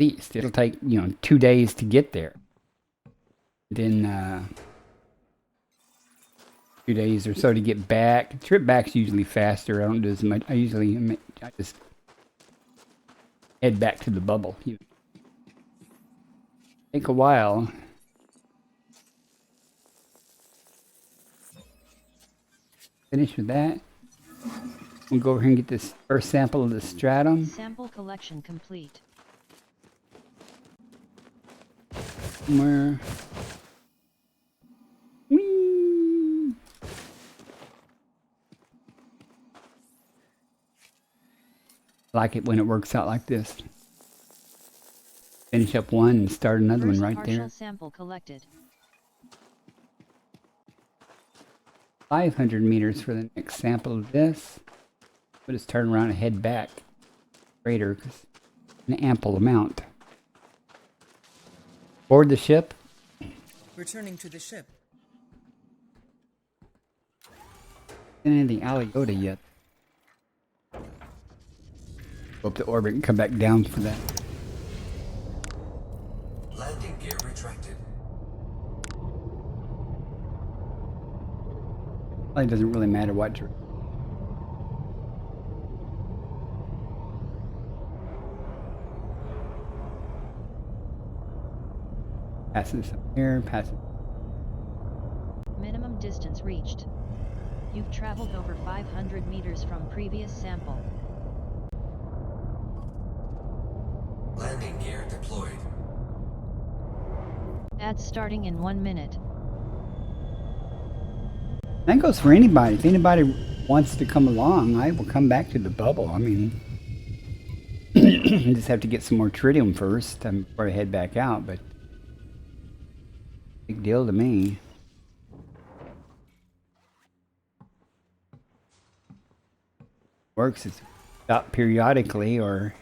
B: At least. It'll take, you know, 2 days to get there. Then 2 days or so to get back. Trip back's usually faster. I don't do as much. I just head back to the bubble. Take a while. Finish with that. We'll go over here and get this first sample of the stratum.
C: Sample collection complete.
B: Somewhere. Whee! I like it when it works out like this. Finish up one and start another
C: First
B: one right
C: partial
B: there.
C: sample collected.
B: 500 meters for the next sample of this. We'll just turn around and head back. Greater, because an ample amount. Board the ship.
D: Returning to the ship.
B: And the EliteDangerous yet. Go up to orbit and come back down for that.
E: Landing gear retracted.
B: It doesn't really matter what direction. Passing some air, passing.
C: Minimum distance reached. You've traveled over 500 meters from previous sample.
E: Landing gear deployed.
C: Ads starting in 1 minute.
B: That goes for anybody. If anybody wants to come along, I will come back to the bubble. I mean, just have to get some more tritium first before I head back out, but big deal to me. Works is stop periodically, or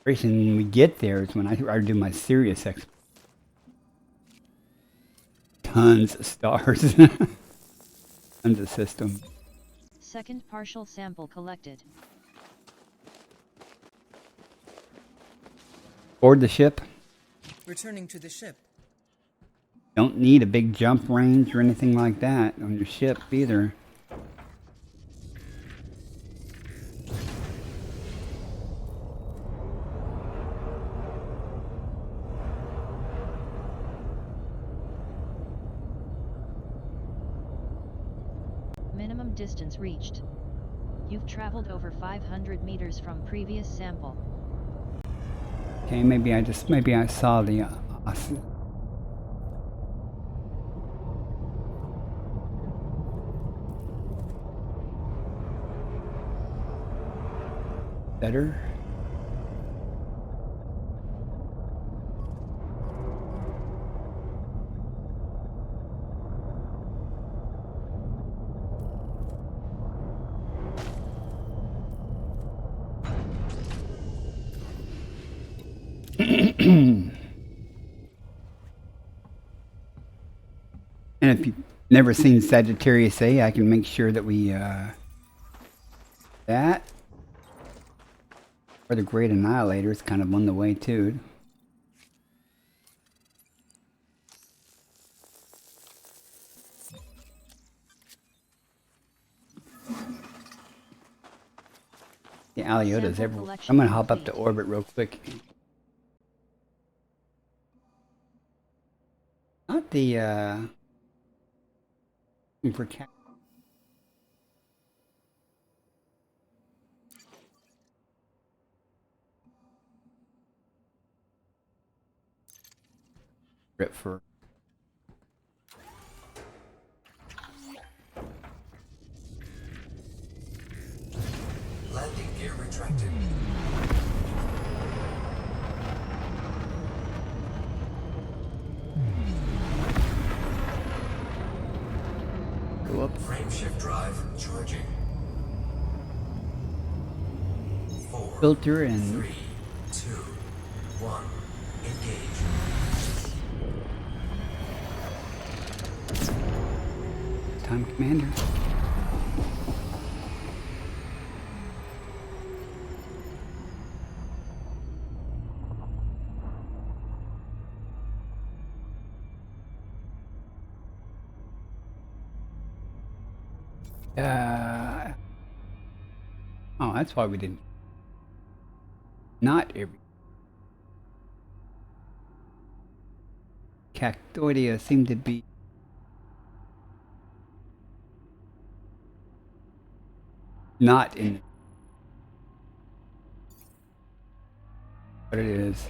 B: when we get there is when I do my serious exploration. Tons of stars. Tons of systems.
C: Second partial sample collected.
B: Board the ship.
D: Returning to the ship.
B: Don't need a big jump range or anything like that on your ship either.
C: Minimum distance reached. You've traveled over 500 meters from previous sample.
B: Okay, maybe I saw the better. And if you've never seen Sagittarius A, I can make sure that we that or the Great Annihilator is kind of on the way too. The Aliota's everywhere. I'm gonna hop up to orbit real quick. Not the for cat. Rip for
E: Landing gear retracted.
B: go up.
E: Frameshift drive charging. 4,
B: Filter and
E: 3, 2, 1. Engage.
B: time commander. Oh, that's why we didn't. Not every Cactoidea seem to be not in. But it is.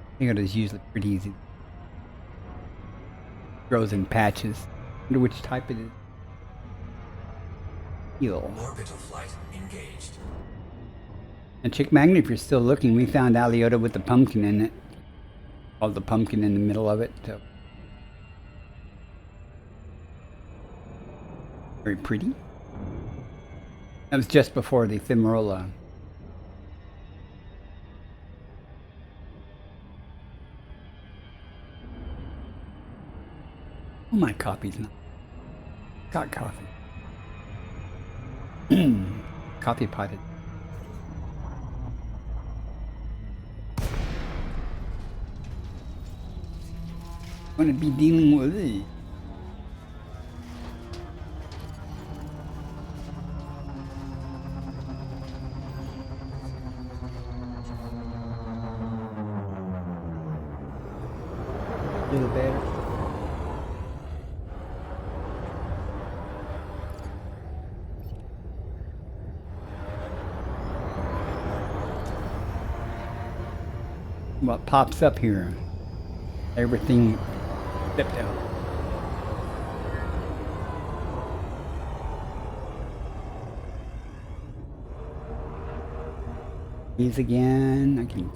B: I think it is usually pretty easy. Grows in patches. Wonder which type it is. Heal.
E: Orbital flight engaged.
B: And Chick Magnet, if you're still looking, we found Aliota with the pumpkin in it. Called the pumpkin in the middle of it. So. Very pretty. That was just before the Ephemerola. Oh, my coffee's not. Got coffee. Coffee potted. I'm gonna be dealing with it. A little better. What pops up here? Everything flipped out. These again. I can.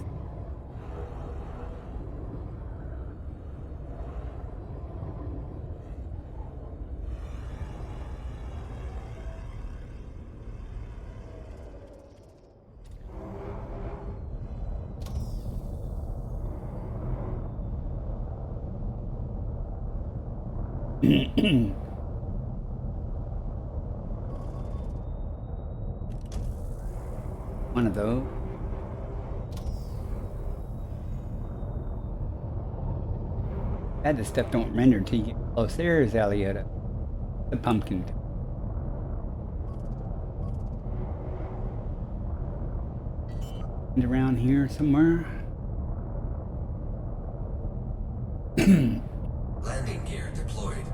B: One of those. Bad this stuff don't render until you get close. There's Aliota. The pumpkin. And around here somewhere.
E: Landing gear deployed.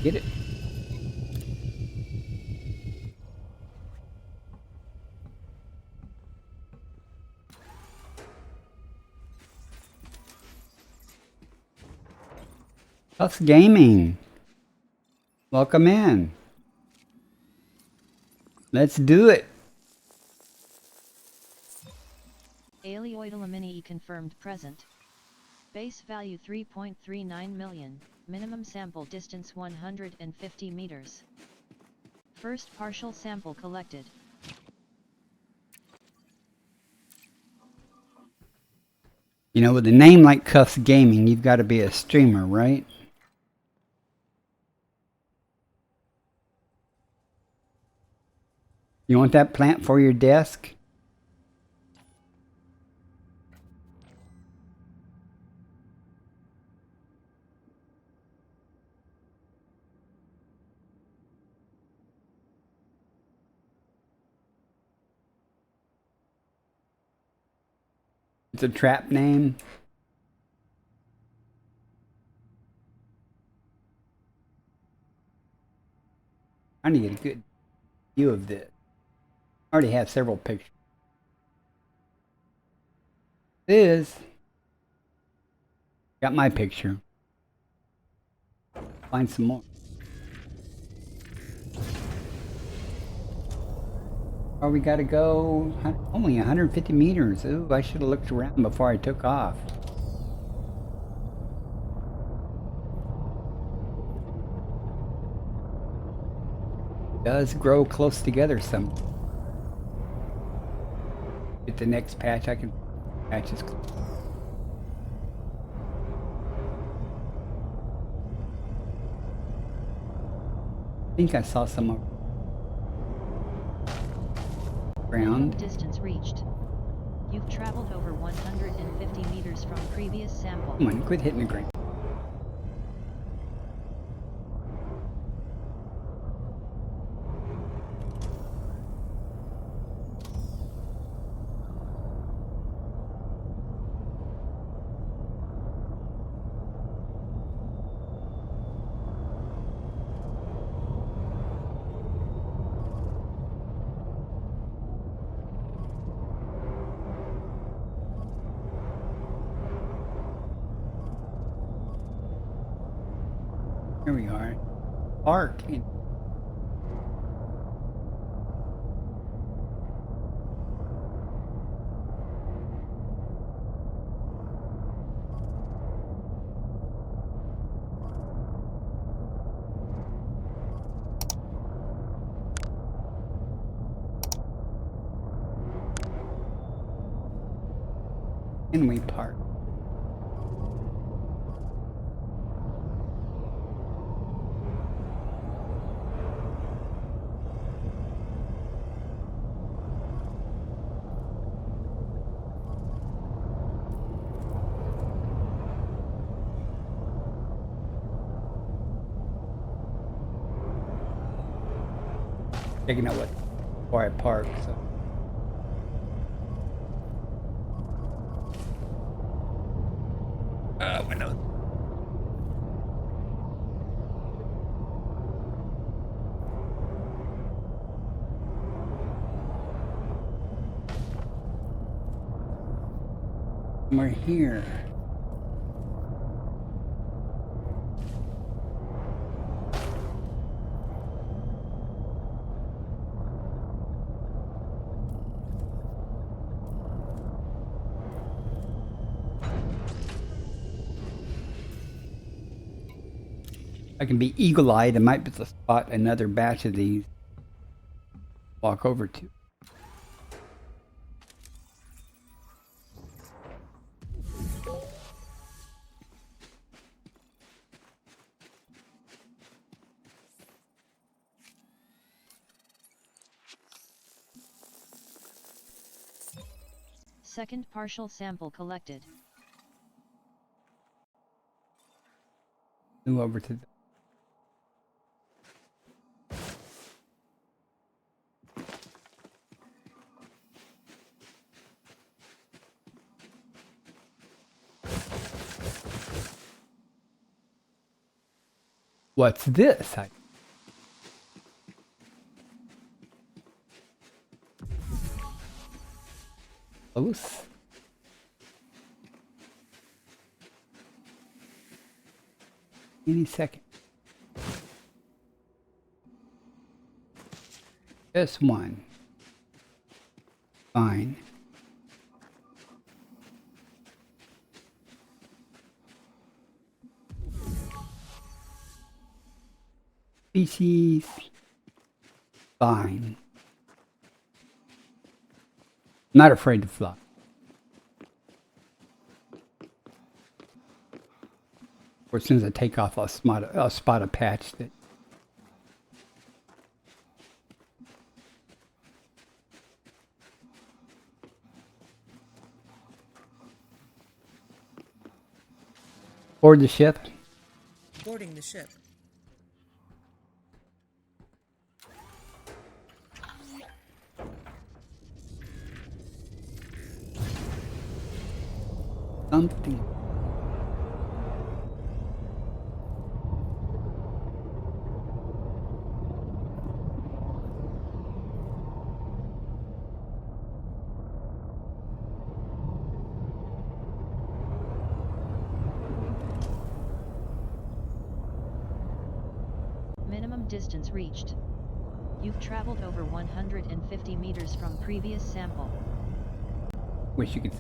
B: Get it. Us Gaming. Welcome in. Let's do it.
C: EliteDangerous confirmed present. Base value 3.39 million. Minimum sample distance 150 meters. First partial sample collected.
B: You know, with a name like Cuffs Gaming, you've got to be a streamer, right? You want that plant for your desk? It's a trap name. I need to get a good view of this. I already have several pictures. This got my picture. Find some more. Oh, we gotta go only 150 meters. Ooh, I should have looked around before I took off. It does grow close together some. Get the next patch, I can patch this close. I think I saw some up. Ground.
C: Distance reached. You've traveled over 150 meters from previous sample.
B: Come on, quit hitting the ground. Here we are. Park. Inway Park. Checking out what before I park. So. Windows. We're here. I can be eagle-eyed. I might be able to spot another batch of these. Walk over to.
C: Second partial sample collected.
B: Move over to. What's this? Close. Any second. This one. Fine. Species. Fine. Not afraid to fly. Or as soon as I take off, I'll spot a patch that. Board the ship.
D: Boarding the ship.
B: Something.
C: Minimum distance reached. You've traveled over 150 meters from previous sample.
B: Wish you could.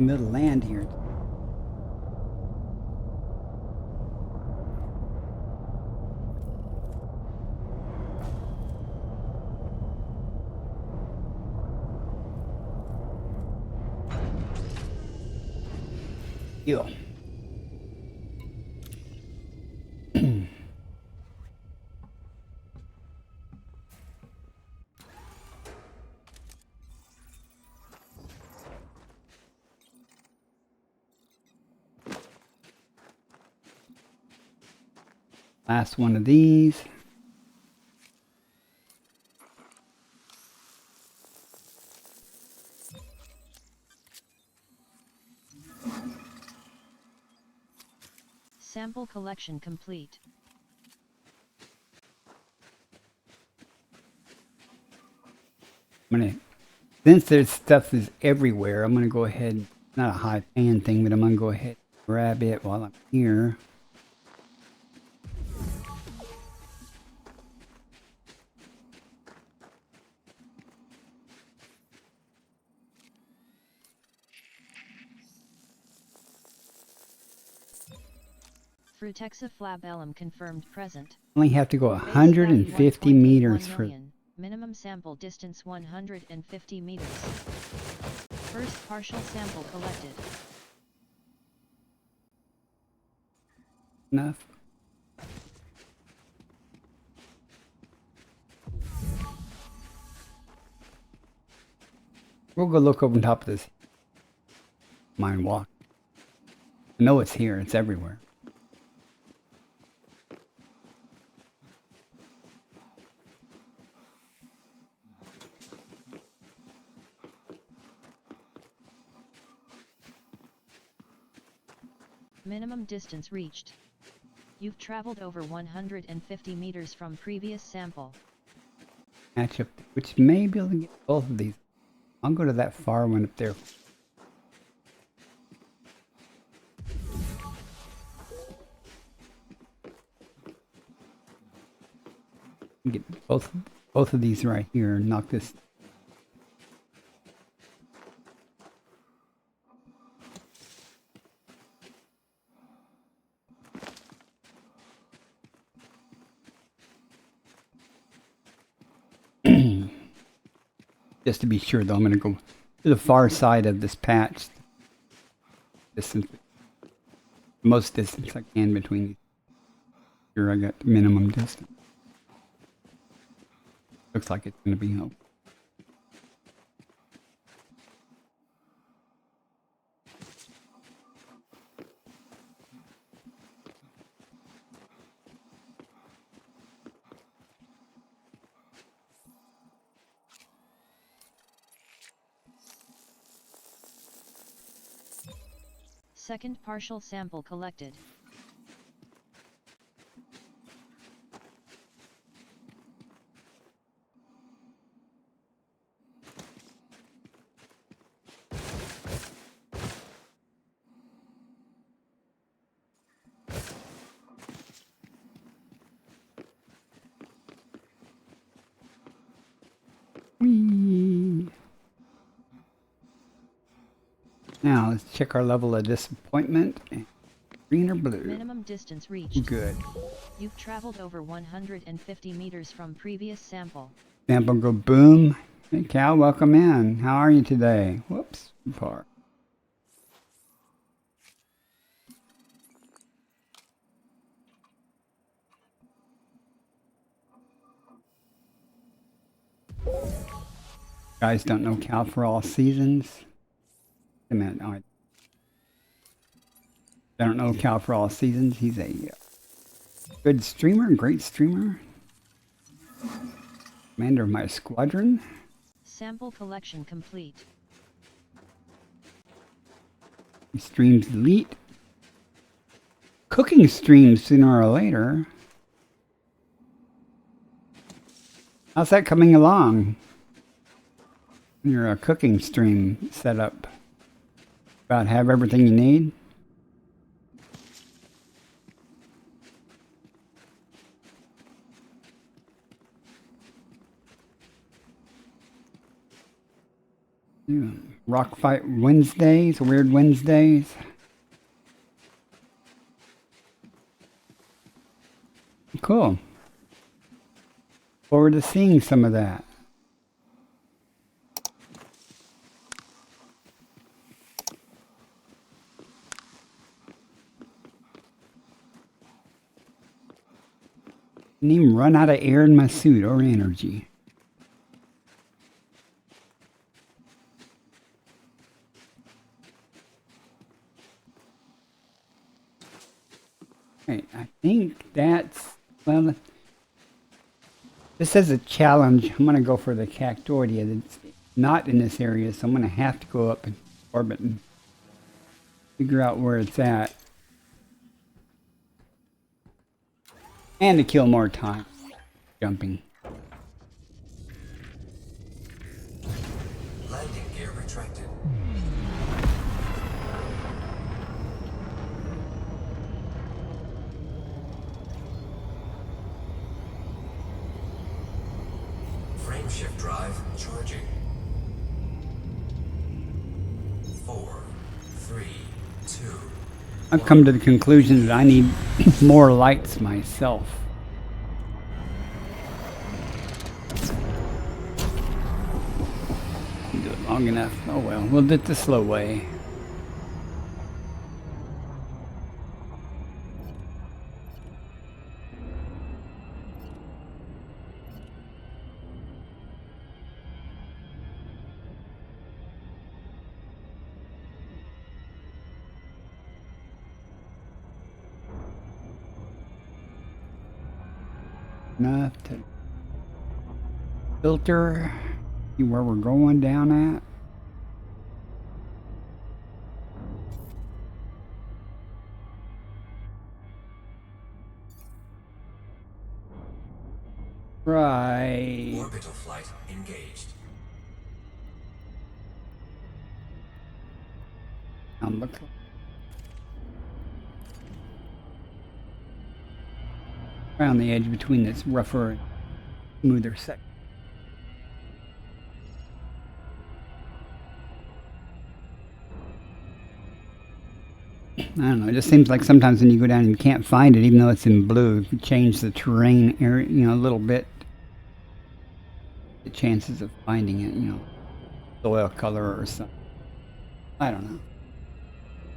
B: Middle land here. Ew. Last one of these.
C: Sample collection complete.
B: I'm gonna, since there's stuff is everywhere, I'm gonna go ahead, not a high pan thing, but I'm gonna go ahead and grab it while I'm here.
C: Frutexa flabellum confirmed present.
B: Only have to go
C: Base value
B: 150
C: 1.81
B: meters for.
C: million. Minimum sample distance 150 meters. First partial sample collected.
B: Enough. We'll go look over on top of this mine walk. I know it's here, it's everywhere.
C: Minimum distance reached. You've traveled over 150 meters from previous sample.
B: Match up, which may be able to get both of these. I'll go to that far one up there. Get both of these right here and knock this. Just to be sure though, I'm going to go to the far side of this patch. Distance, most distance I can between these. Here I got the minimum distance. Looks like it's going to be helpful.
C: Second partial sample collected.
B: Whee! Now let's check our level of disappointment. Green or blue?
C: Minimum distance reached.
B: Good.
C: You've traveled over 150 meters from previous sample.
B: Sample go boom. Hey Cal, welcome in. How are you today? Whoops, far. Guys don't know Cal for all seasons. I mean, I don't know Cal for all seasons. He's a good streamer, great streamer. Commander of my squadron.
C: Sample collection complete.
B: He streams Elite. Cooking streams sooner or later. How's that coming along? Your cooking stream setup. About have everything you need? Yeah. Rock Fight Wednesdays, Weird Wednesdays. Cool. Forward to seeing some of that. Didn't even run out of air in my suit or energy. Right, I think that's, well, this is a challenge. I'm going to go for the Cactoidia. It's not in this area, so I'm going to have to go up in orbit and figure out where it's at. And to kill more time jumping.
E: Landing gear retracted. Frameshift drive charging. 4, 3, 2.
B: I've come to the conclusion that I need more lights myself. Do it long enough. Oh well, we'll do it the slow way. Enough to filter, see where we're going down at. Right.
E: Orbital flight engaged.
B: Look. Around the edge between this rougher and smoother section. I don't know, it just seems like sometimes when you go down and you can't find it, even though it's in blue, if you change the terrain area, you know, a little bit, the chances of finding it, you know, soil color or something. I don't know.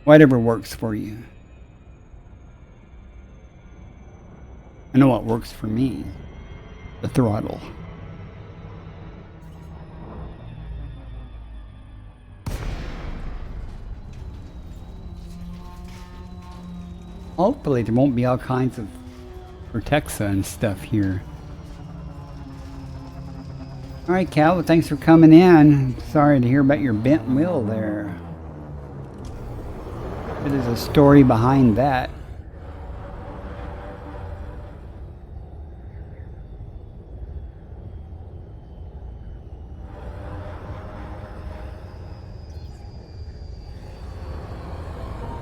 B: Whatever works for you. I know what works for me. The throttle. Hopefully there won't be all kinds of Cortexa and stuff here. Alright, Cal, well, thanks for coming in. Sorry to hear about your bent wheel there. There's a story behind that.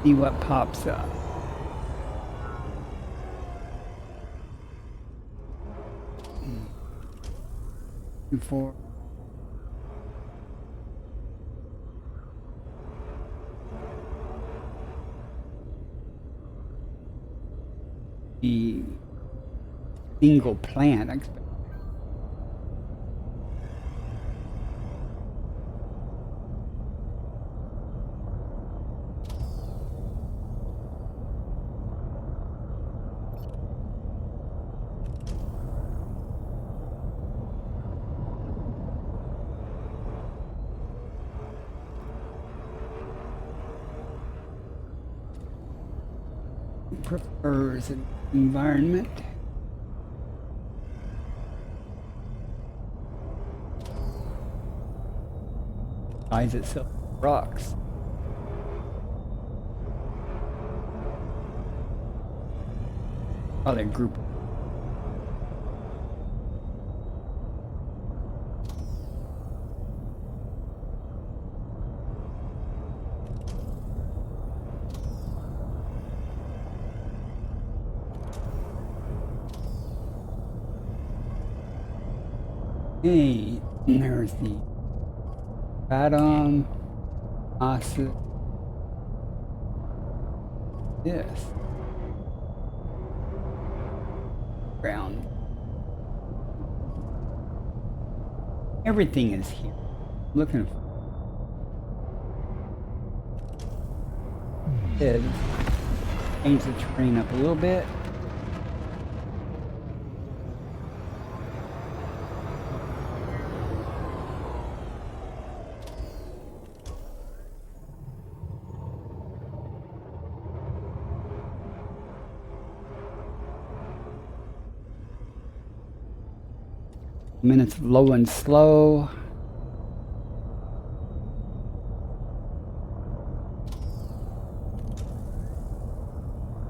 B: See what pops up. Before the single plant, I expect. Prefers an environment. Finds itself rocks. Probably a group. Hey, there's the bottom. Awesome. This. Ground. Everything is here. Looking for it. Change the terrain up a little bit. Minutes low and slow.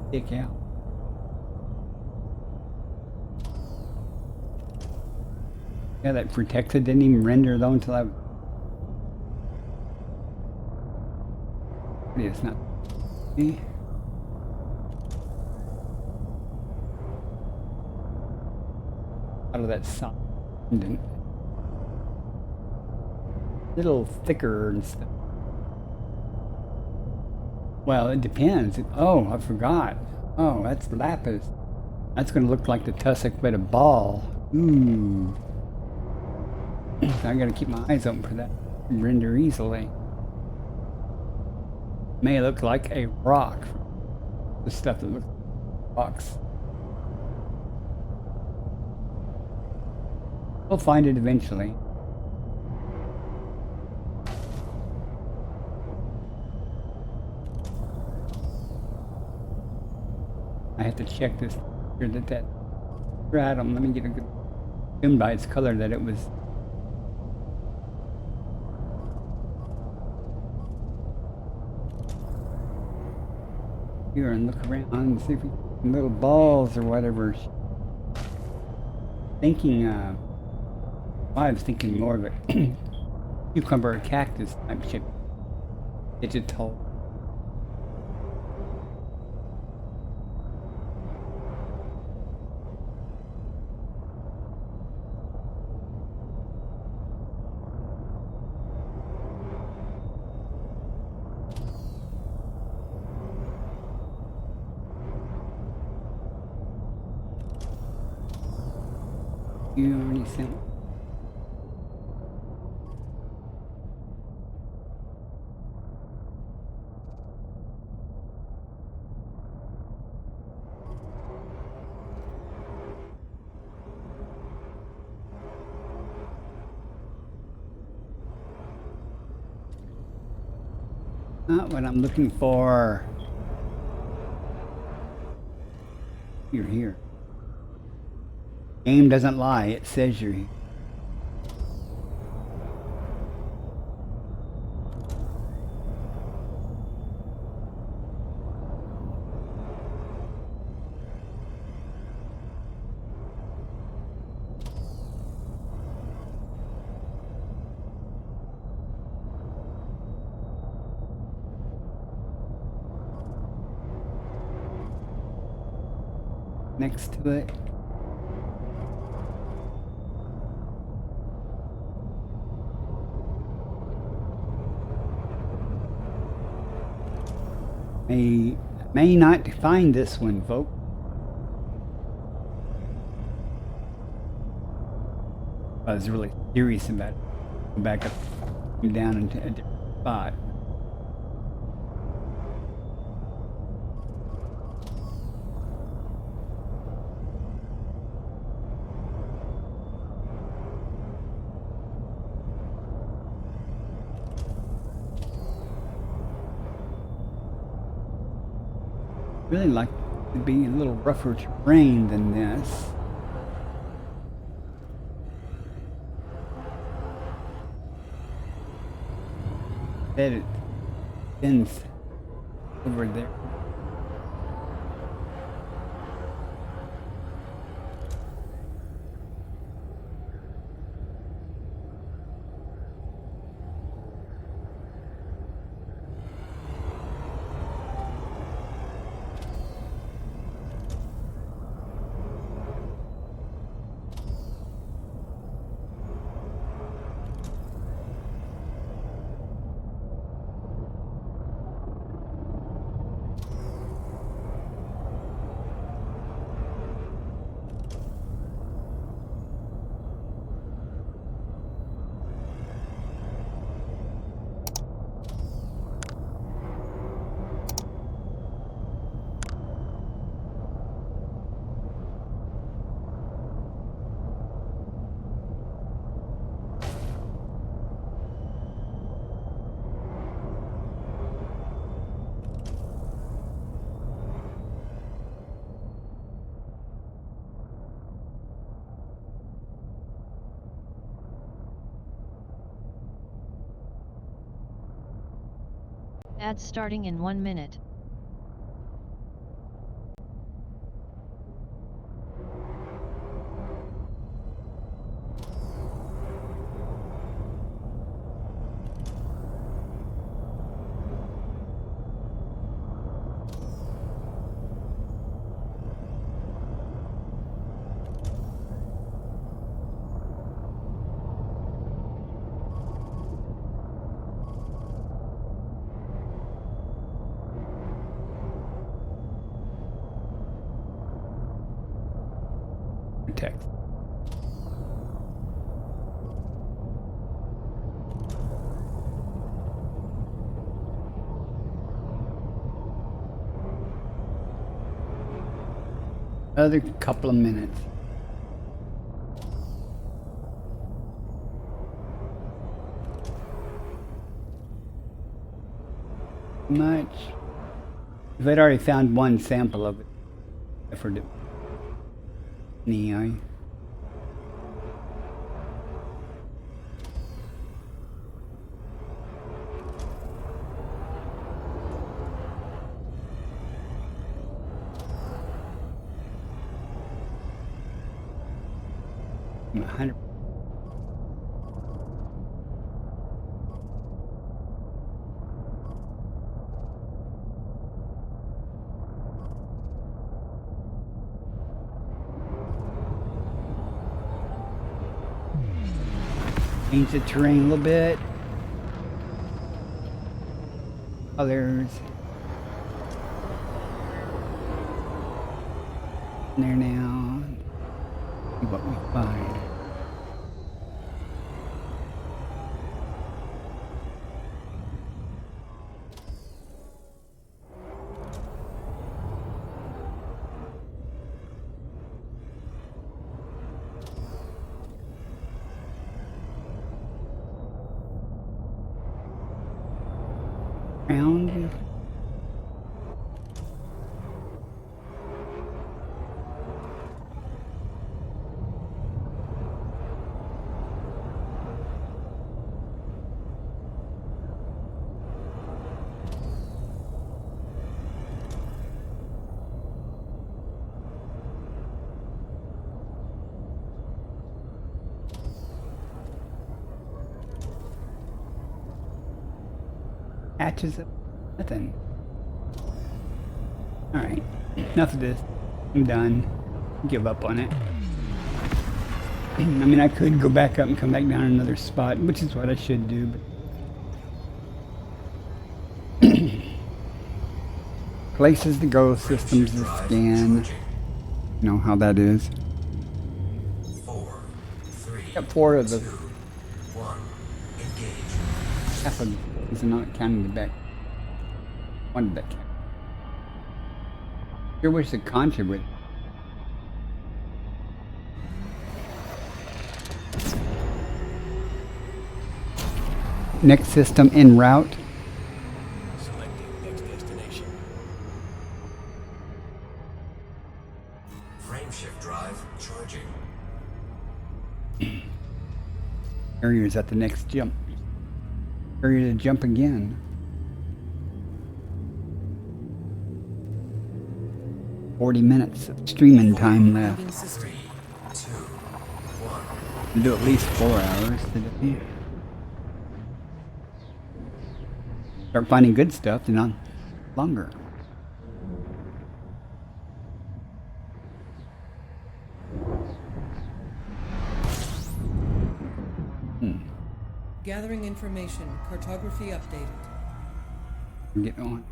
B: Stick out. Yeah, that protected didn't even render though until I. It's not. See? Out of that sun. Little thicker and stuff. Well, it depends. Oh, I forgot. Oh, that's lapis. That's going to look like the tussock but a ball. Ooh. So I got to keep my eyes open for that. Render easily. May look like a rock. The stuff that looks like rocks. We'll find it eventually. I have to check this here that stratum. Let me get a good zoom by its color that it was. Here and look around and see if we get little balls or whatever. Thinking I was thinking more of a cucumber or cactus type shape. Digital. You already sent. Not what I'm looking for. You're here. Game doesn't lie, it says you're here. Next to it. May not find this one, folks. I was really serious about it. Go back up and down into a different spot. Really like it to be a little rougher terrain than this. That it ends over there.
C: Ads starting in 1 minute.
B: Text. Another couple of minutes. Much. If I'd already found one sample of it for the NEI. I'm 100. Change the terrain a little bit. Others. There now. See what we find. Round. Patches of nothing. Alright, enough of this. I'm done. Give up on it. I mean, I could go back up and come back down another spot, which is what I should do, but places to go, systems to scan. You know how that is.
E: 4, 3,
B: Got 4 of the
E: 2, 1, engage.
B: half of is not counting the back. One back. Sure wish the contra would. Next system en route.
F: Selecting next destination.
E: Frameshift drive charging.
B: Carrier's at the next jump. Carrier to jump again. $40 of streaming time left.
D: Moving system.
E: 3, 2, 1.
B: We'll do at least 4 hours today. Start finding good stuff, then on longer.
D: Gathering information. Cartography updated.
B: Get on.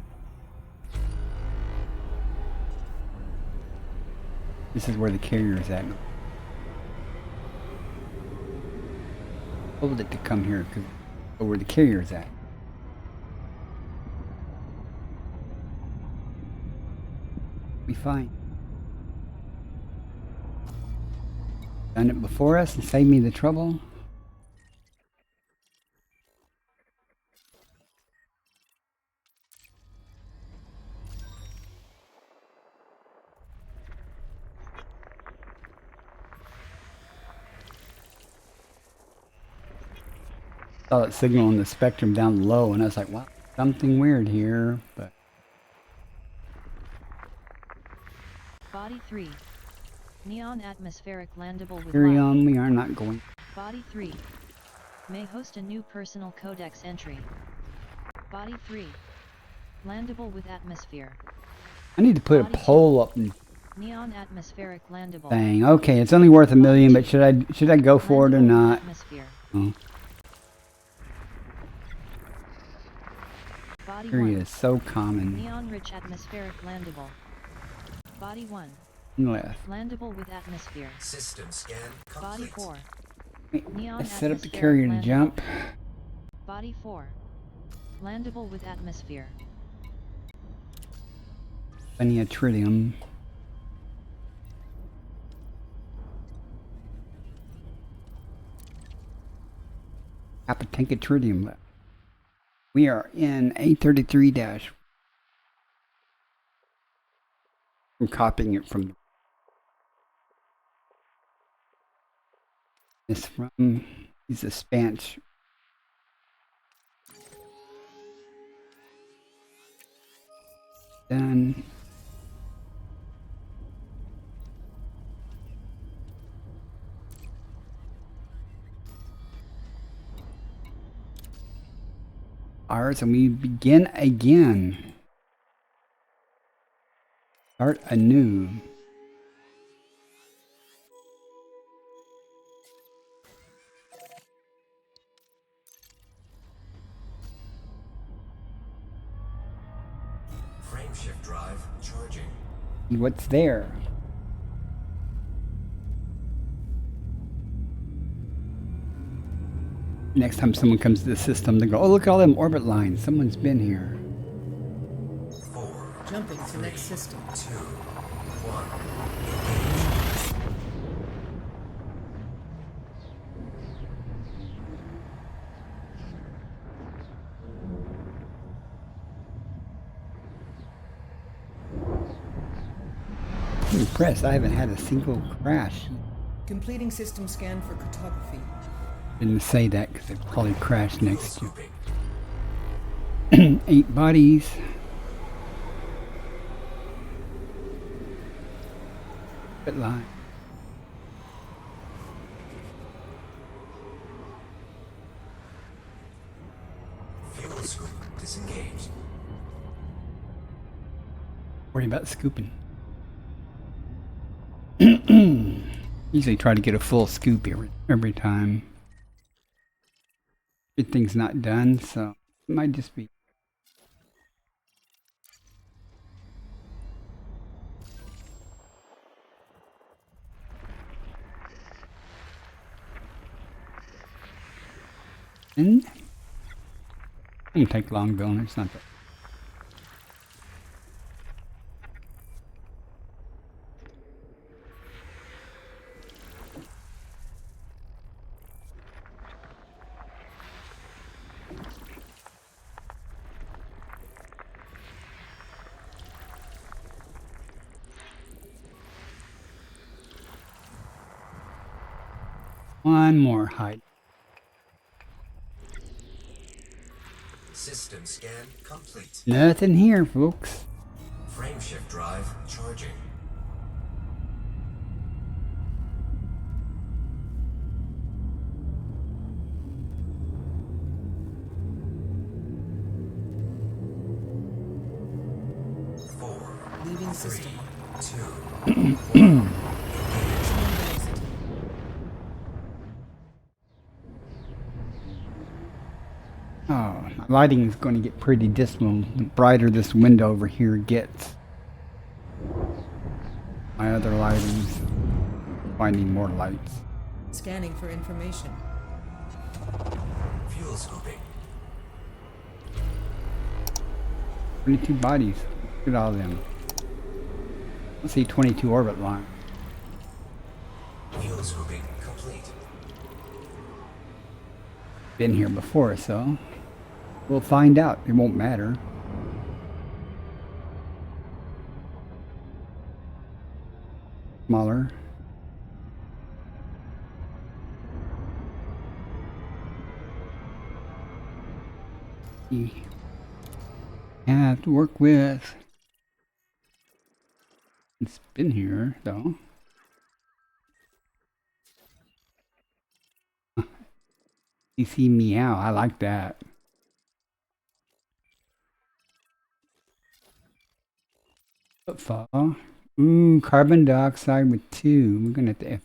B: This is where the carrier is at. Hold it to come here, cause where the carrier is at. Be fine. Done it before us and saved me the trouble. Saw that signal on the spectrum down low, and I was like, wow, something weird here, but
C: Body 3. Neon atmospheric landable with
B: carry
C: life.
B: on. We are not going.
C: Body 3. May host a new personal codex entry. Body 3. Landable with atmosphere.
B: I need to put a
C: Body
B: pole up and
C: Neon atmospheric landable.
B: thing. Okay, it's only worth $1 million, but should I go for it or
C: Landable with
B: not?
C: Atmosphere.
B: Oh,
C: Body
B: here
C: 1.
B: is so common.
C: Neon rich atmospheric landable. Body 1.
B: Left.
C: Landable with atmosphere.
E: System scan
C: Body
E: complete.
C: 4.
B: Wait,
C: Neon
B: I set up the
C: atmospheric
B: carrier to
C: landable.
B: jump.
C: Body 4. Landable with atmosphere.
B: Plenty of tritium. Half a tank of tritium left. We are in A33 dash. I'm copying it from this from he's a Spanish. Done. Ours, and we begin again. Start anew.
E: Frame shift drive charging.
B: See what's there. Next time someone comes to the system, they go, oh, look at all them orbit lines. Someone's been here.
E: 4,
D: Jumping to next system.
E: 2, 1.
B: I'm impressed. I haven't had a single crash.
D: Completing system scan for cartography.
B: Didn't say that because it probably crashed next to
E: Scooping.
B: 8 bodies. Bit line.
E: Fuel scoop disengaged.
B: Worry about scooping. Usually try to get a full scoop every time. Everything's not done, so it might just be. And it can take long, Bill. It's not that. One more height.
E: System scan complete.
B: Nothing here, folks.
E: Frame shift drive charging.
D: Leaving system.
E: 2.
B: Oh, my lighting is going to get pretty dismal the brighter this window over here gets. My other lighting's finding more lights.
D: Scanning for information.
E: Fuel scooping.
B: 22 bodies. Look at all of them. Let's see, 22 orbit line.
E: Fuel scooping complete.
B: Been here before, so we'll find out. It won't matter. Smaller. have to work with. It's been here, though. You see meow. I like that. Footfall. Ooh, carbon dioxide with 2. We're gonna have to F.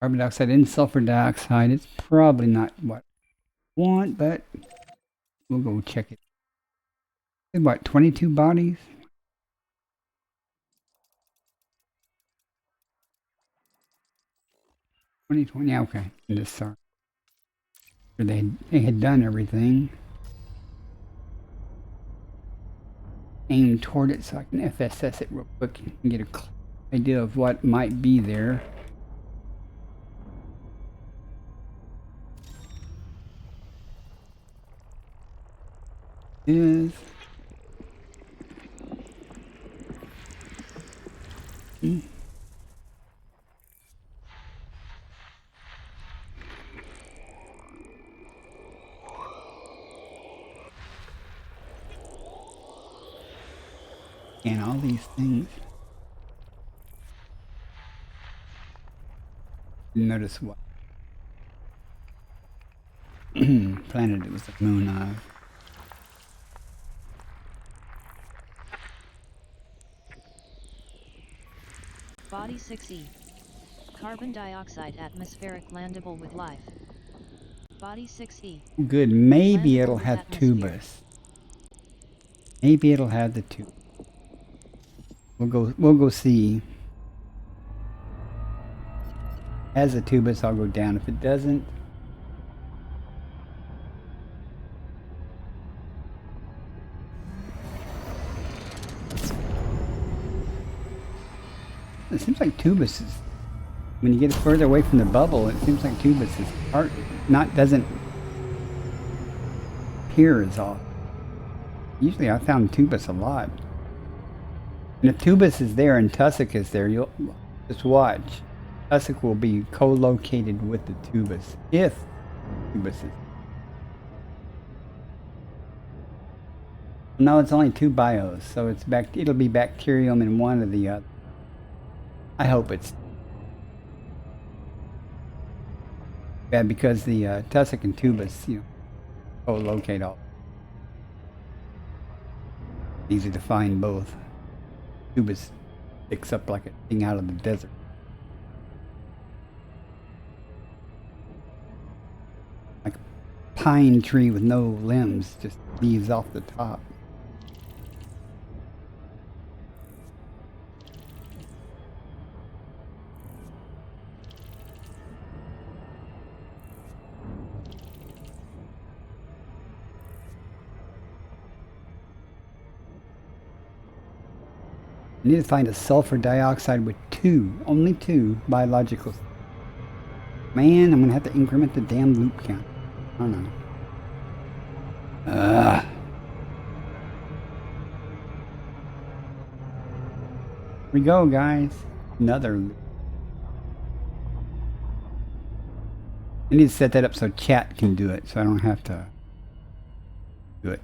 B: Carbon dioxide and sulfur dioxide. It's probably not what I want, but we'll go check it. What, 22 bodies? 2020, yeah, okay. I'm just sorry. They had done everything. Aim toward it so I can FSS it real quick and get a idea of what might be there. Is and all these things. Notice what planet it was the moon of.
C: Body 6E. Carbon dioxide atmospheric landable with life. Body 6E.
B: Good, maybe
C: Landable
B: it'll
C: with
B: have
C: atmosphere.
B: tubus. Maybe it'll have the tube. We'll go see. Has a tubus, I'll go down. If it doesn't, it seems like tubus is, when you get further away from the bubble, it seems like tubus is doesn't appear as often. Usually I found tubus a lot. And if tubus is there and tussock is there, you'll just watch. Tussock will be co-located with the tubus if tubus is. No, it's only 2 bios, so it'll be bacterium in one or the other. I hope it's bad because the tussock and tubus, co-locate all. Easy to find both. Tubus picks up like a thing out of the desert. Like a pine tree with no limbs, just leaves off the top. I need to find a sulfur dioxide with 2, only 2 biologicals. Man, I'm gonna have to increment the damn loop count. I don't know. Here we go, guys. Another loop. I need to set that up so chat can do it, so I don't have to do it.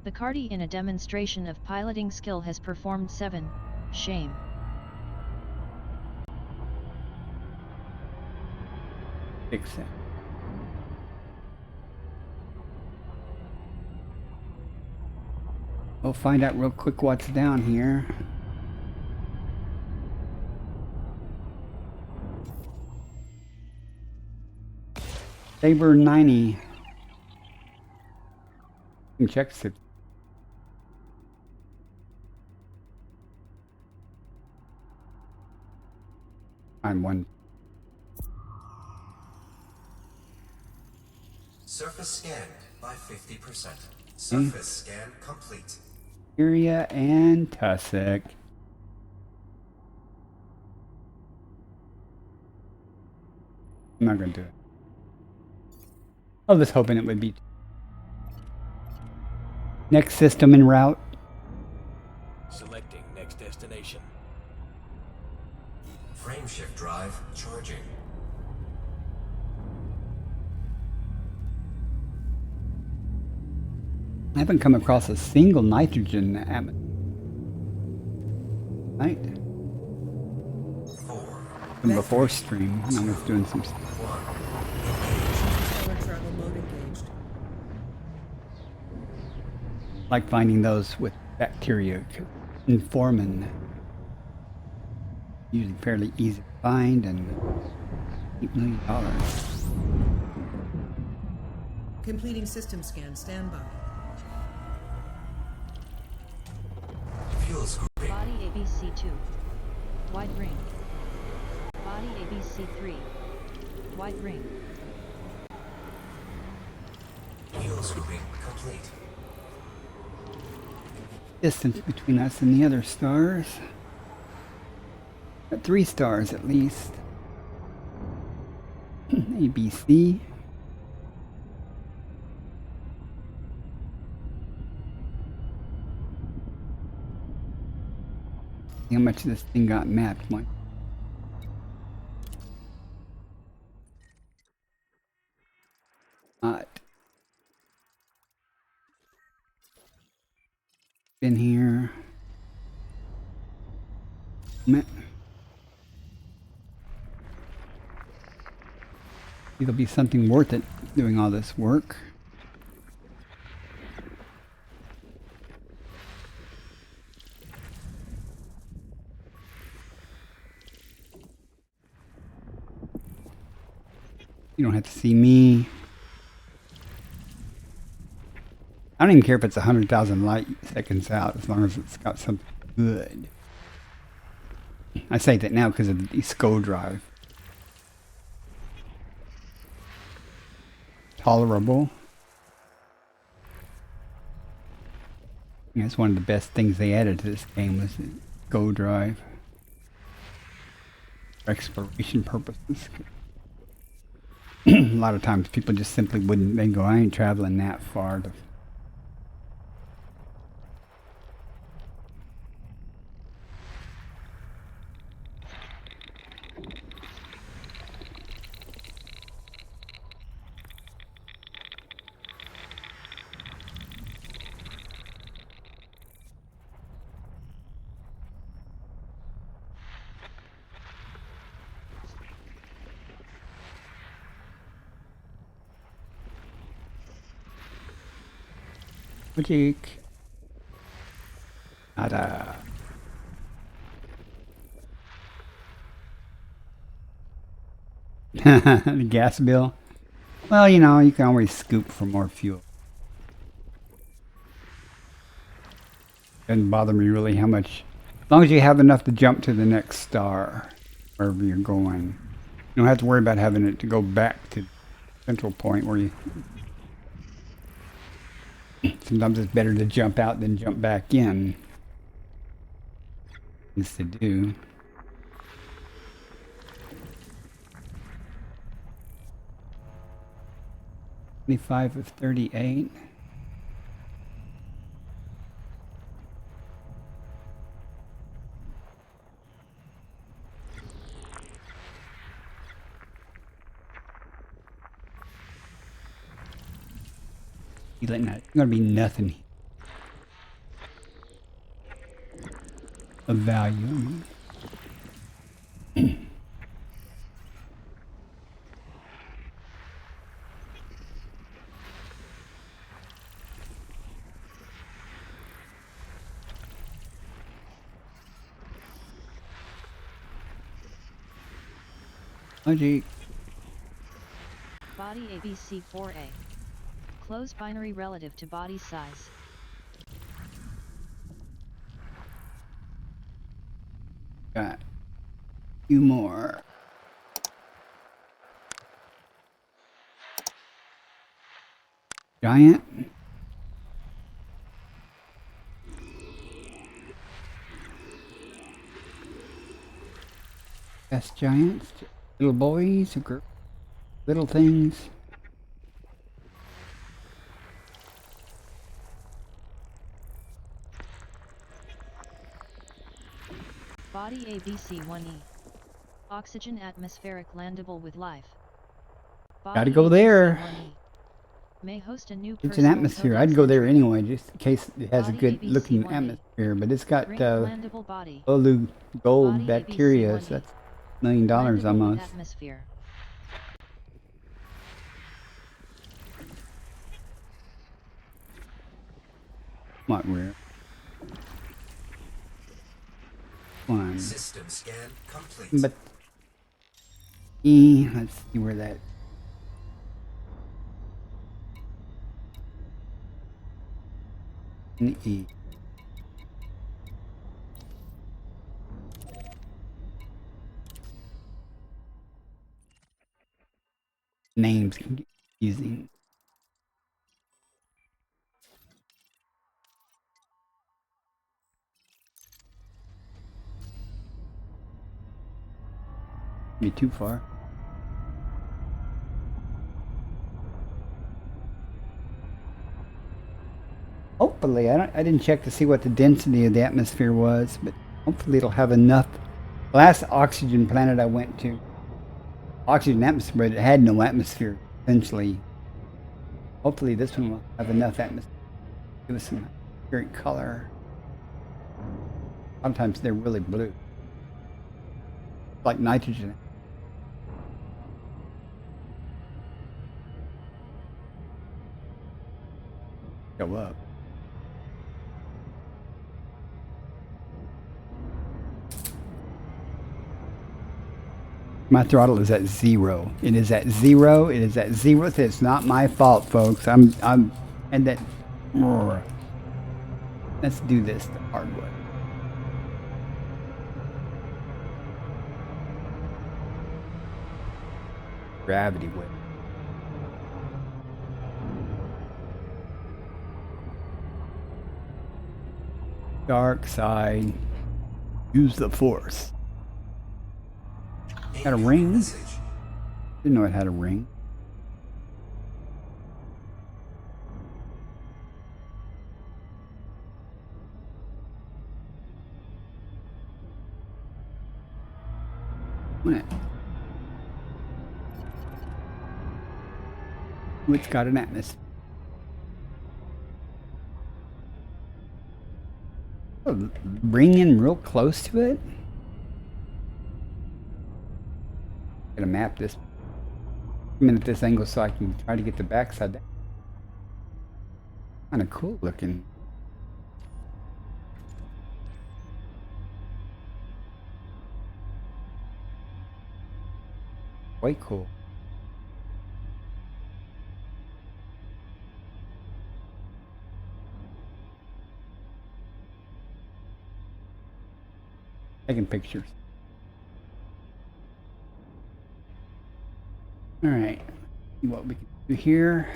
C: Bacardi in a demonstration of piloting skill has performed 7. Shame.
B: Fix that. We'll find out real quick what's down here. Saber 90. You can check it. I'm one.
E: Surface scanned by 50%. Surface scan complete.
B: Area and tussock. I'm not gonna do it. I was hoping it would be. Next system en route.
F: Selecting next destination.
E: Frame frameshift drive charging.
B: I haven't come across a single nitrogen atmosphere. Right?
E: 4,
B: From before stream, when I was doing some stuff.
E: 1.
D: Interstellar travel mode engaged.
B: Like finding those with bacteria in formin. Usually fairly easy to find and $8 million.
D: Completing system scan. Standby.
E: Fuel scooping.
C: Body ABC2. Wide ring. Body ABC3. Wide ring.
E: Fuel scooping complete.
B: Distance between us and the other stars. Got 3 stars at least. ABC. See how much this thing got mapped. One. Not. Been here. It'll be something worth it doing all this work. You don't have to see me. I don't even care if it's 100,000 light seconds out, as long as it's got something good. I say that now because of the SCO drive. Tolerable. That's one of the best things they added to this game was the SCO drive. For exploration purposes. A lot of times people just simply wouldn't, they go, I ain't traveling that far to Logic. Nada. The gas bill. Well, you know, you can always scoop for more fuel. Doesn't bother me really how much. As long as you have enough to jump to the next star, wherever you're going. You don't have to worry about having it to go back to the central point where you... Sometimes it's better to jump out than jump back in. Things to do. $25 of 38. You letting that? It's gonna be nothing of value. Logic.
C: Body ABC4A. Close binary relative to body size.
B: Got a few more. Giant. Gas giants. Little boys. Little things.
C: Body ABC1E. Oxygen atmospheric landable with life.
B: Gotta go there.
C: ABC1E. May host a new
B: It's an
C: personal
B: atmosphere.
C: codex
B: I'd go there
C: entry.
B: anyway, just in case it has a
C: Body
B: good looking
C: ABC1E.
B: atmosphere. But it's got
C: Drink landable body.
B: low gold
C: Body
B: bacteria,
C: ABC1E.
B: so that's $1 million
C: Landable with
B: almost.
C: atmosphere.
B: Not rare. One.
E: System scan complete.
B: But let's see where that. E. Names can get confusing. Be too far. Hopefully, I didn't check to see what the density of the atmosphere was, but hopefully it'll have enough. The last oxygen planet I went to, oxygen atmosphere, but it had no atmosphere, essentially. Hopefully this one will have enough atmosphere. Give us some great color. Sometimes they're really blue. Like nitrogen. Go up. My throttle is at 0. It is at 0. It is at 0. So it's not my fault, folks. I'm and that. Let's do this the hard way. Gravity way. Dark side. Use the force. Got a ring? Didn't know it had a ring. What? It's got an atmosphere. Oh, ring in real close to it? Gonna map this. I'm at this angle so I can try to get the backside down. Kind of cool looking. Way cool. Taking pictures. All right, see what we can do here.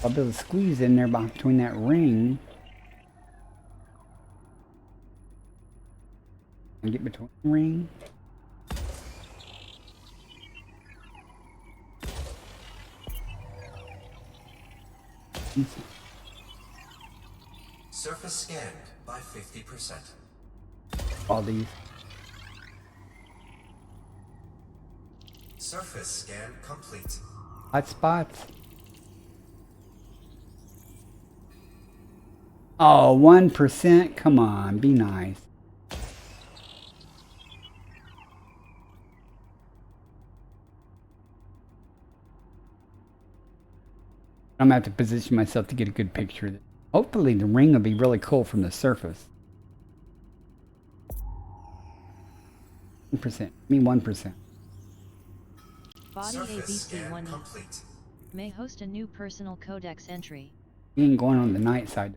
B: I'll be able to squeeze in there between that ring and get between the ring.
E: Surface scanned by 50%.
B: All these.
E: Surface scan complete.
B: Hot spots. Oh, 1%. Come on, be nice. I'm gonna have to position myself to get a good picture of it. Hopefully the ring will be really cool from the surface. 1%. I mean 1%.
C: Body
E: Surface scan
C: ABC1E.
E: complete.
C: May host a new personal codex entry.
B: He ain't going on the night side.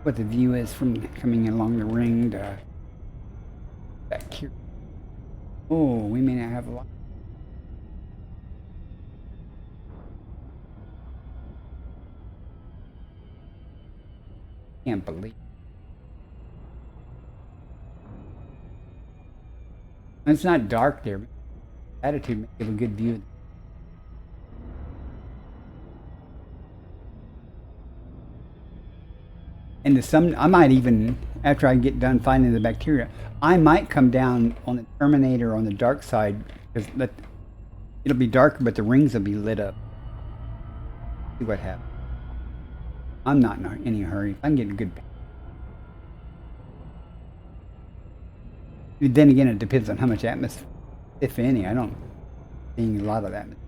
B: What the view is from coming along the ring to back here. Oh, we may not have a lot. Can't believe. It's not dark there, but attitude may give a good view. And I might even, after I get done finding the bacteria, I might come down on the Terminator on the dark side, because it'll be darker, but the rings will be lit up. See what happens. I'm not in any hurry. If I can get a good. Then again, it depends on how much atmosphere, if any. I don't see a lot of atmosphere.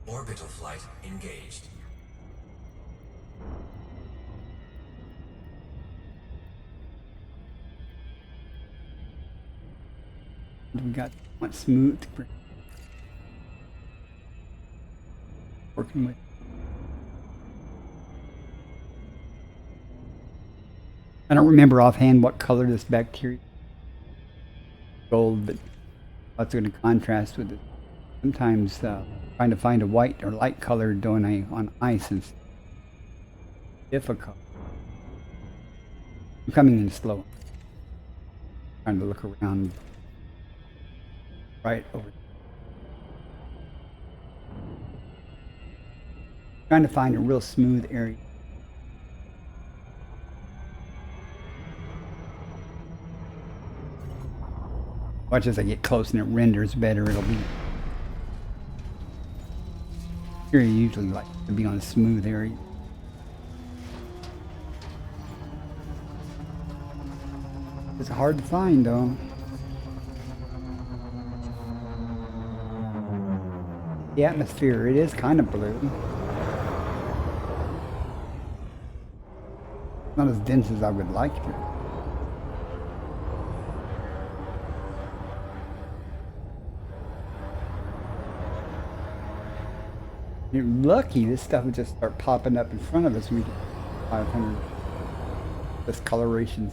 E: Orbital flight engaged.
B: We got one smooth working with. I don't remember offhand what color this bacteria. Gold, but that's going to contrast with it. Sometimes trying to find a white or light color on ice is difficult. I'm coming in slow. Trying to look around right over. Trying to find a real smooth area. Watch as I get close and it renders better. It'll be. Here you usually like to be on a smooth area. It's hard to find though. The atmosphere, it is kind of blue. Not as dense as I would like it. You're lucky this stuff would just start popping up in front of us when we get 500 discolorations.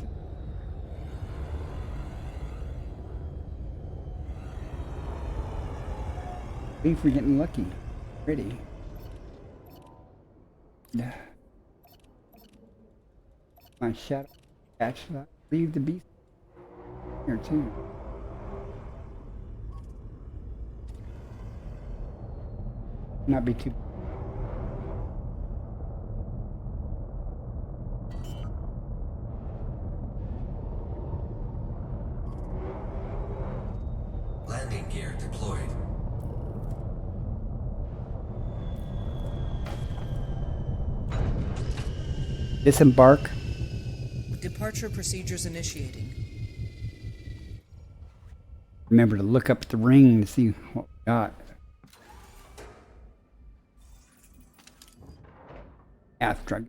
B: I think we're getting lucky. Pretty. Yeah. My shadow catch that. Leave the beast here too. Not be too.
E: Landing gear deployed.
B: Disembark.
D: Departure procedures initiating.
B: Remember to look up at the ring to see what we got. After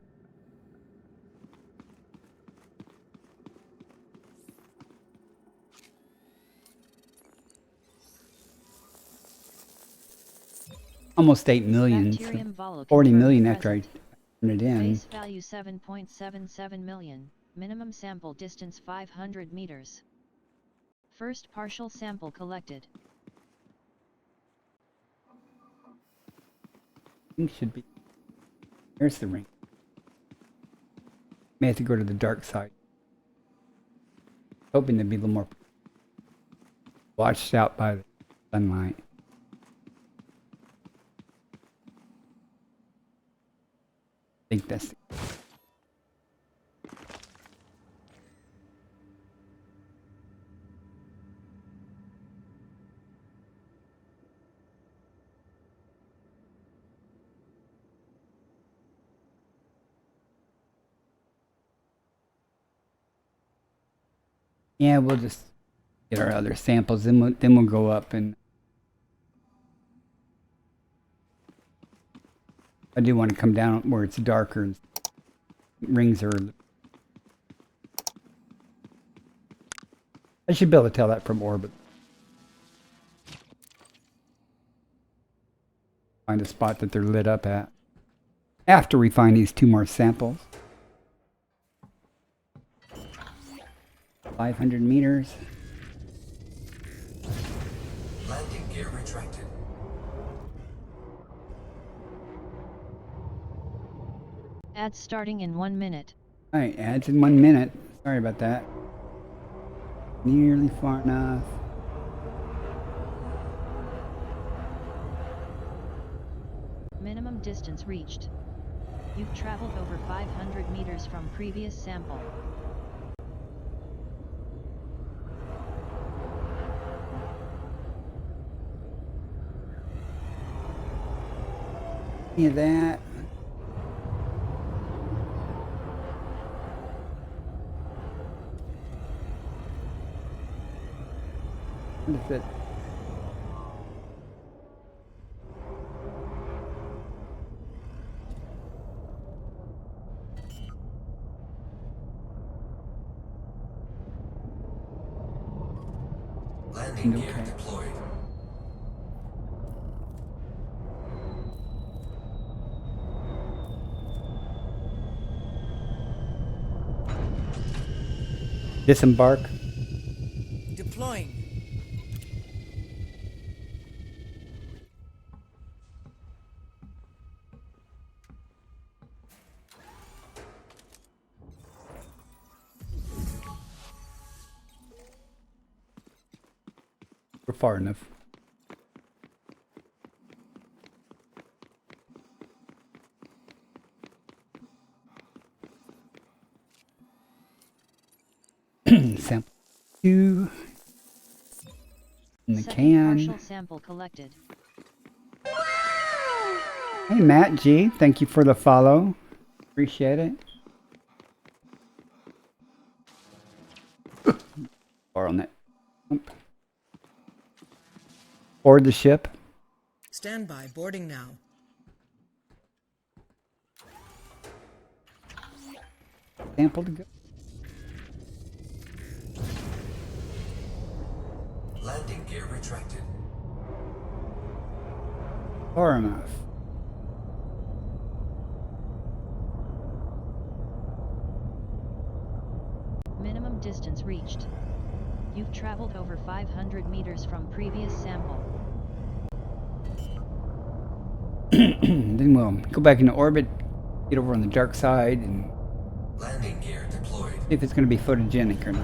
B: almost 8 million, so 40 million after I turn it in.
C: Base value 7.77 million, minimum sample distance 500 meters. First partial sample collected.
B: Ring should be. There's the ring. May have to go to the dark side. Hoping to be a little more watched out by the sunlight. I think that's. Yeah, we'll just get our other samples, then we'll go up and. I do want to come down where it's darker and rings are. I should be able to tell that from orbit. Find a spot that they're lit up at. After we find these 2 more samples. 500 meters.
E: Landing gear retracted.
C: Ads starting in 1 minute.
B: Alright, ads in 1 minute. Sorry about that. Nearly far enough.
C: Minimum distance reached. You've traveled over 500 meters from previous sample.
B: Any of that. What is it?
E: Landing gear
B: Okay.
E: deployed.
B: Disembark.
D: Deploying.
B: We're far enough. Sample 2 in the
C: Second
B: can.
C: partial sample collected.
B: Hey Matt G, thank you for the follow. Appreciate it. Far on that. Board the ship.
D: Stand by. Boarding now.
B: Sample to go.
E: Landing gear retracted.
B: Far enough.
C: Minimum distance reached. You've traveled over 500 meters from previous sample.
B: Then we'll go back into orbit, get over on the dark side, and
E: Landing gear deployed.
B: see if it's going to be photogenic or not.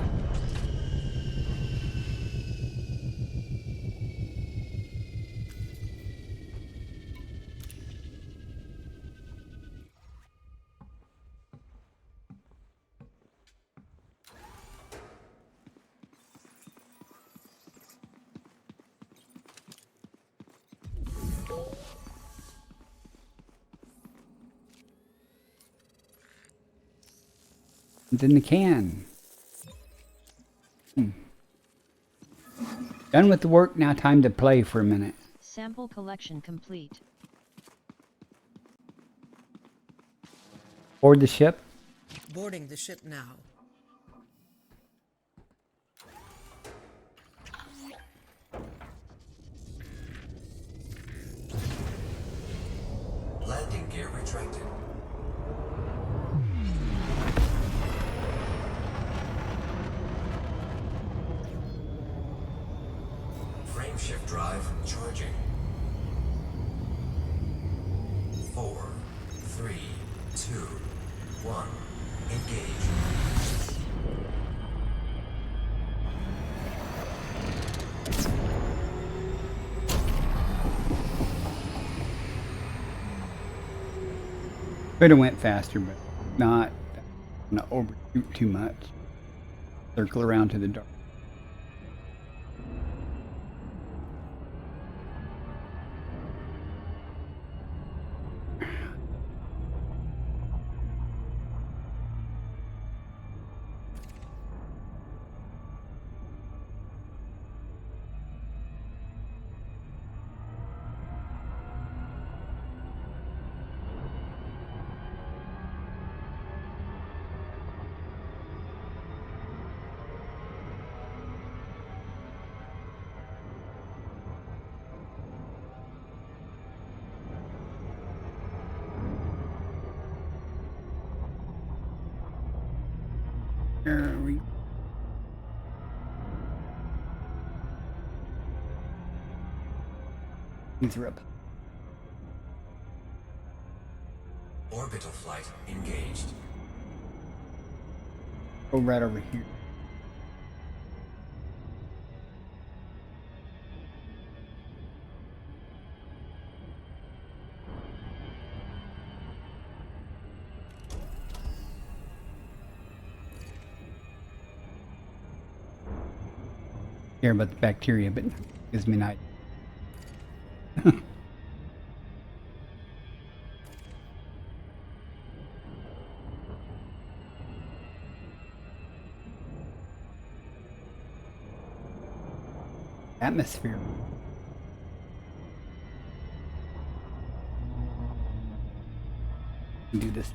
B: It's in the can. Done with the work, now time to play for a minute.
C: Sample collection complete.
B: Board the ship.
D: Boarding the ship now.
E: Landing gear retracted. Frameshift drive charging. 4, 3, 2, 1. Engage.
B: Could have went faster, but not overshoot too much. Circle around to the dark. There we go. These are up.
E: Orbital flight engaged.
B: Go right over here. Care about the bacteria, but gives me an idea. Atmosphere. Do this.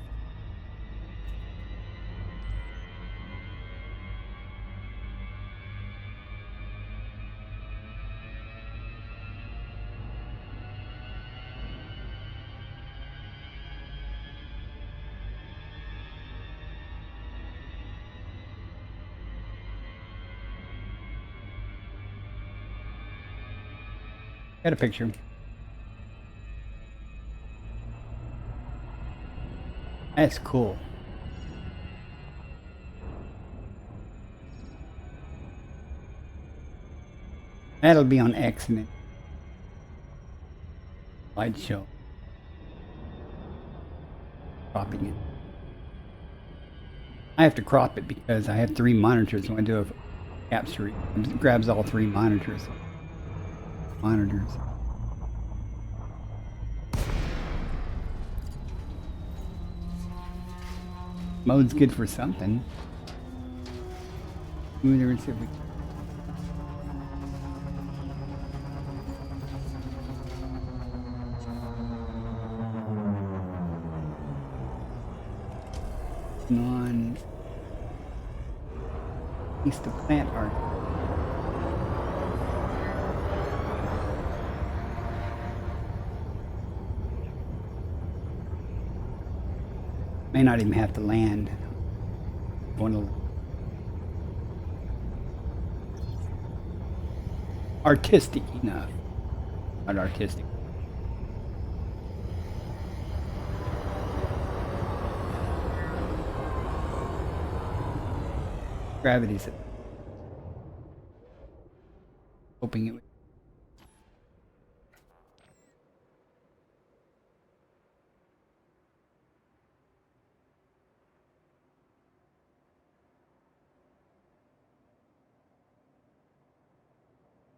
B: Got a picture. That's cool. That'll be on X and slideshow. Cropping it. I have to crop it because I have 3 monitors. When I do a capture, it grabs all 3 monitors. Mode's good for something. Smoother and see if we non east of plant art. May not even have to land. Going to artistic enough. Not artistic. Gravity's hoping it would.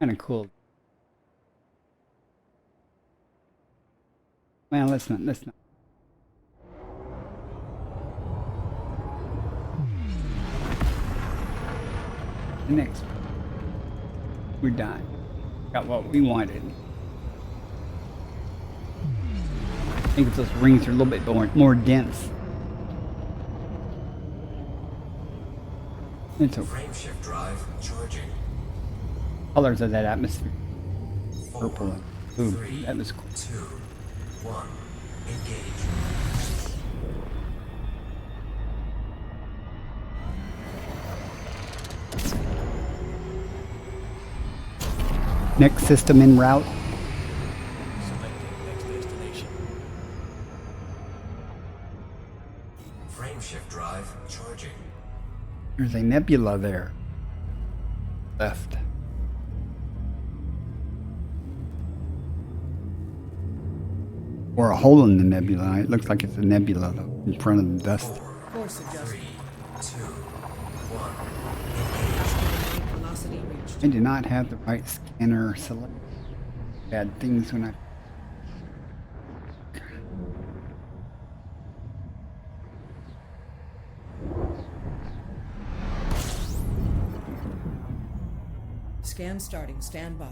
B: Kind of cool. Well, let's not. The next one. We're done. Got what we wanted. I think if those rings are a little bit more dense. It's okay.
E: Frame shift drive charging.
B: Colors of that atmosphere.
E: 4,
B: Purple and blue.
E: 3,
B: That was cool.
E: 2, 1. Engage.
B: Next system en route.
F: Selecting next destination.
E: Frame shift drive charging.
B: There's a nebula there. Left. Or a hole in the nebula. It looks like it's a nebula though, in front of the dust.
D: Course adjustment.
E: 3, 2, 1.
D: Velocity reached.
B: I did not have the right scanner select. Bad things when I.
D: Scan starting. Stand by.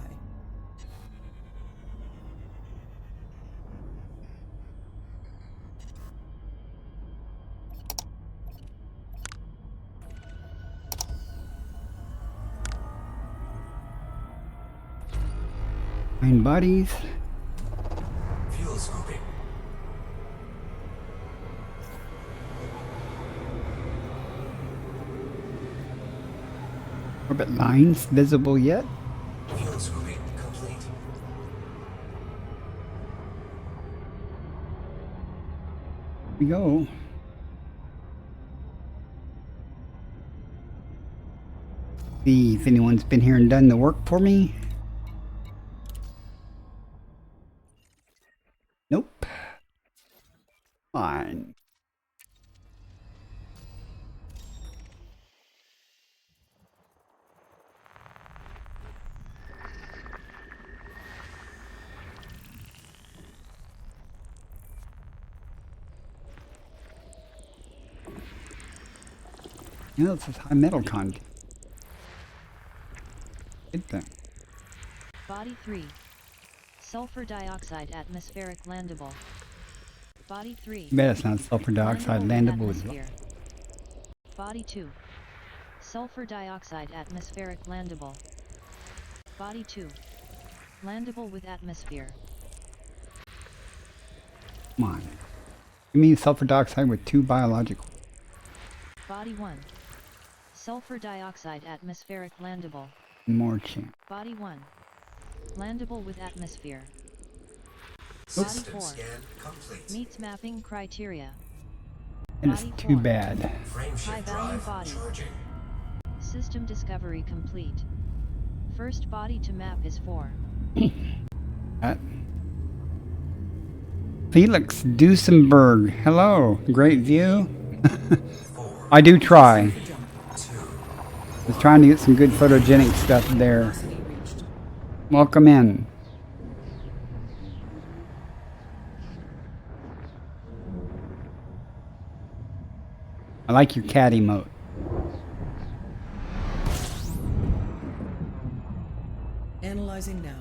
B: Find bodies.
E: Fuel scooping.
B: Orbit lines visible yet?
E: Fuel scooping complete.
B: we go. See if anyone's been here and done the work for me. Nope. Fine. Yeah, this is high metal content. Good thing.
C: Body 3. Sulfur dioxide atmospheric landable. Body 3.
B: Bet it's not sulfur dioxide landable with
C: atmosphere. Body 2. Sulfur dioxide atmospheric landable. Body 2. Landable with atmosphere.
B: Come on. Give me sulfur dioxide with 2 biological.
C: Body 1. Sulfur dioxide atmospheric landable.
B: More chance.
C: Body 1. Landable with atmosphere. Body
E: System
C: 4.
E: scan complete.
C: Meets mapping criteria.
B: And it's
C: Body
B: too
C: 4.
B: bad.
C: High
E: Frameshift
C: value
E: drive
C: body.
E: charging.
C: System discovery complete. First body to map is 4.
B: Felix Duesenberg. Hello. Great view. I do try. I was trying to get some good photogenic stuff there.
D: Velocity reached.
B: Welcome in. I like your cat emote.
D: Analyzing now.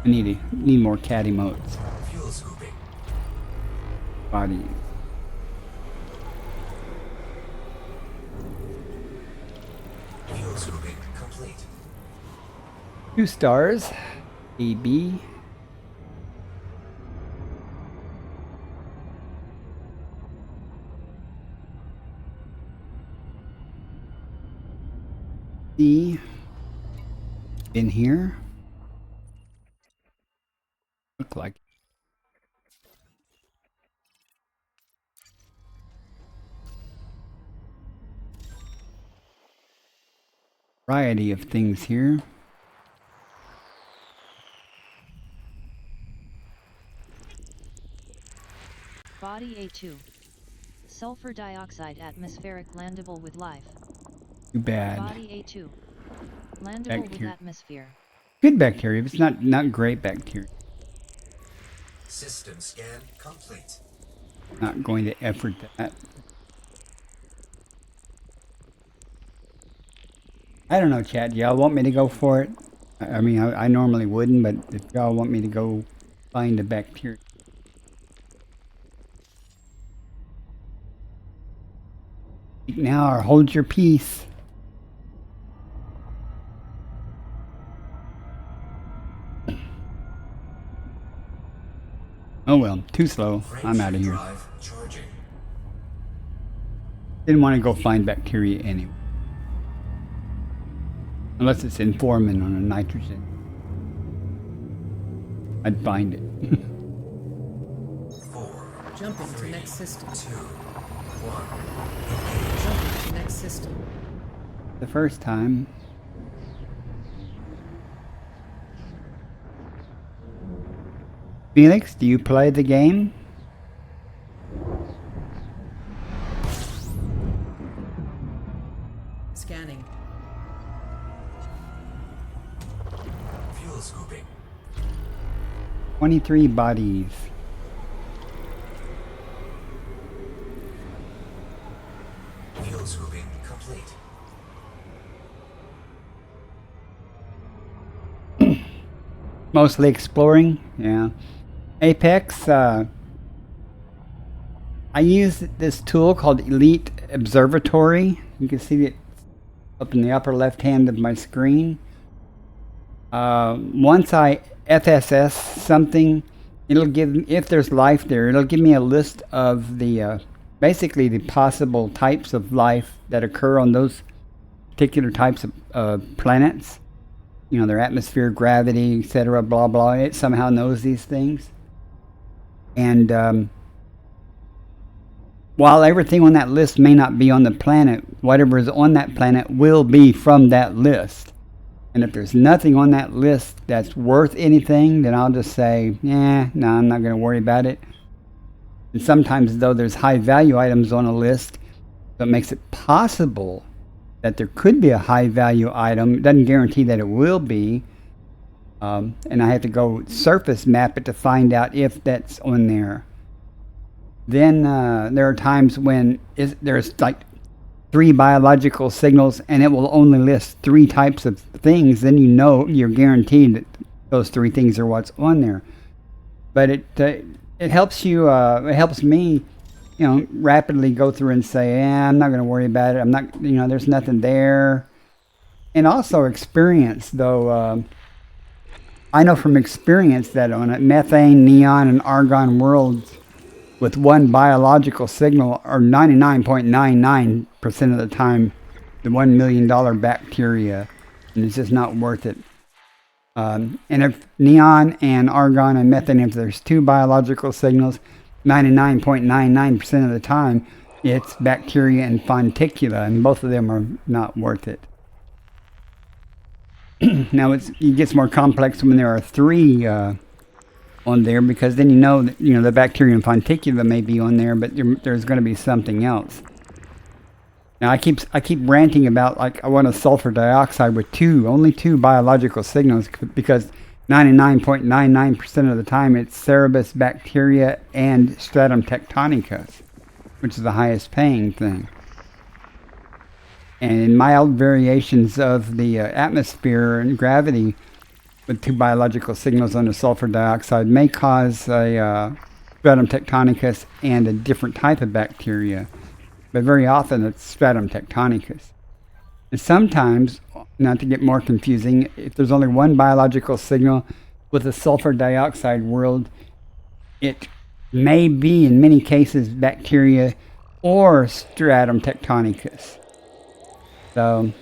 B: I need more cat emotes.
E: Fuel scooping.
B: Body.
E: Fuel scooping complete.
B: 2 stars. AB. C. In here. Look like. Variety of things here.
C: Body A2. Sulfur dioxide atmospheric landable with life.
B: Too bad.
C: Body A2. Landable with
B: Bacteria.
C: atmosphere.
B: Good bacteria, but it's not great bacteria.
E: System scan complete.
B: Not going to effort that. I don't know, chat. Y'all want me to go for it? I mean, I normally wouldn't, but if y'all want me to go find a bacteria. Speak now or hold your peace. Oh well, too slow. I'm out of here.
E: Drive charging.
B: Didn't want to go find bacteria anyway. Unless it's informant on a nitrogen. I'd find it.
E: 4,
D: Jumping to next system.
E: 2, 1.
D: Jumping to next system.
B: The first time. Felix, do you play the game?
D: Scanning.
E: Fuel scooping.
B: 23 bodies.
E: Fuel scooping complete.
B: Mostly exploring, yeah. Apex, I use this tool called Elite Observatory. You can see it up in the upper left hand of my screen. Once I FSS something, it'll give, if there's life there, it'll give me a list of the, basically the possible types of life that occur on those particular types of planets. You know, their atmosphere, gravity, etc., blah, blah. It somehow knows these things. And while everything on that list may not be on the planet, whatever is on that planet will be from that list. And if there's nothing on that list that's worth anything, then I'll just say, no, I'm not going to worry about it. And sometimes, though, there's high value items on a list, so it makes it possible that there could be a high value item. It doesn't guarantee that it will be. And I have to go surface map it to find out if that's on there. Then there are times when there's like 3 biological signals and it will only list 3 types of things. Then you know you're guaranteed that those 3 things are what's on there. But it helps you. It helps me, rapidly go through and say, I'm not going to worry about it. I'm not, there's nothing there. And also experience, though. I know from experience that on a methane, neon, and argon worlds with 1 biological signal are 99.99% of the time the $1 million bacteria, and it's just not worth it. And if neon and argon and methane, if there's 2 biological signals, 99.99% of the time it's bacteria and fonticula, and both of them are not worth it. Now it gets more complex when there are 3 on there, because then that the bacteria and fonticula may be on there, but there's going to be something else. Now I keep ranting about, like, I want a sulfur dioxide with only 2 biological signals, because 99.99% of the time it's Cerebus bacteria and Stratum tectonicus, which is the highest paying thing. And in mild variations of the atmosphere and gravity with 2 biological signals on the sulfur dioxide may cause a Stratum tectonicus and a different type of bacteria. But very often it's Stratum tectonicus. And sometimes, not to get more confusing, if there's only 1 biological signal with a sulfur dioxide world, it may be in many cases bacteria or Stratum tectonicus. So,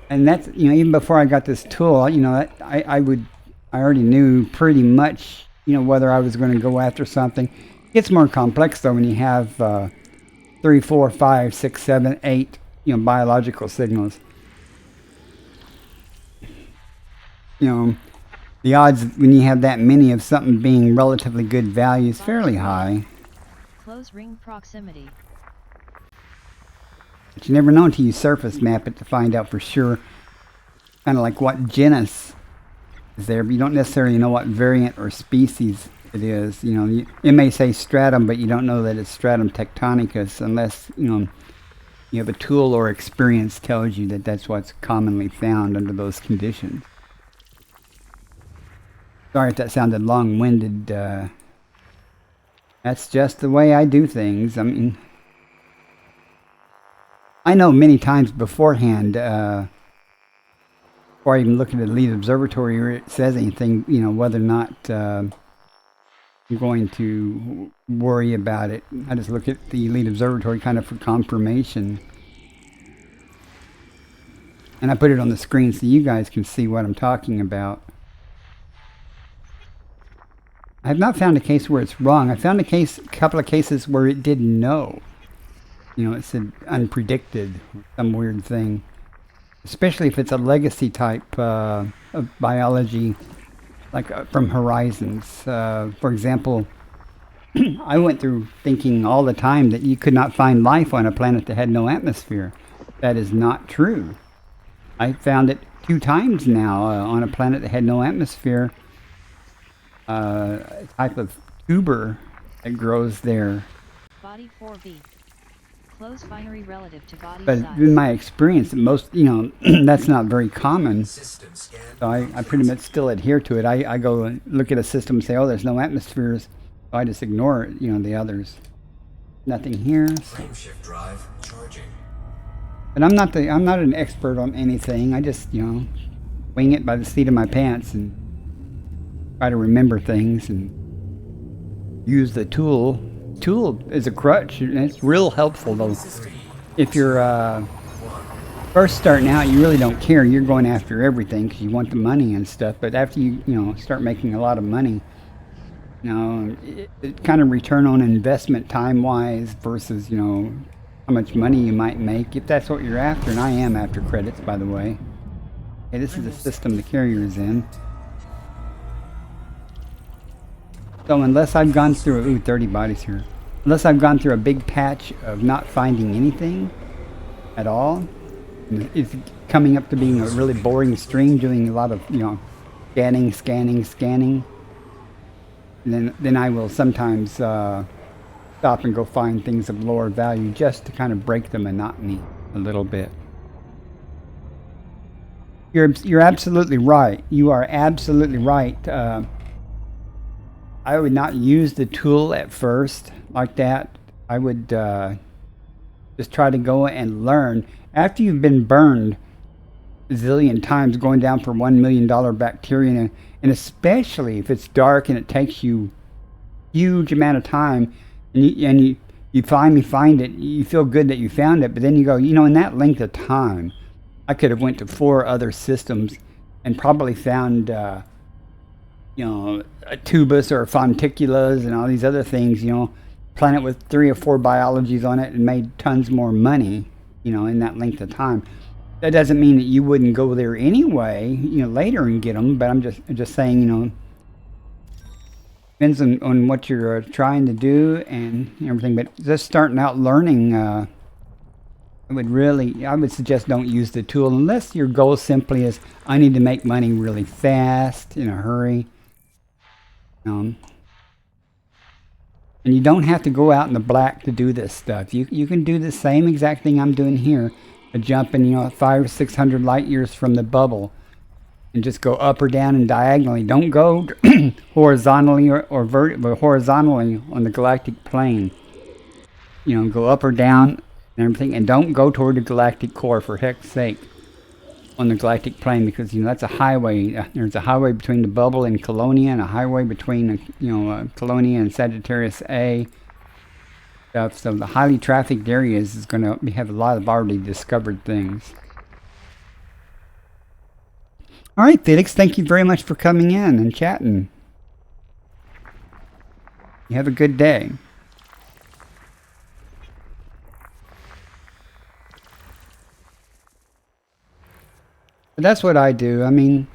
B: and that's, even before I got this tool, I already knew pretty much, whether I was going to go after something. It gets more complex though when you have 3, 4, 5, 6, 7, 8, biological signals. The odds when you have that many of something being relatively good value is fairly high.
C: Close ring proximity.
B: But you never know until you surface map it to find out for sure, kind of like what genus is there, but you don't necessarily know what variant or species it is. It may say stratum, but you don't know that it's Stratum tectonicus unless, you have a tool or experience tells you that that's what's commonly found under those conditions. Sorry if that sounded long-winded. That's just the way I do things. I know many times beforehand, before I even look at the Elite Observatory or it says anything, whether or not I'm going to worry about it. I just look at the Elite Observatory kind of for confirmation. And I put it on the screen so you guys can see what I'm talking about. I have not found a case where it's wrong. I found a couple of cases where it didn't know. It said unpredicted, some weird thing. Especially if it's a legacy type of biology, like from Horizons. For example, I went through thinking all the time that you could not find life on a planet that had no atmosphere. That is not true. I found it 2 times now on a planet that had no atmosphere. A type of tuber that grows there.
C: Body 4B. Close binary relative to body
B: But
C: size.
B: in my experience, most, that's not very common.
E: System scan.
B: So I pretty much still adhere to it. I go and look at a system and say, oh, there's no atmospheres. So I just ignore, the others. Nothing here.
E: Frameshift drive charging.
B: But I'm not an expert on anything. I just, wing it by the seat of my pants and try to remember things and use the tool. Tool is a crutch, and it's real helpful though. If you're first starting out, you really don't care. You're going after everything because you want the money and stuff. But after you start making a lot of money, You know, it kind of return on investment time-wise versus, you know, how much money you might make, if that's what you're after, and I am after credits, by the way. Okay, this is the system the carrier is in. So unless I've gone through, ooh, 30 bodies here. Unless I've gone through a big patch of not finding anything at all, it's coming up to being a really boring stream, doing a lot of, you know, scanning. Then I will sometimes stop and go find things of lower value just to kind of break the monotony a little bit. You're absolutely right. You are absolutely right. I would not use the tool at first like that. I would just try to go and learn. After you've been burned a zillion times going down for $1 million bacteria, and especially if it's dark and it takes you huge amount of time, and you finally find it, you feel good that you found it, but then you go, you know, in that length of time, I could have went to 4 other systems and probably found you know, a tubus or fonticulas and all these other things, you know, planet with 3 or 4 biologies on it, and made tons more money, you know, in that length of time. That doesn't mean that you wouldn't go there anyway, you know, later and get them, but I'm just saying, you know, depends on what you're trying to do and everything. But just starting out learning, I would suggest don't use the tool unless your goal simply is, I need to make money really fast, in a hurry. And you don't have to go out in the black to do this stuff. You can do the same exact thing I'm doing here, jumping, you know, 500 or 600 light years from the bubble, and just go up or down and diagonally. Don't go horizontally or vertically, horizontally on the galactic plane. You know, go up or down and everything, and don't go toward the galactic core, for heck's sake, on the galactic plane, because, you know, that's a highway. There's a highway between the bubble and Colonia, and a highway between, you know, Colonia and Sagittarius A stuff. So the highly trafficked areas is going to have a lot of already discovered things. All right, Felix, thank you very much for coming in and chatting. You have a good day. But that's what I do. I mean,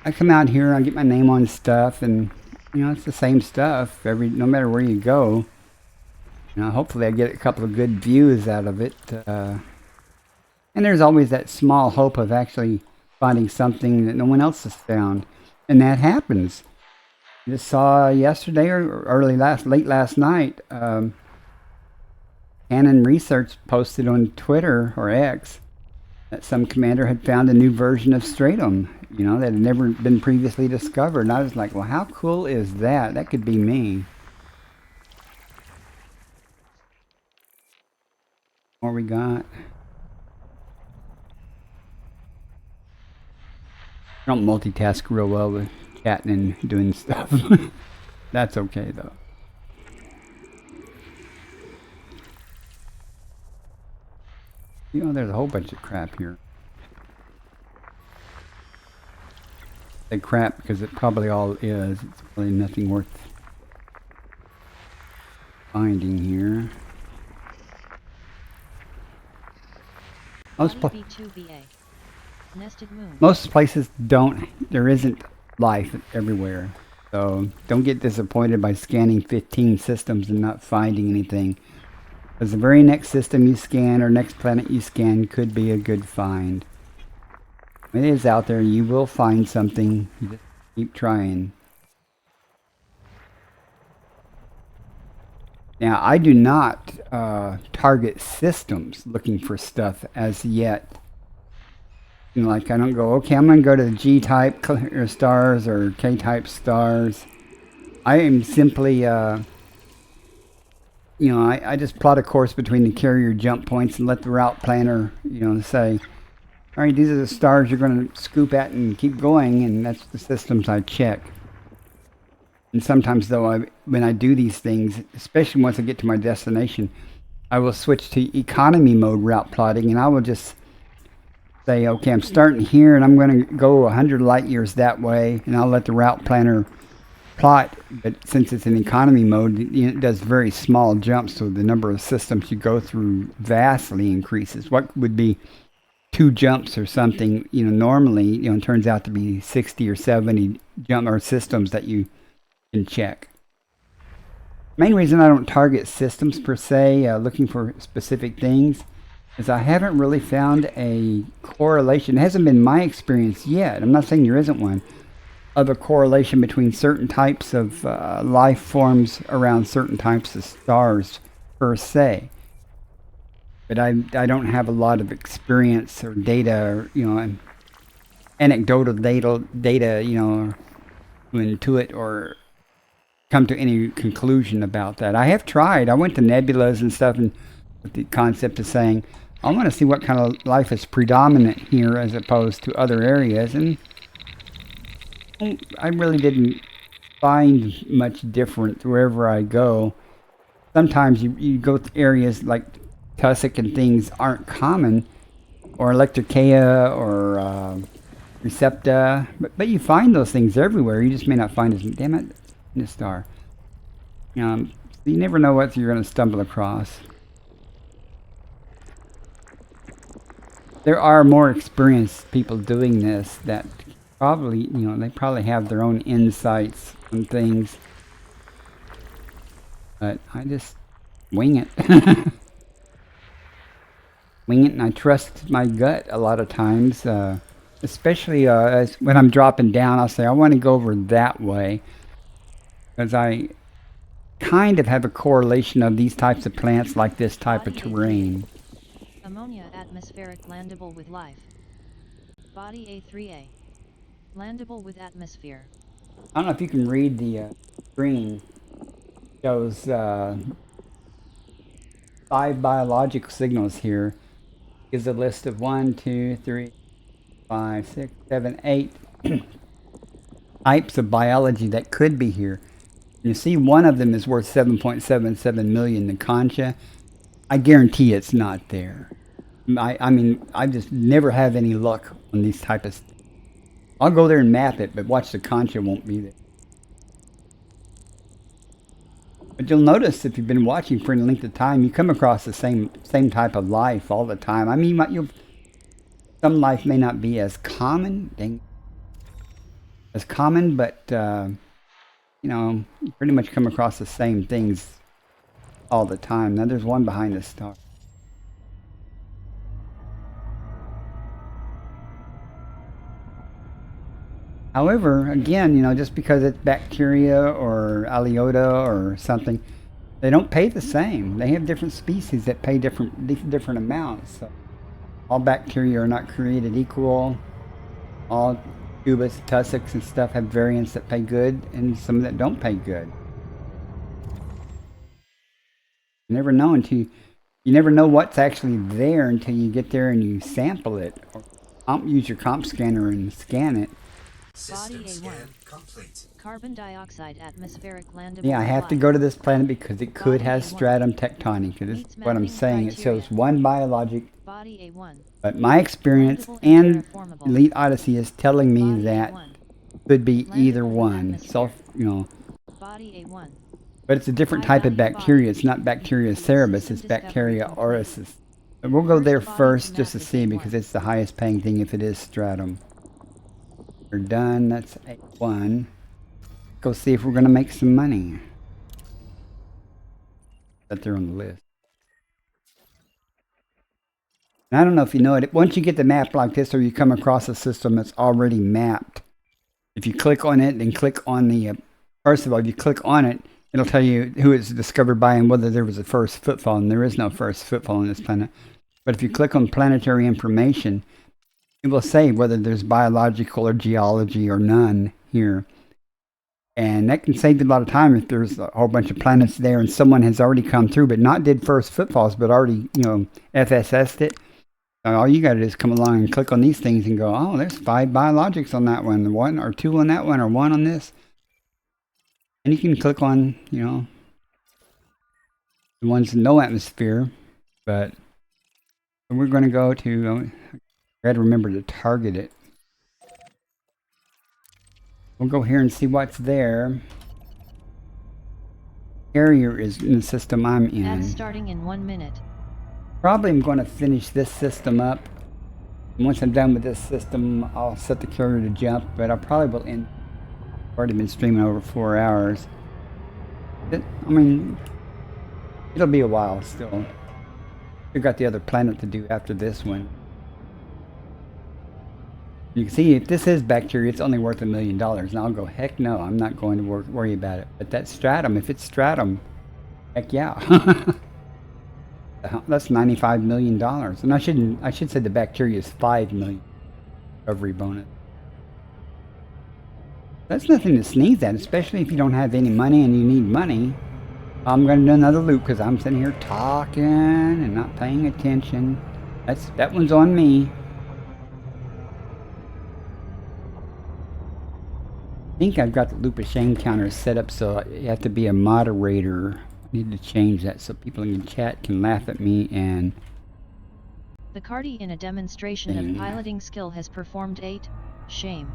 B: I come out here, I get my name on stuff, and, you know, it's the same stuff no matter where you go. You know, hopefully I get a couple of good views out of it. And there's always that small hope of actually finding something that no one else has found. And that happens. I just saw yesterday or late last night, Canon Research posted on Twitter or X that some commander had found a new version of stratum, you know, that had never been previously discovered. And I was like, well, how cool is that? That could be me. What we got? I don't multitask real well with chatting and doing stuff. That's okay, though. You know, there's a whole bunch of crap here. I say crap because it probably all is. It's really nothing worth finding here. Most places there isn't life everywhere. So don't get disappointed by scanning 15 systems and not finding anything. Because the very next system you scan or next planet you scan could be a good find. It is out there. You will find something. You just keep trying. Now, I do not target systems looking for stuff as yet. You know, like I don't go, okay, I'm going to go to the G-type stars or K-type stars. I am simply, you know, I just plot a course between the carrier jump points and let the route planner, you know, say, all right, these are the stars you're going to scoop at and keep going, and that's the systems I check. And sometimes, though, when I do these things, especially once I get to my destination, I will switch to economy mode route plotting, and I will just say, okay, I'm starting here, and I'm going to go 100 light years that way, and I'll let the route planner plot, but since it's in economy mode, it does very small jumps, so the number of systems you go through vastly increases. What would be 2 jumps or something, normally, it turns out to be 60 or 70 jump or systems that you can check. Main reason I don't target systems per se, looking for specific things, is I haven't really found a correlation. It hasn't been my experience yet. I'm not saying there isn't one, of a correlation between certain types of life forms around certain types of stars per se. But I don't have a lot of experience or data, or, anecdotal data, to intuit or come to any conclusion about that. I have tried. I went to nebulas and stuff, and with the concept of saying, I want to see what kind of life is predominant here as opposed to other areas, and I really didn't find much different wherever I go. Sometimes you go to areas like tussock and things aren't common, or Electricaea or Recepta, but you find those things everywhere. You just may not find as, damn it, in a star. So you never know what you're going to stumble across. There are more experienced people doing this that probably, they probably have their own insights on things. But I just wing it. Wing it, and I trust my gut a lot of times. Especially when I'm dropping down, I'll say, I want to go over that way. Because I kind of have a correlation of these types of plants like this type of terrain.
C: Ammonia atmospheric landable with life. Body A3A. Landable with atmosphere.
B: I don't know if you can read the screen. Shows 5 biological signals here. Gives a list of 1, 2, 3, 5, 6, 7, 8 types of biology that could be here. You see, one of them is worth 7.77 million. The concha, I guarantee it's not there. I mean, I just never have any luck on these type of. I'll go there and map it, but watch, the concha won't be there. But you'll notice if you've been watching for any length of time, you come across the same type of life all the time. I mean, some life may not be as common, but you pretty much come across the same things all the time. Now there's one behind the star. However, again, just because it's bacteria or Aliota or something, they don't pay the same. They have different species that pay different amounts. So all bacteria are not created equal. All tubus, tussocks, and stuff have variants that pay good, and some that don't pay good. You never know you never know what's actually there until you get there and you sample it, or use your comp scanner and scan it.
E: System
C: Body
E: scan
C: A1.
E: complete.
C: Carbon dioxide atmospheric landable.
B: Yeah, I have to go to this planet because it could have stratum tectonic. This is what I'm saying. It shows one biologic.
C: Body A1.
B: But my experience and Elite Odyssey is telling me that could be either one. So,
C: Body A1.
B: but it's a different type of bacteria. It's not Bacteria cerebus, it's Bacteria aureus. But we'll go there first just to see, because it's the highest paying thing if it is stratum. We're done. That's A1. Go see if we're going to make some money. But they're on the list. And I don't know if you know it. Once you get the map like this, or you come across a system that's already mapped, if you click on it and click on the... first of all, if you click on it, it'll tell you who it's discovered by and whether there was a first footfall. And there is no first footfall on this planet. But if you click on planetary information, it will say whether there's biological or geology or none here. And that can save you a lot of time if there's a whole bunch of planets there and someone has already come through, but not did first footfalls, but already, FSS'd it. All you got to do is come along and click on these things and go, oh, there's 5 biologics on that one, 1 or 2 on that one, or 1 on this. And you can click on, the ones in no atmosphere. But we're going to go to... I got to remember to target it. We'll go here and see what's there. carrier is in the system I'm in.
C: Ads starting in 1 minute.
B: Probably I'm going to finish this system up. And once I'm done with this system, I'll set the carrier to jump, but I probably will end. I've already been streaming over 4 hours. I mean, it'll be a while still. We've got the other planet to do after this one. You can see if this is bacteria, it's only worth $1 million. And I'll go, heck no, I'm not going to worry about it. But that stratum, if it's stratum, heck yeah. That's $95 million. And I should say the bacteria is $5 million recovery bonus. That's nothing to sneeze at, especially if you don't have any money and you need money. I'm going to do another loop because I'm sitting here talking and not paying attention. That one's on me. I think I've got the loop of shame counter set up so you have to be a moderator. I need to change that so people in the chat can laugh at me and...
C: The Cardi in a demonstration of piloting skill has performed 8. Shame.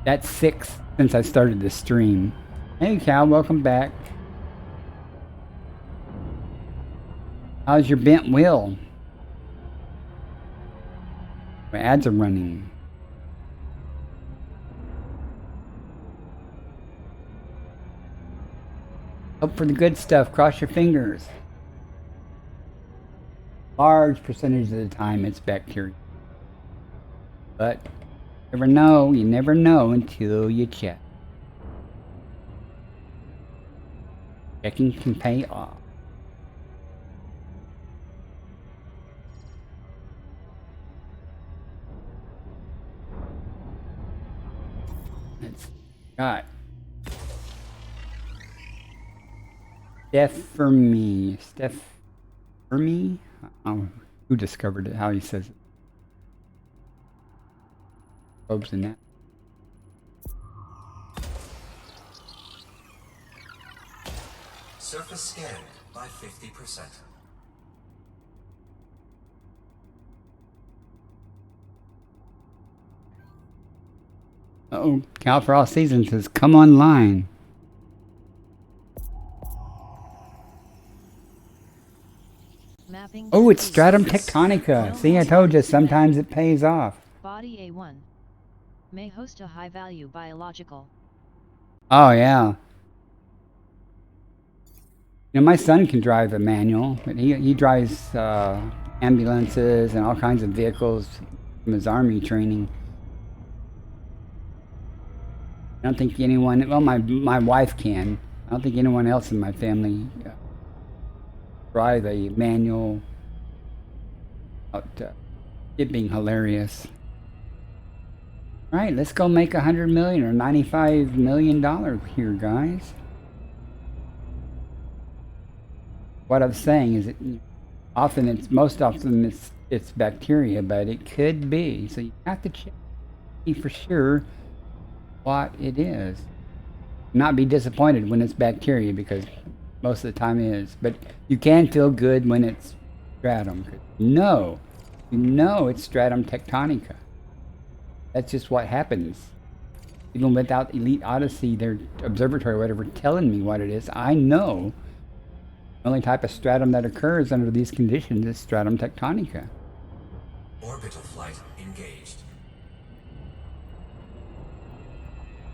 B: That's 6 since I started the stream. Hey Cal, welcome back. How's your bent wheel? My ads are running. Hope for the good stuff. Cross your fingers. Large percentage of the time it's bacteria. But you never know until you check. Checking can pay off. Let's got Steph for me. Oh, who discovered it? How he says it. Probes in that.
E: Surface scanned by 50%.
B: Uh-oh, Cal for All Seasons says, come online.
C: Mapping.
B: Oh, it's stratum tectonica. See, I told you, sometimes it pays off.
C: Body A1. May host a high-value biological.
B: Oh, yeah. You know, my son can drive a manual, but he drives ambulances and all kinds of vehicles from his army training. I don't think anyone, well, my wife can. I don't think anyone else in my family drive a manual without it being hilarious. All right, let's go make $100 million or $95 million here, guys. What I'm saying is that most often it's bacteria, but it could be. So you have to check for sure what it is. Not be disappointed when it's bacteria because most of the time it is. But you can feel good when it's stratum. You know it's stratum tectonica. That's just what happens. Even without Elite Odyssey, their observatory or whatever, telling me what it is, I know the only type of stratum that occurs under these conditions is stratum tectonica.
E: Orbital flight engaged.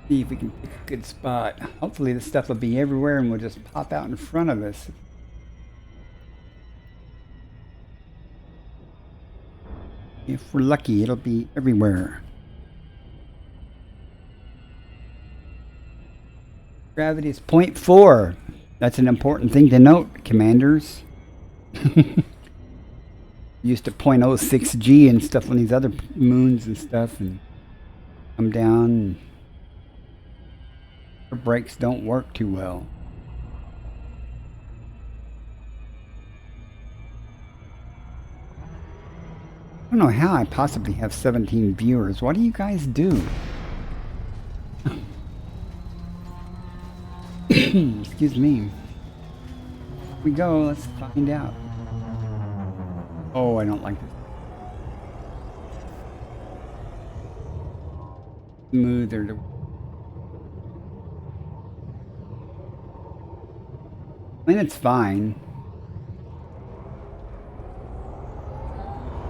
B: See if we can pick a good spot. Hopefully this stuff will be everywhere and will just pop out in front of us. If we're lucky, it'll be everywhere. Gravity is 0.4. That's an important thing to note, commanders. Used to 0.06 G and stuff on these other moons and stuff, and come down. And our brakes don't work too well. I don't know how I possibly have 17 viewers. What do you guys do? Excuse me. Here we go, let's find out. Oh, I don't like this. Smoother to... I mean, it's fine.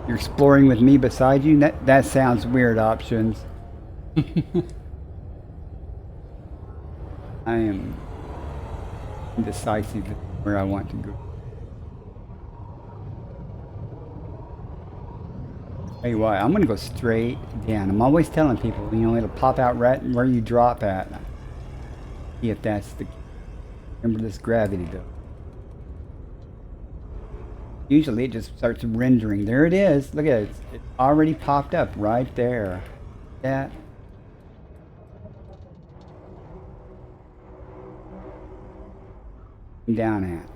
B: You're exploring with me beside you? That sounds weird, Options. I am indecisive where I want to go. Tell you what, I'm gonna go straight down. I'm always telling people, you know, it'll pop out right where you drop at. See if that's the... Remember this gravity though. Usually it just starts rendering. There it is. Look at it. It already popped up right there. That. Down at.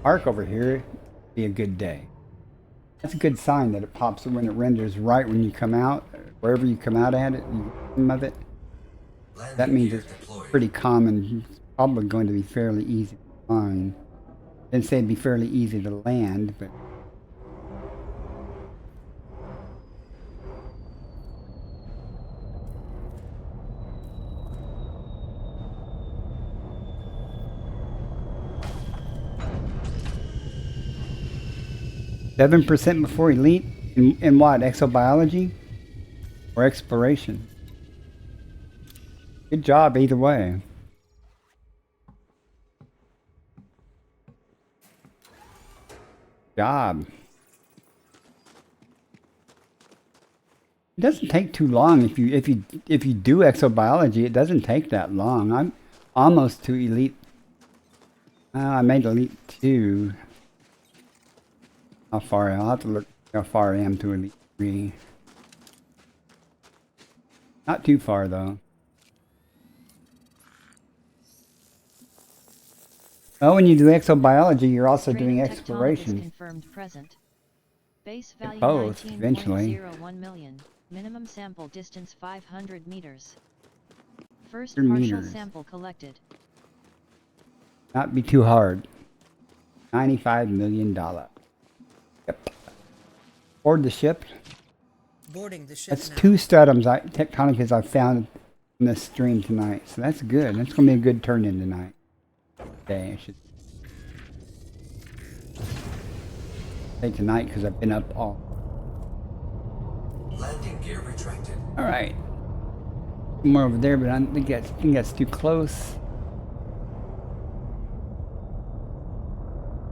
B: Arc over here be a good day. That's a good sign that it pops when it renders right when you come out, wherever you come out at it, some of it. That means it's pretty common. It's probably going to be fairly easy to find. Didn't say it'd be fairly easy to land, but 7% before elite in what? Exobiology or exploration? Good job either way. Job. It doesn't take too long if you do exobiology. It doesn't take that long. I'm almost to elite. I made elite 2. How far? I'll have to look how far I am to elite 3. Not too far though. Oh, when you do exobiology, you're also doing exploration.
C: Confirmed present. Base value
B: Both, eventually.
C: 19.01 million. Minimum sample distance 500 meters. First
B: 100
C: partial
B: meters.
C: sample collected.
B: Not be too hard. $95 million. Yep. Board the ship.
D: Boarding the ship
B: That's
D: now.
B: 2 stratums tectonicas I found in this stream tonight. So that's good. That's going to be a good turn in tonight. Okay, I should say tonight because I've been up all.
E: Landing gear retracted.
B: All right. More over there, but I think that's too close.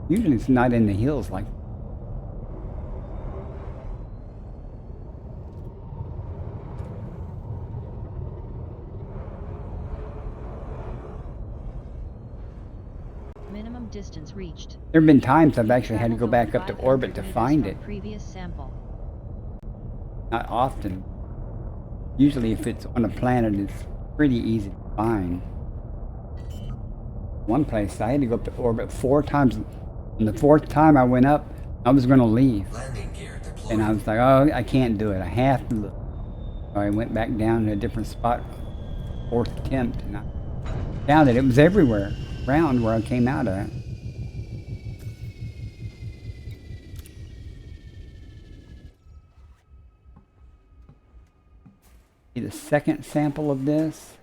B: Usually it's not in the hills like.
C: Minimum distance reached.
B: There have been times I've actually had to go back up to orbit to
C: 500
B: find
C: meters
B: it.
C: from previous sample.
B: Not often. Usually if it's on a planet, it's pretty easy to find. One place I had to go up to orbit 4 times. And the 4th time I went up, I was going to leave.
E: Landing gear deployed.
B: And I was like, oh, I can't do it. I have to look. So I went back down to a different spot. 4th attempt. And I found it. It was everywhere. Around where I came out at. See the second sample of this.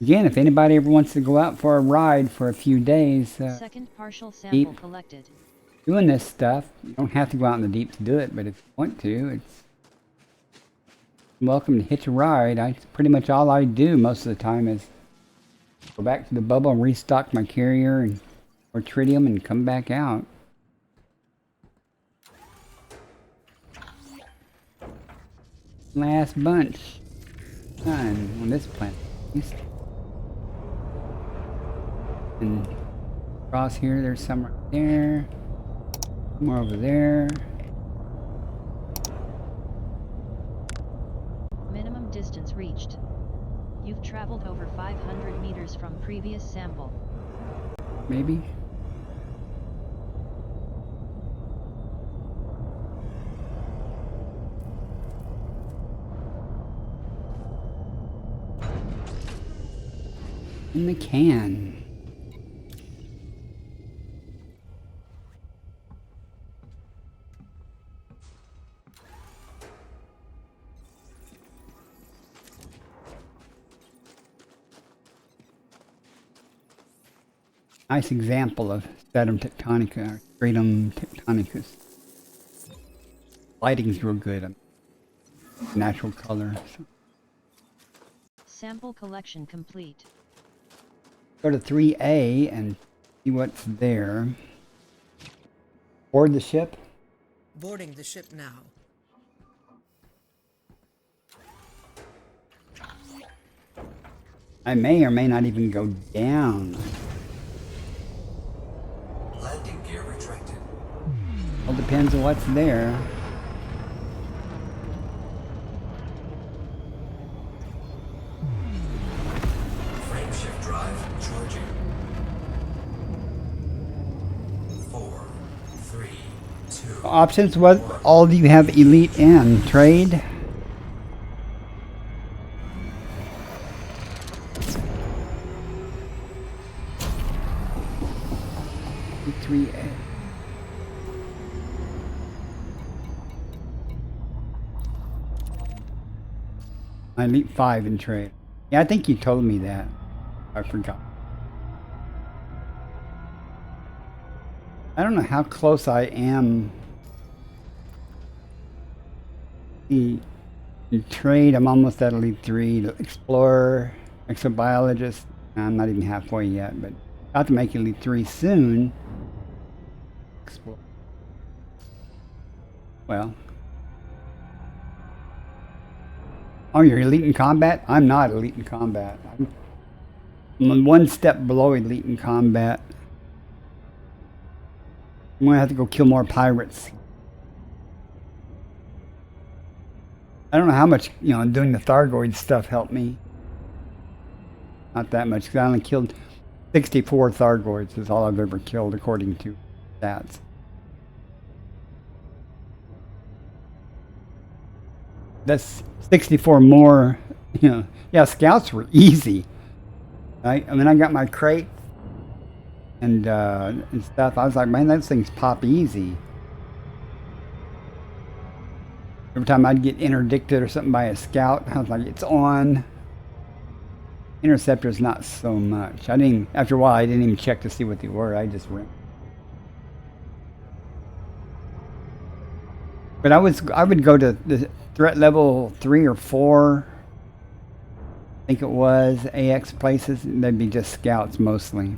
B: Again, if anybody ever wants to go out for a ride for a few days,
C: Second partial sample
B: deep.
C: collected.
B: Doing this stuff, you don't have to go out in the deep to do it, but if you want to, it's welcome to hitch a ride. Pretty much all I do most of the time is go back to the bubble and restock my carrier and or tritium and come back out. Last bunch done on this planet. And across here, there's some right there. More over there.
C: Minimum distance reached. You've traveled over 500 meters from previous sample.
B: Maybe. In the can. Nice example of stratum tectonica, or stratum tectonicus. Lighting's real good. Natural color. So.
C: Sample collection complete.
B: Go to 3A and see what's there. Board the ship.
D: Boarding the ship now.
B: I may or may not even go down.
E: Landing gear retracted.
B: All depends on what's there.
E: Frame shift drive charging. 4, 3, 2.
B: Options, what all do you have elite in? Trade? I elite 5 in trade. Yeah, I think you told me that. I forgot. I don't know how close I am. In trade, I'm almost at elite 3. Explorer, exobiologist. I'm not even halfway yet, but about to make elite 3 soon. Explore. Well. Oh, you're elite in combat? I'm not elite in combat. I'm one step below elite in combat. I'm gonna have to go kill more pirates. I don't know how much, doing the Thargoid stuff helped me. Not that much, because I only killed 64 Thargoids is all I've ever killed according to stats. That's 64 more, Yeah, scouts were easy. Right? I mean, I got my crate and stuff. I was like, man, those things pop easy. Every time I'd get interdicted or something by a scout, I was like, it's on. Interceptors, not so much. After a while, I didn't even check to see what they were. I just ran. But I would go to the threat level 3 or 4. I think it was AX places. They'd be just scouts mostly.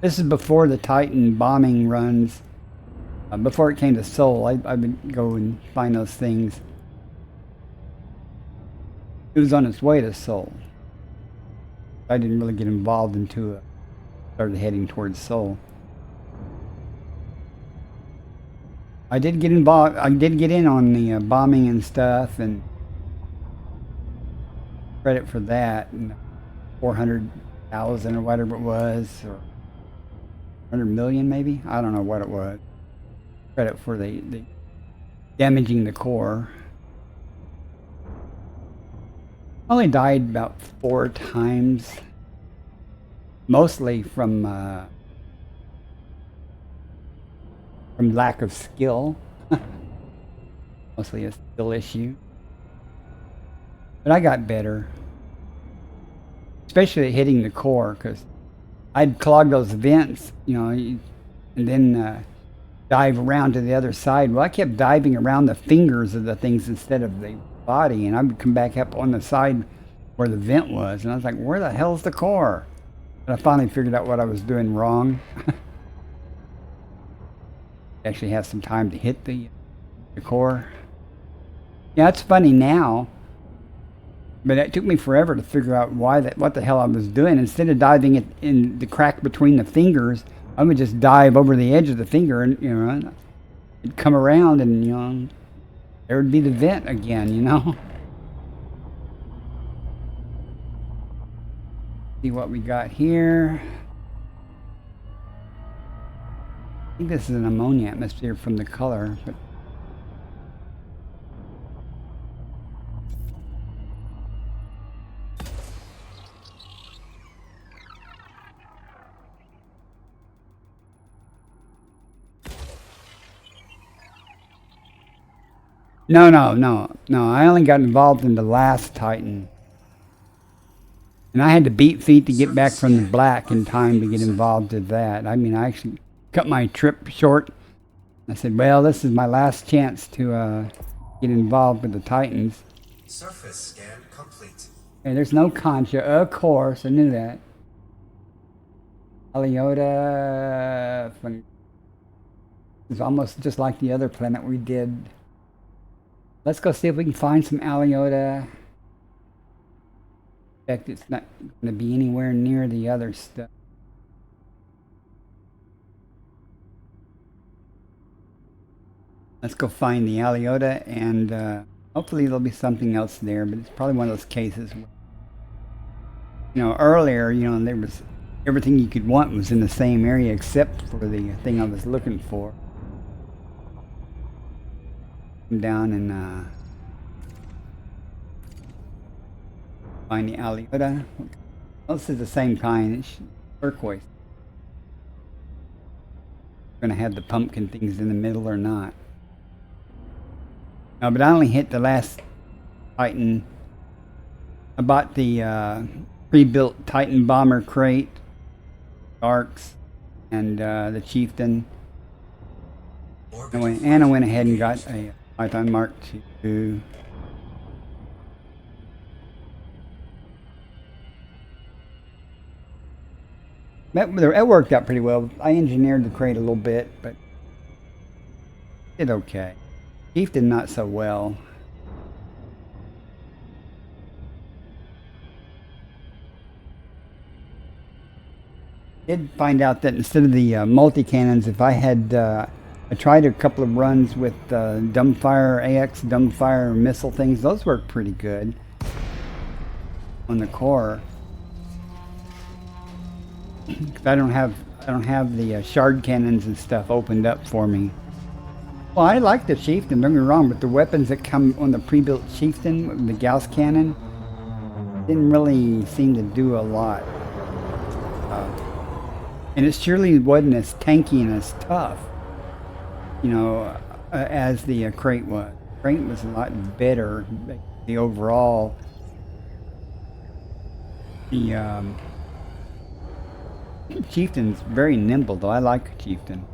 B: This is before the Titan bombing runs. Before it came to Seoul, I would go and find those things. It was on its way to Seoul. I didn't really get involved until it started heading towards Seoul. I did get involved. I did get in on the bombing and stuff, and credit for that. And 400,000 or whatever it was, or 100 million maybe. I don't know what it was. Credit for the damaging the core. I only died about 4 times, mostly from lack of skill. Mostly a skill issue. But I got better, especially at hitting the core, because I'd clog those vents, and then dive around to the other side. Well, I kept diving around the fingers of the things instead of the body, and I would come back up on the side where the vent was, and I was like, where the hell's the core? And I finally figured out what I was doing wrong. Actually have some time to hit the core. Yeah, it's funny now, but it took me forever to figure out what the hell I was doing. Instead of diving it in the crack between the fingers, I would just dive over the edge of the finger, and it'd come around, and there would be the vent again. See what we got here. I think this is an ammonia atmosphere from the color, but no. I only got involved in the last Titan. And I had to beat feet to get back from the black in time to get involved with that. I mean, I actually cut my trip short. I said, well, this is my last chance to get involved with the Titans.
E: Surface scan complete.
B: Hey, there's no Concha, of course, I knew that. Aliota... It's almost just like the other planet we did. Let's go see if we can find some Aliota. In fact, it's not going to be anywhere near the other stuff. Let's go find the Aliota, and hopefully there'll be something else there, but it's probably one of those cases where, you know, earlier, you know, there was everything you could want was in the same area except for the thing I was looking for. Come down and find the Aliota. Well, this is the same kind. It's turquoise. We're gonna have the pumpkin things in the middle or not. No, but I only hit the last Titan. I bought the pre-built Titan bomber crate, Arcs, and the Chieftain. And I went ahead and got a Python Mark II. That worked out pretty well. I engineered the crate a little bit, but it did okay. Chieftain not so well. Did find out that instead of the multi-cannons, if I had I tried a couple of runs with dumbfire AX dumbfire missile things, those work pretty good on the core. I don't have the shard cannons and stuff opened up for me. Well, I like the Chieftain, don't get me wrong, but the weapons that come on the pre-built Chieftain, the Gauss cannon, didn't really seem to do a lot. And it surely wasn't as tanky and as tough, you know, as the crate was. The crate was a lot better, the overall. The Chieftain's very nimble, though. I like Chieftain.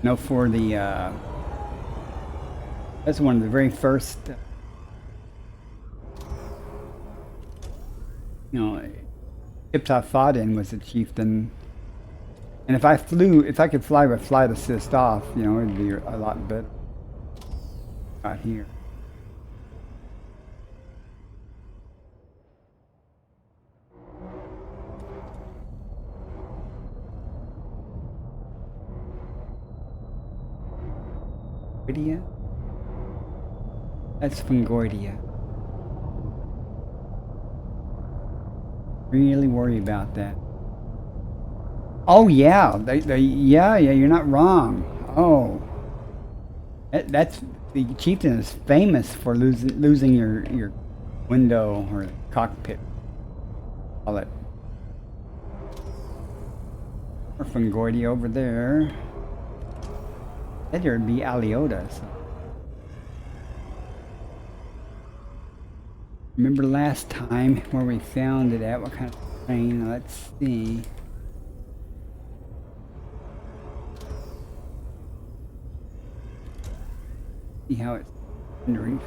B: You know, for the that's one of the very first, you know, ships I fought in was a Chieftain. And if I could fly with flight assist off, you know, it'd be a lot better. Out here. Fungoidia? That's Fungoidia. Really worry about that. Oh yeah, yeah, you're not wrong. Oh, that's the Chieftain is famous for losing your window or cockpit. Call it. Or Fungoidia over there. That there'd be Aliota. So. Remember last time where we found it at? What kind of train? Let's see. See how it's rendering.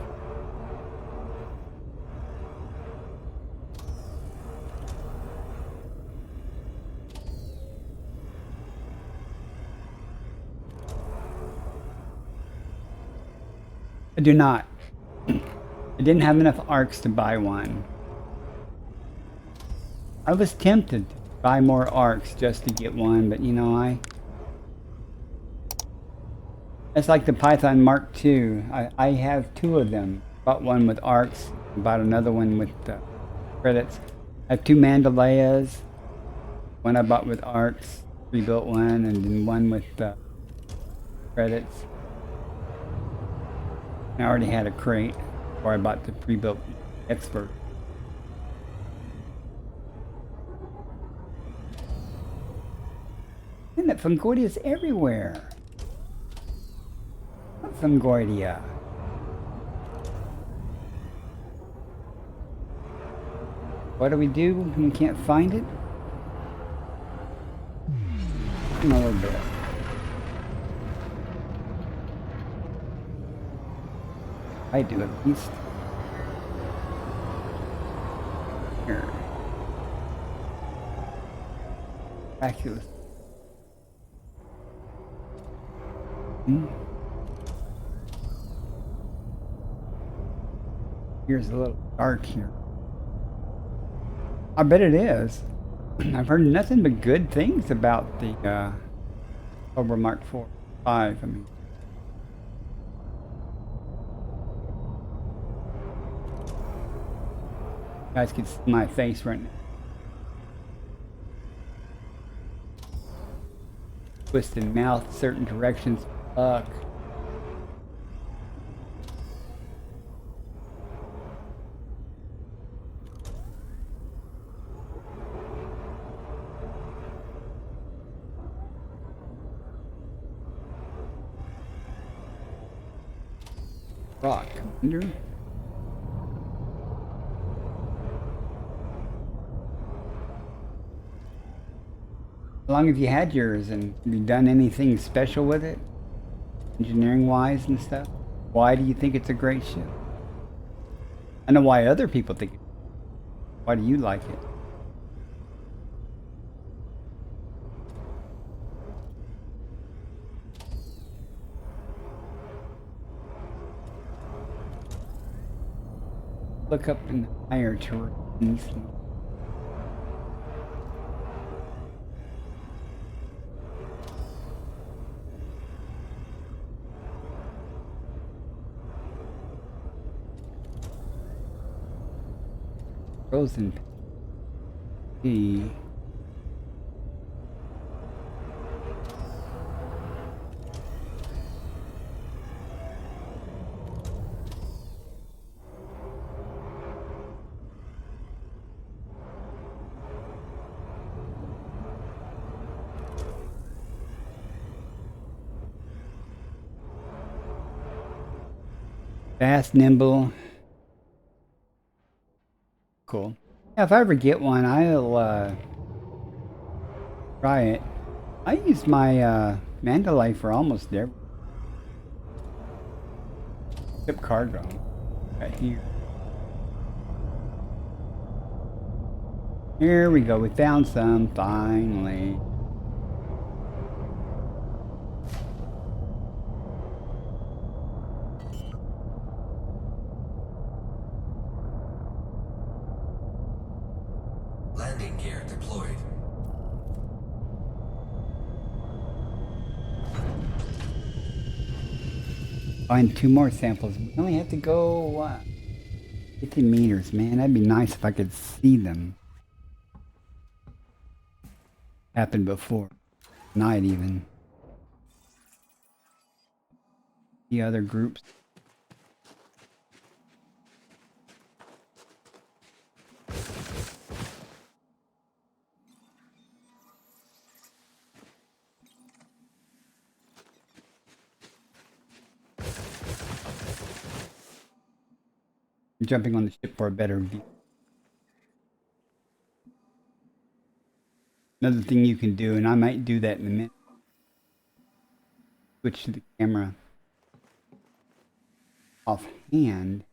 B: I do not. I didn't have enough arcs to buy one. I was tempted to buy more arcs just to get one, but you know, it's like the Python Mark II. I have two of them. Bought one with arcs, bought another one with credits. I have two Mandalayas. One I bought with arcs, rebuilt one, and then one with credits. I already had a crate before I bought the pre-built Expert. And that Fungoidia is everywhere. What Fungoidia? What do we do when we can't find it? In a little bit. I do at least. Here. Miraculous. Here's a little dark here. I bet it is. I've heard nothing but good things about the Cobra Mark 4, 5. I mean, you guys can see my face right now. Twisted mouth, certain directions. Fuck. Rock, Commander. How long have you had yours, and have you done anything special with it? Engineering wise and stuff? Why do you think it's a great ship? I know why other people think it. Why do you like it? Look up in the higher terrains. Frozen P. Fast, nimble. Cool. Yeah, if I ever get one, I'll try it. I use my Mandalay for almost every ship cargo right here. Here we go. We found some finally.
E: Landing gear deployed.
B: Find 2 more samples. We only have to go 50 meters, man. That'd be nice if I could see them. Happened before. Night even. The other groups. Jumping on the ship for a better view. Another thing you can do, and I might do that in a minute. Switch to the camera offhand.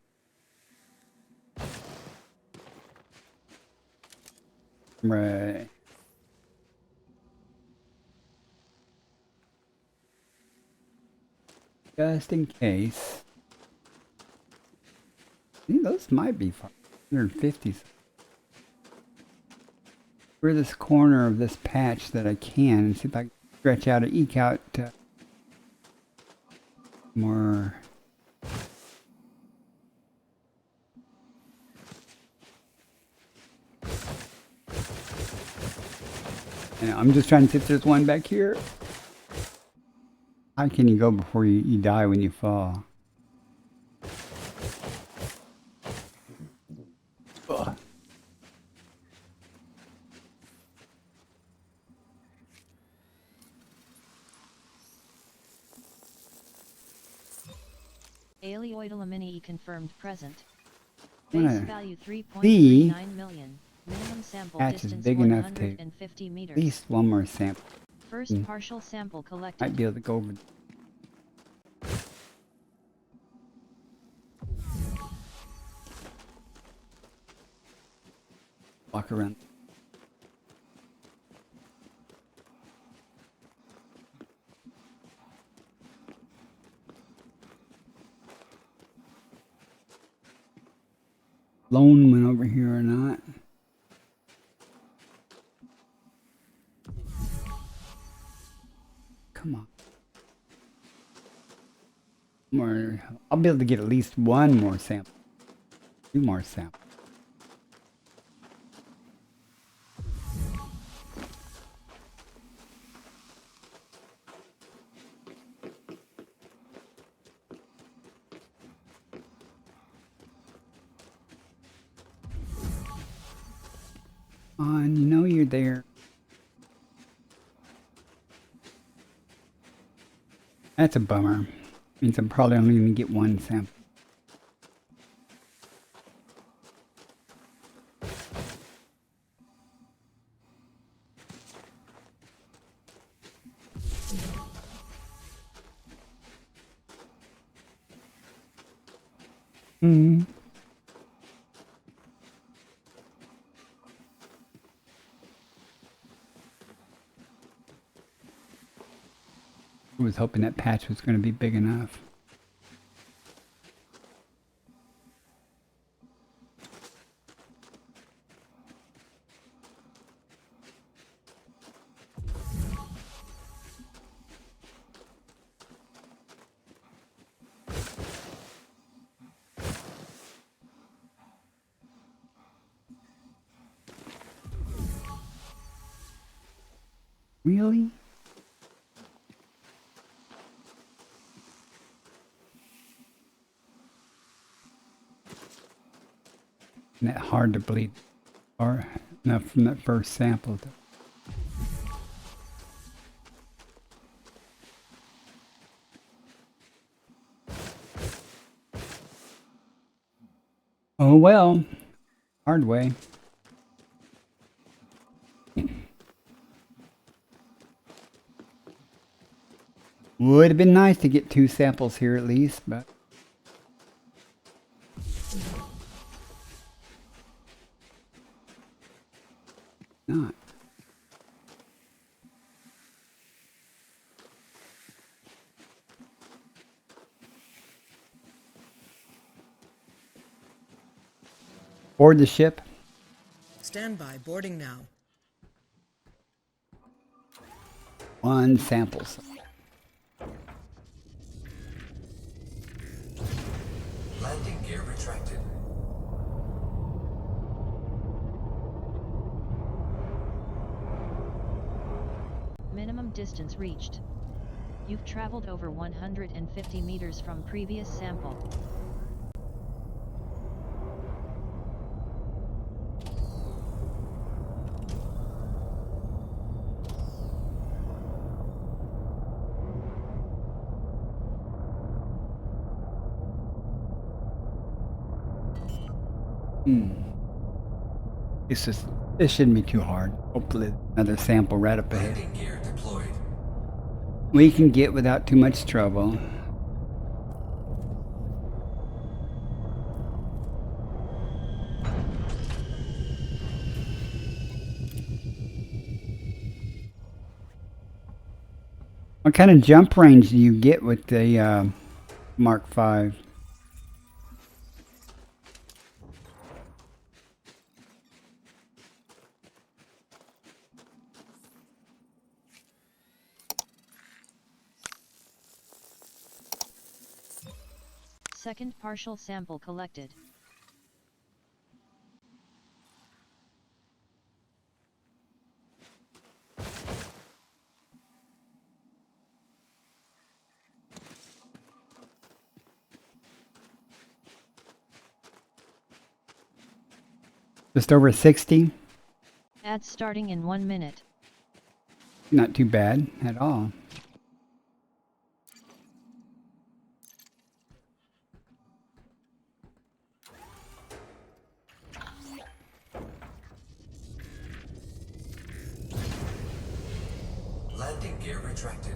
B: Camera. Just in case. Those might be 150s. For this corner of this patch that I can, and see if I can stretch out or eke out more. And I'm just trying to see if there's one back here. How can you go before you die when you fall? Ugh.
C: EliteDangerous confirmed present.
B: I'm
C: Base
B: gonna
C: value
B: see
C: 3.39 million. sample
B: patch is
C: distance
B: big enough to
C: 150 meters.
B: at least one more sample.
C: First partial sample collected.
B: Might be able to go over. Walk around. Lone went over here or not. Come on. More. I'll be able to get at least one more sample. Two more samples. On, you know you're there. That's a bummer. Means I'm probably only going to get one sample. I was hoping that patch was going to be big enough. Really? Isn't that hard to bleed far enough from that first sample? Oh well, hard way. Would have been nice to get two samples here at least, but not. Board the ship.
D: Stand by. Boarding now.
B: One sample.
E: Landing gear retracted.
C: Minimum distance reached. You've traveled over 150 meters from previous sample.
B: This shouldn't be too hard. Hopefully another sample right up ahead.
E: Landing gear deployed.
B: We can get without too much trouble. What kind of jump range do you get with the Mark V?
C: Second partial sample collected.
B: Just over 60?
C: Ads starting in 1 minute.
B: Not too bad at all.
E: gear retracted.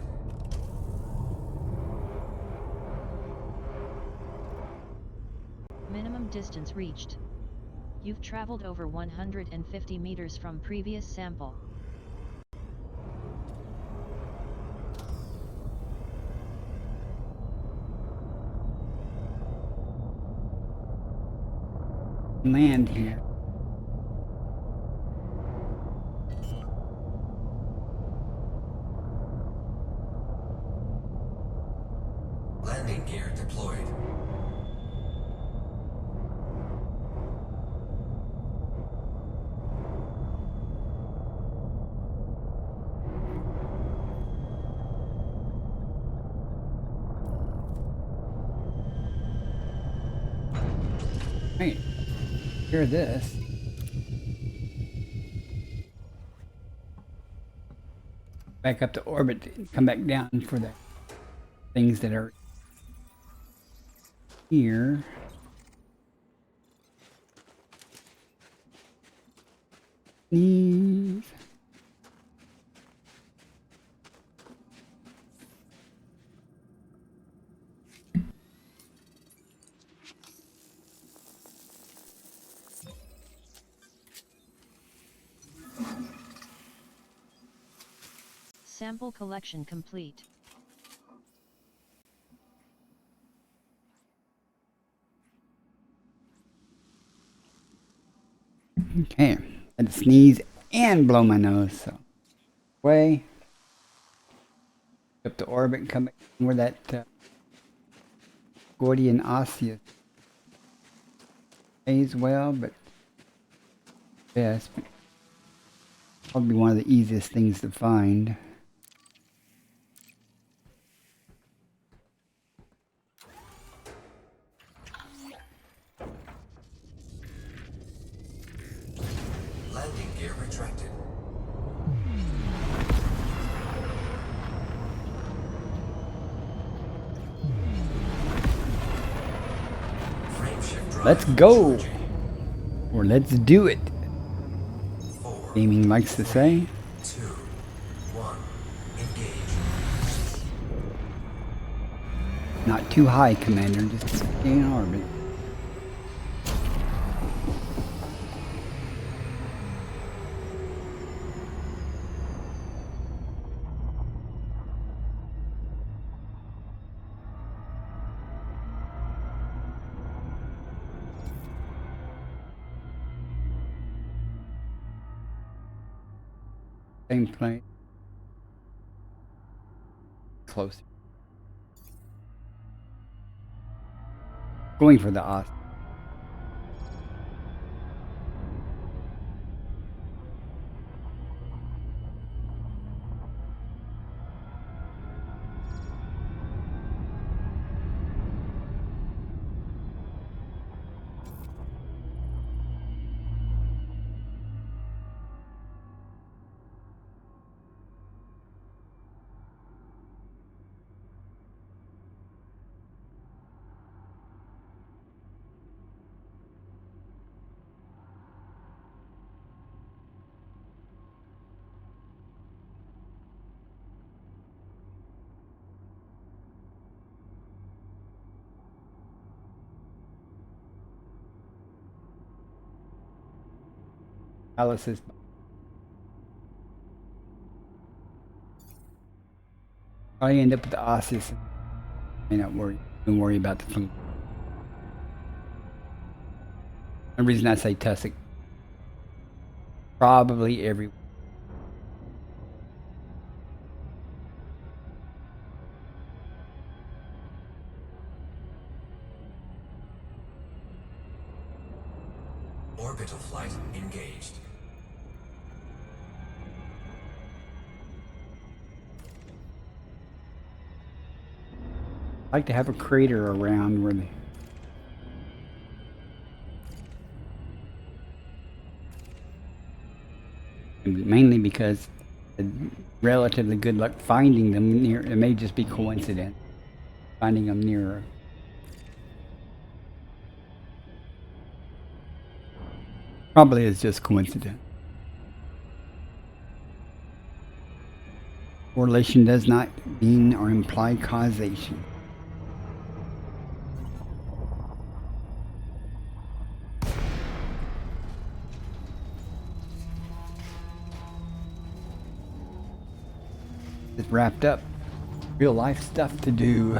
C: Minimum distance reached. You've traveled over 150 meters from previous sample.
B: Land here.
E: Landing gear deployed.
B: Right. Hear this. Back up to orbit and come back down for the things that are here. Sneeze.
C: Sample collection complete.
B: Okay. I had to sneeze and blow my nose, so way up to orbit and come back where that Gordian osseous pays well, but yes, probably one of the easiest things to find.
E: Landing gear retracted. Frameshift drive
B: Let's go,
E: charging.
B: or let's do it.
E: 4,
B: Gaming likes to say.
E: 2, 1. Engage.
B: Not too high, Commander, just stay in orbit. Same place. Close. Going for the os. Alice is. Probably end up with the osseous. May not worry. Don't worry about the food. The reason I say tussock. Probably every.
E: Orbital flight engaged.
B: I like to have a crater around where they. Mainly because relatively good luck finding them near. It may just be coincidence. Finding them nearer. Probably is just coincidence. Correlation does not mean or imply causation. It's wrapped up. Real life stuff to do.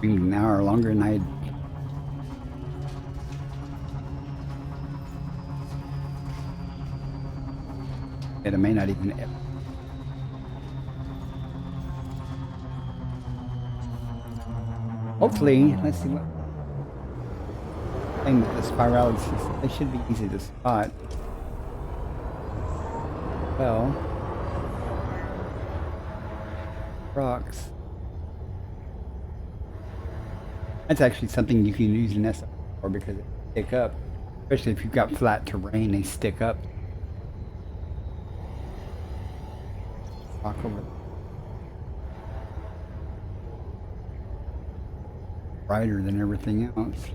B: An hour longer than I'd. It may not even. Hopefully, let's see what. And the spirals, they should be easy to spot. Well, rocks. That's actually something you can use an SR for because they stick up, especially if you've got flat terrain. They stick up. Rock over. Brighter than everything else.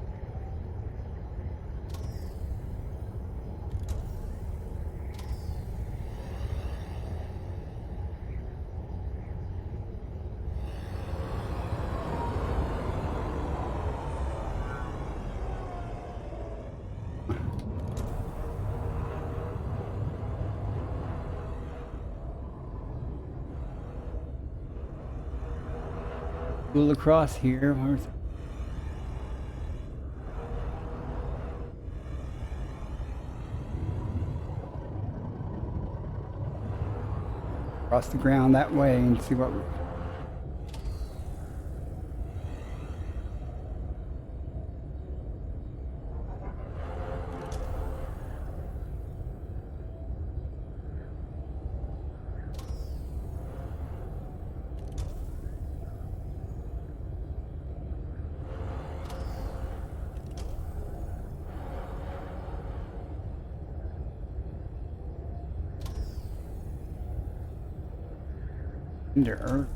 B: School across here. Where's it? Across the ground that way and see what we. Into Earth.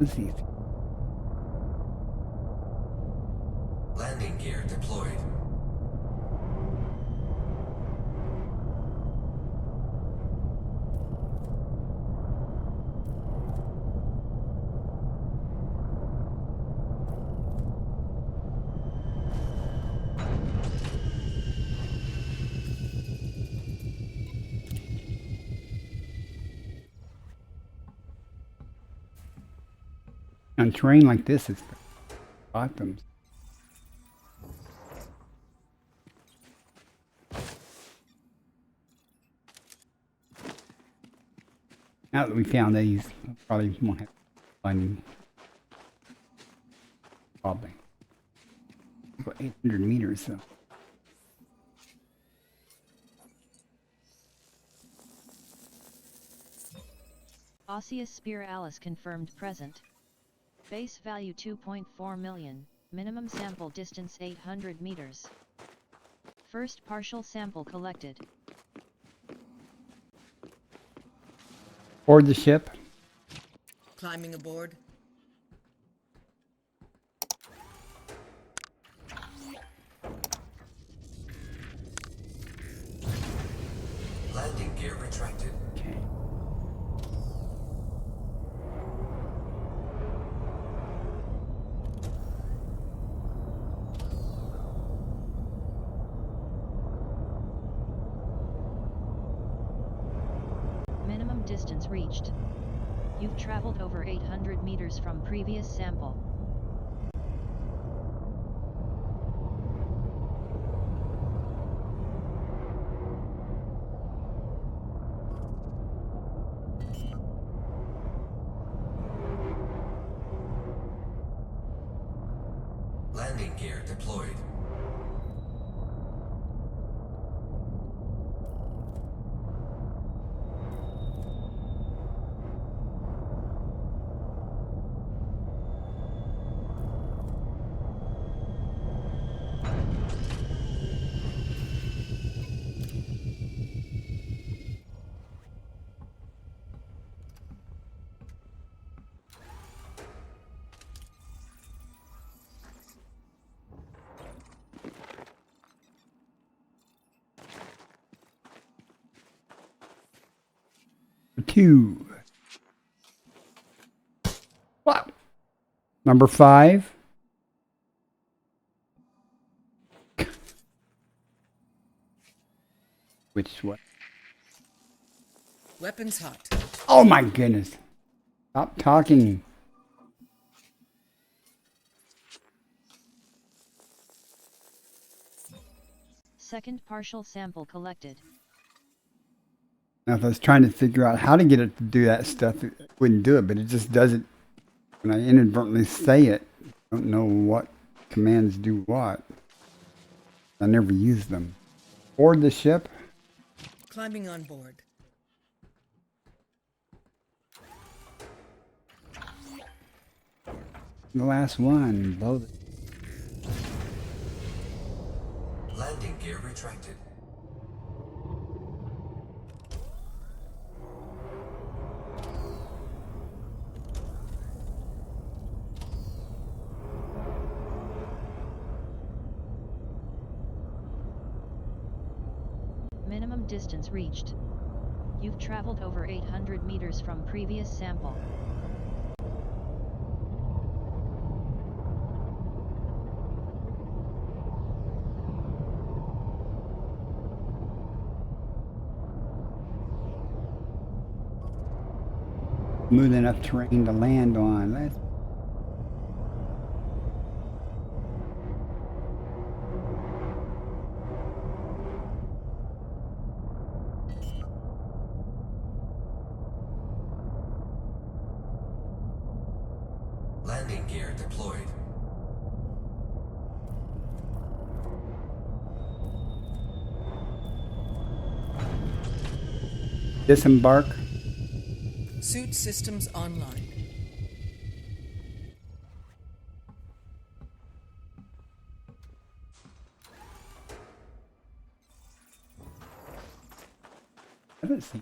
B: Let's see.
E: Landing gear deployed.
B: On terrain like this, it's bottoms. Now that we found these, probably won't have fun. Probably. About 800 meters, so.
C: Osseous Spiralis confirmed present. Base value 2.4 million, minimum sample distance 800 meters. First partial sample collected.
B: Board the ship.
D: Climbing aboard.
E: Landing gear retracted.
B: Okay.
C: Minimum distance reached. You've traveled over 800 meters from previous sample.
E: Landing gear deployed.
B: Two. What? Number 5. Which one?
D: Weapons hot.
B: Oh my goodness. Stop talking.
C: Second partial sample collected.
B: Now, if I was trying to figure out how to get it to do that stuff, it wouldn't do it, but it just does it when I inadvertently say it. I don't know what commands do what. I never use them. Board the ship.
D: Climbing on board.
B: The last one. Blow the...
E: Landing gear retracted.
C: Minimum distance reached. You've traveled over 800 meters from previous sample.
B: Smooth enough terrain to land on. Let's...
E: Landing gear deployed.
B: Disembark.
D: Suit systems online.
B: I don't see.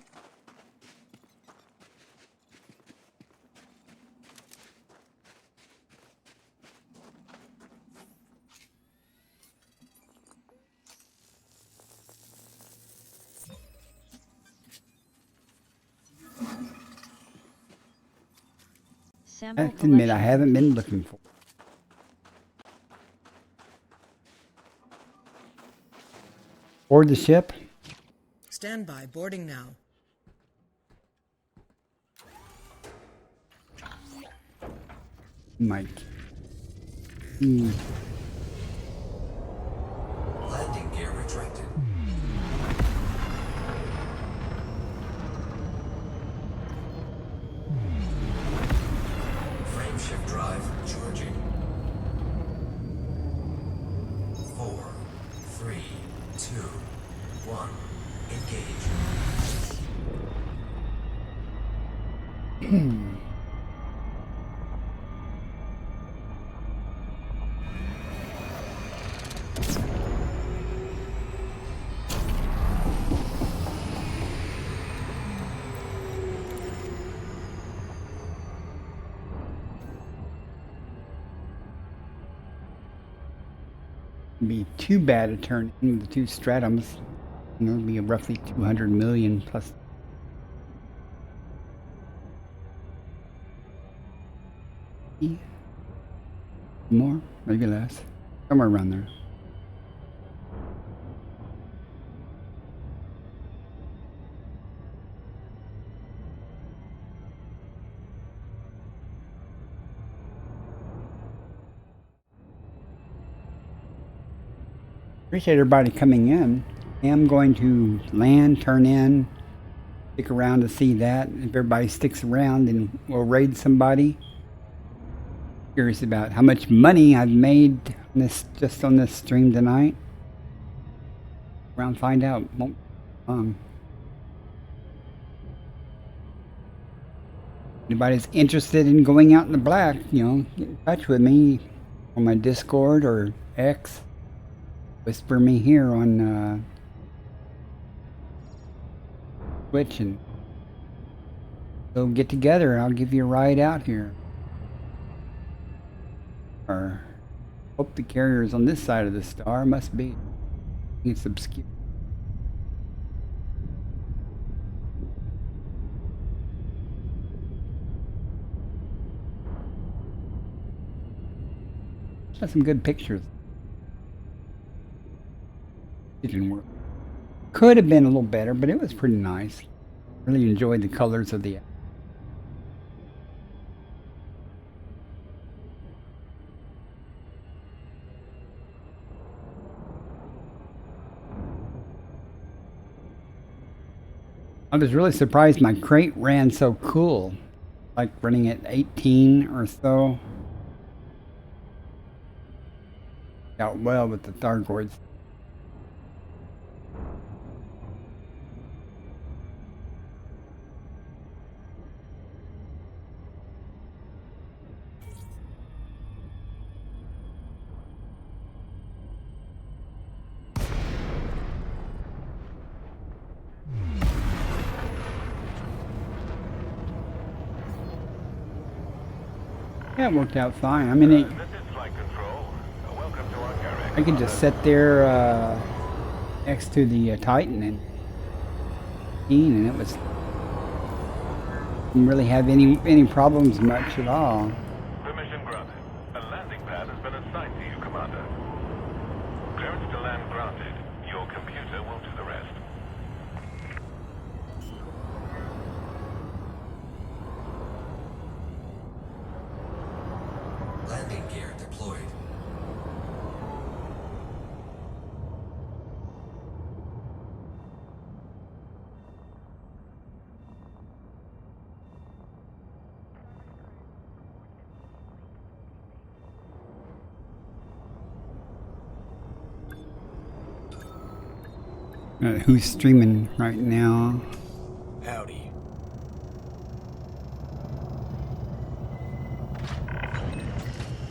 B: I
C: Sample
B: have to admit, I
C: collection
B: haven't been
C: complete.
B: looking for. Board the ship.
D: Stand by. Boarding now.
B: Mike. Hmm.
E: Landing gear retracted. Frame shift drive charging. 4, 3, 2, 1. Engage.
B: Be too bad to turn in with the 2 stratums. You know, it'd be roughly 200 million plus. More, maybe less, somewhere around there. Appreciate everybody coming in. I am going to land, turn in, stick around to see that. If everybody sticks around, then we'll raid somebody. Curious about how much money I've made just on this stream tonight. Around, find out. Won't be long. Anybody's interested in going out in the black, you know, get in touch with me on my Discord or X. Whisper me here on Twitch, and we'll get together. I'll give you a ride out here. Or hope the carrier's on this side of the star. Must be. It's obscure. Got some good pictures. It didn't work. Could have been a little better, but it was pretty nice. Really enjoyed the colors of the. I was really surprised my crate ran so cool. Like running at 18 or so. Out well with the Thargoids. Yeah, it worked out fine. I mean, I could just sit there next to the Titan and it was didn't really have any problems much at all.
G: Permission granted. A landing pad has been assigned to you, Commander. Clearance to land granted. Your computer will do the rest.
E: Landing gear deployed.
B: Who's streaming right now?
F: Howdy.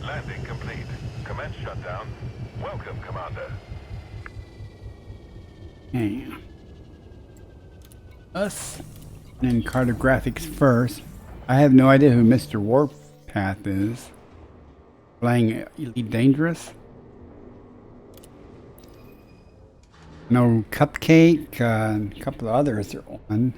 G: Landing complete. Commence shutdown. Welcome, Commander.
B: Hey. Us. And cartographics first. I have no idea who Mr. Warpath is. Playing EliteDangerous. No Cupcake, a couple of others are on.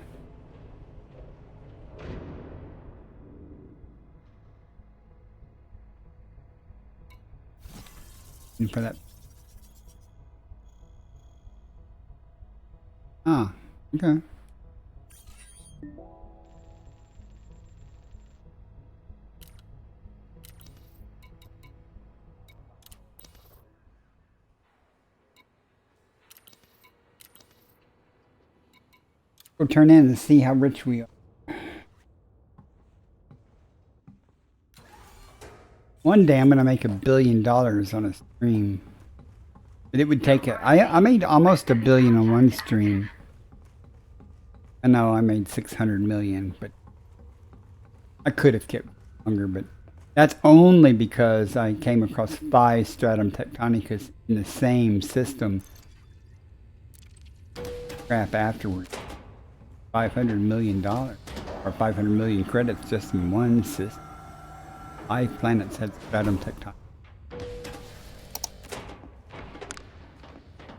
B: And for that. Ah, okay. We'll turn in and see how rich we are. One day I'm gonna make $1 billion on a stream. But it would take I made almost $1 billion on one stream. I know I made 600 million, but I could have kept longer, but that's only because I came across 5 stratum tectonicus in the same system. Crap afterwards. $500 million or 500 million credits just in one system. 5 planets had stratum tectonic.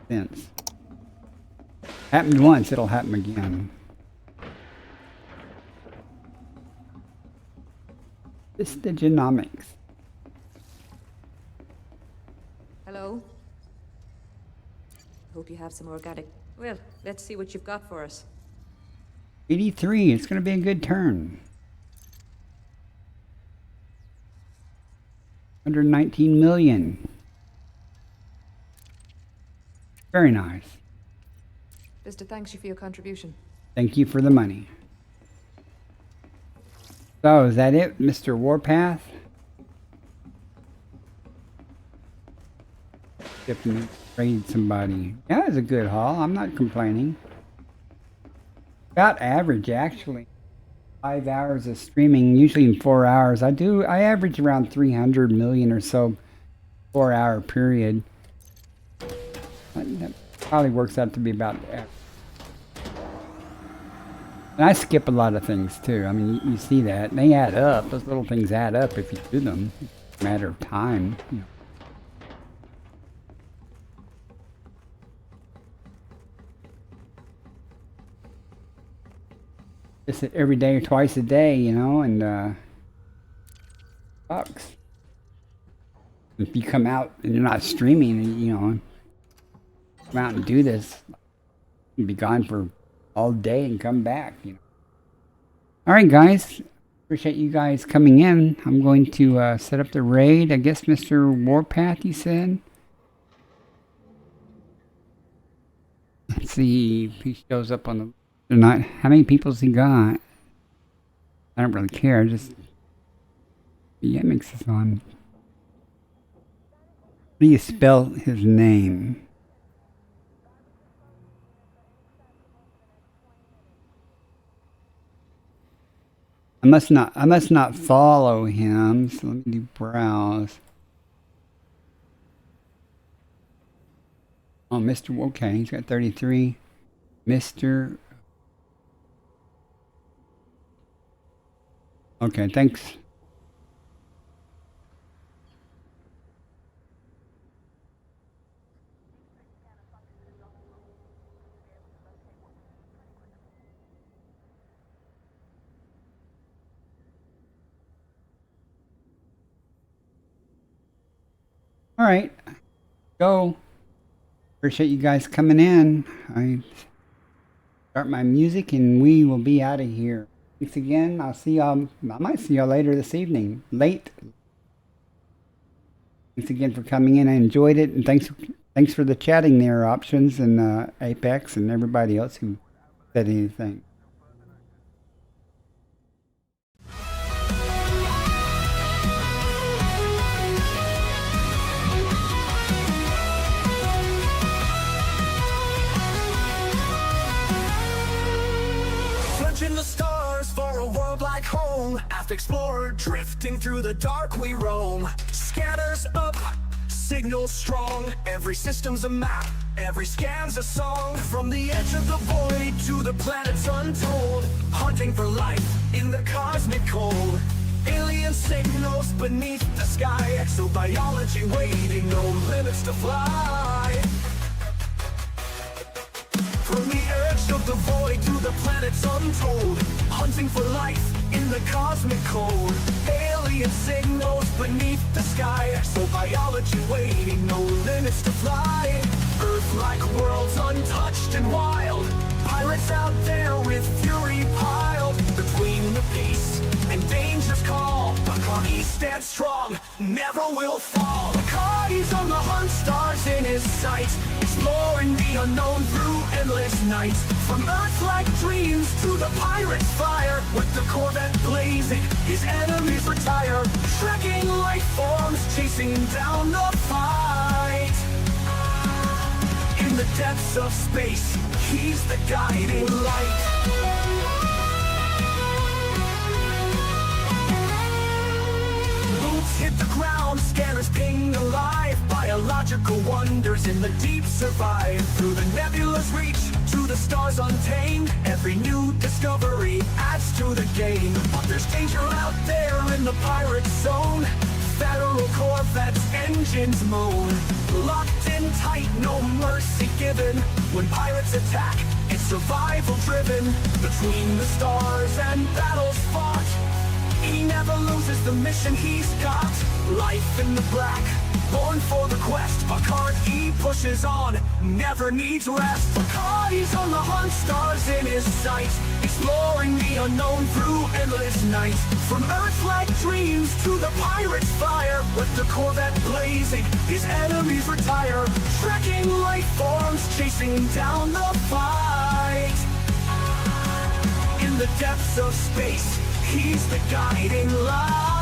B: Since happened once, it'll happen again. It's the genomics.
H: Hello? Hope you have some organic. Well, let's see what you've got for us.
B: 83, it's going to be a good turn. 119 million. Very nice.
H: Vista thanks you for your contribution.
B: Thank you for the money. So, is that it, Mr. Warpath? ship and raid somebody. Yeah, it's a good haul. I'm not complaining. About average, actually. 5 hours of streaming, usually in 4 hours. I average around 300 million or so 4-hour period. That probably works out to be about average. And I skip a lot of things too. I mean, you see that. And they add up. Those little things add up if you do them. It's a matter of time. You know. Just every day or twice a day, you know, and sucks. If you come out and you're not streaming, you know, come out and do this, you'll be gone for all day and come back, you know. All right, guys. Appreciate you guys coming in. I'm going to set up the raid. I guess Mr. Warpath, he said. Let's see if he shows up on the... Not how many people's he got? I don't really care. Just yeah, makes this on. How do you spell his name? I must not follow him. So let me do browse. Oh, Mr. Okay, he's got 33. Mr. Okay, thanks. All right, go. Appreciate you guys coming in. I start my music and we will be out of here. Thanks again. I'll see y'all. I might see y'all later this evening. Late. Thanks again for coming in. I enjoyed it, and thanks for the chatting there, Options and Apex and everybody else who said anything.
A: In the stars for a world like home. Aft explorer drifting through the dark we roam. Scanners up, signals strong. Every system's a map, every scan's a song. From the edge of the void to the planets untold, hunting for life in the cosmic cold. Alien signals beneath the sky, exobiology waiting, no limits to fly. From the edge of the void to the planets untold, hunting for life in the cosmic cold. Alien signals beneath the sky, exobiology waiting, no limits to fly. Earth-like worlds untouched and wild, pirates out there with fury piled. Between the peace and danger's call, Bacardi stands strong, never will fall. Bacardi's on the hunt, stars in his sights, exploring the unknown through endless nights. From Earth-like dreams to the pirate's fire, with the Corvette blazing, his enemies retire. Trekking life forms, chasing down the fight. In the depths of space, he's the guiding light. Hit the ground, scanners ping alive. Biological wonders in the deep survive. Through the nebula's reach, to the stars untamed, every new discovery adds to the game. But there's danger out there in the pirate zone. Federal Corvettes, engines moan. Locked in tight, no mercy given. When pirates attack, it's survival driven. Between the stars and battles fought, he never loses the mission he's got. Life in the black, born for the quest. Bacardi pushes on, never needs rest. Bacardi's on the hunt, stars in his sights, exploring the unknown through endless nights. From Earth-like dreams to the pirate's fire, with the Corvette blazing, his enemies retire. Trekking life forms, chasing down the fight. In the depths of space, he's the guiding light.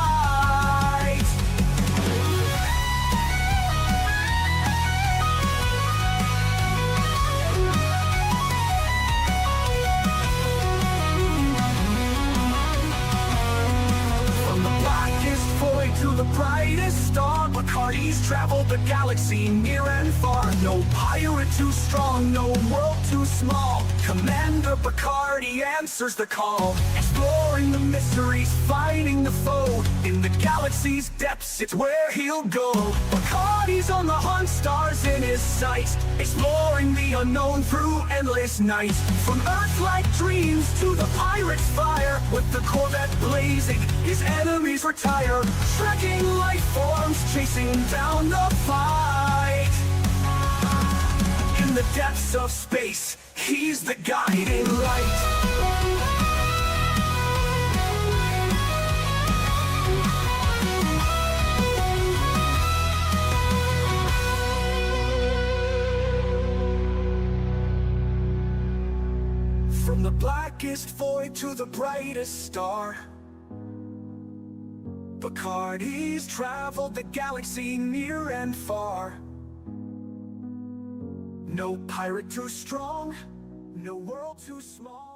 A: traveled the galaxy near and far. No pirate too strong, no world too small. Commander Picard, he answers the call. Exploring the mysteries, fighting the foe. In the galaxy's depths, it's where he'll go. Picard, he's on the hunt, stars in his sight. Exploring the unknown through endless nights. From Earth-like dreams to the pirate's fire. With the Corvette blazing, his enemies retire. Tracking life forms, chasing down the fight. In the depths of space, he's the guiding light. From the blackest void to the brightest star, Picard, he's traveled the galaxy near and far. No pirate too strong, no world too small.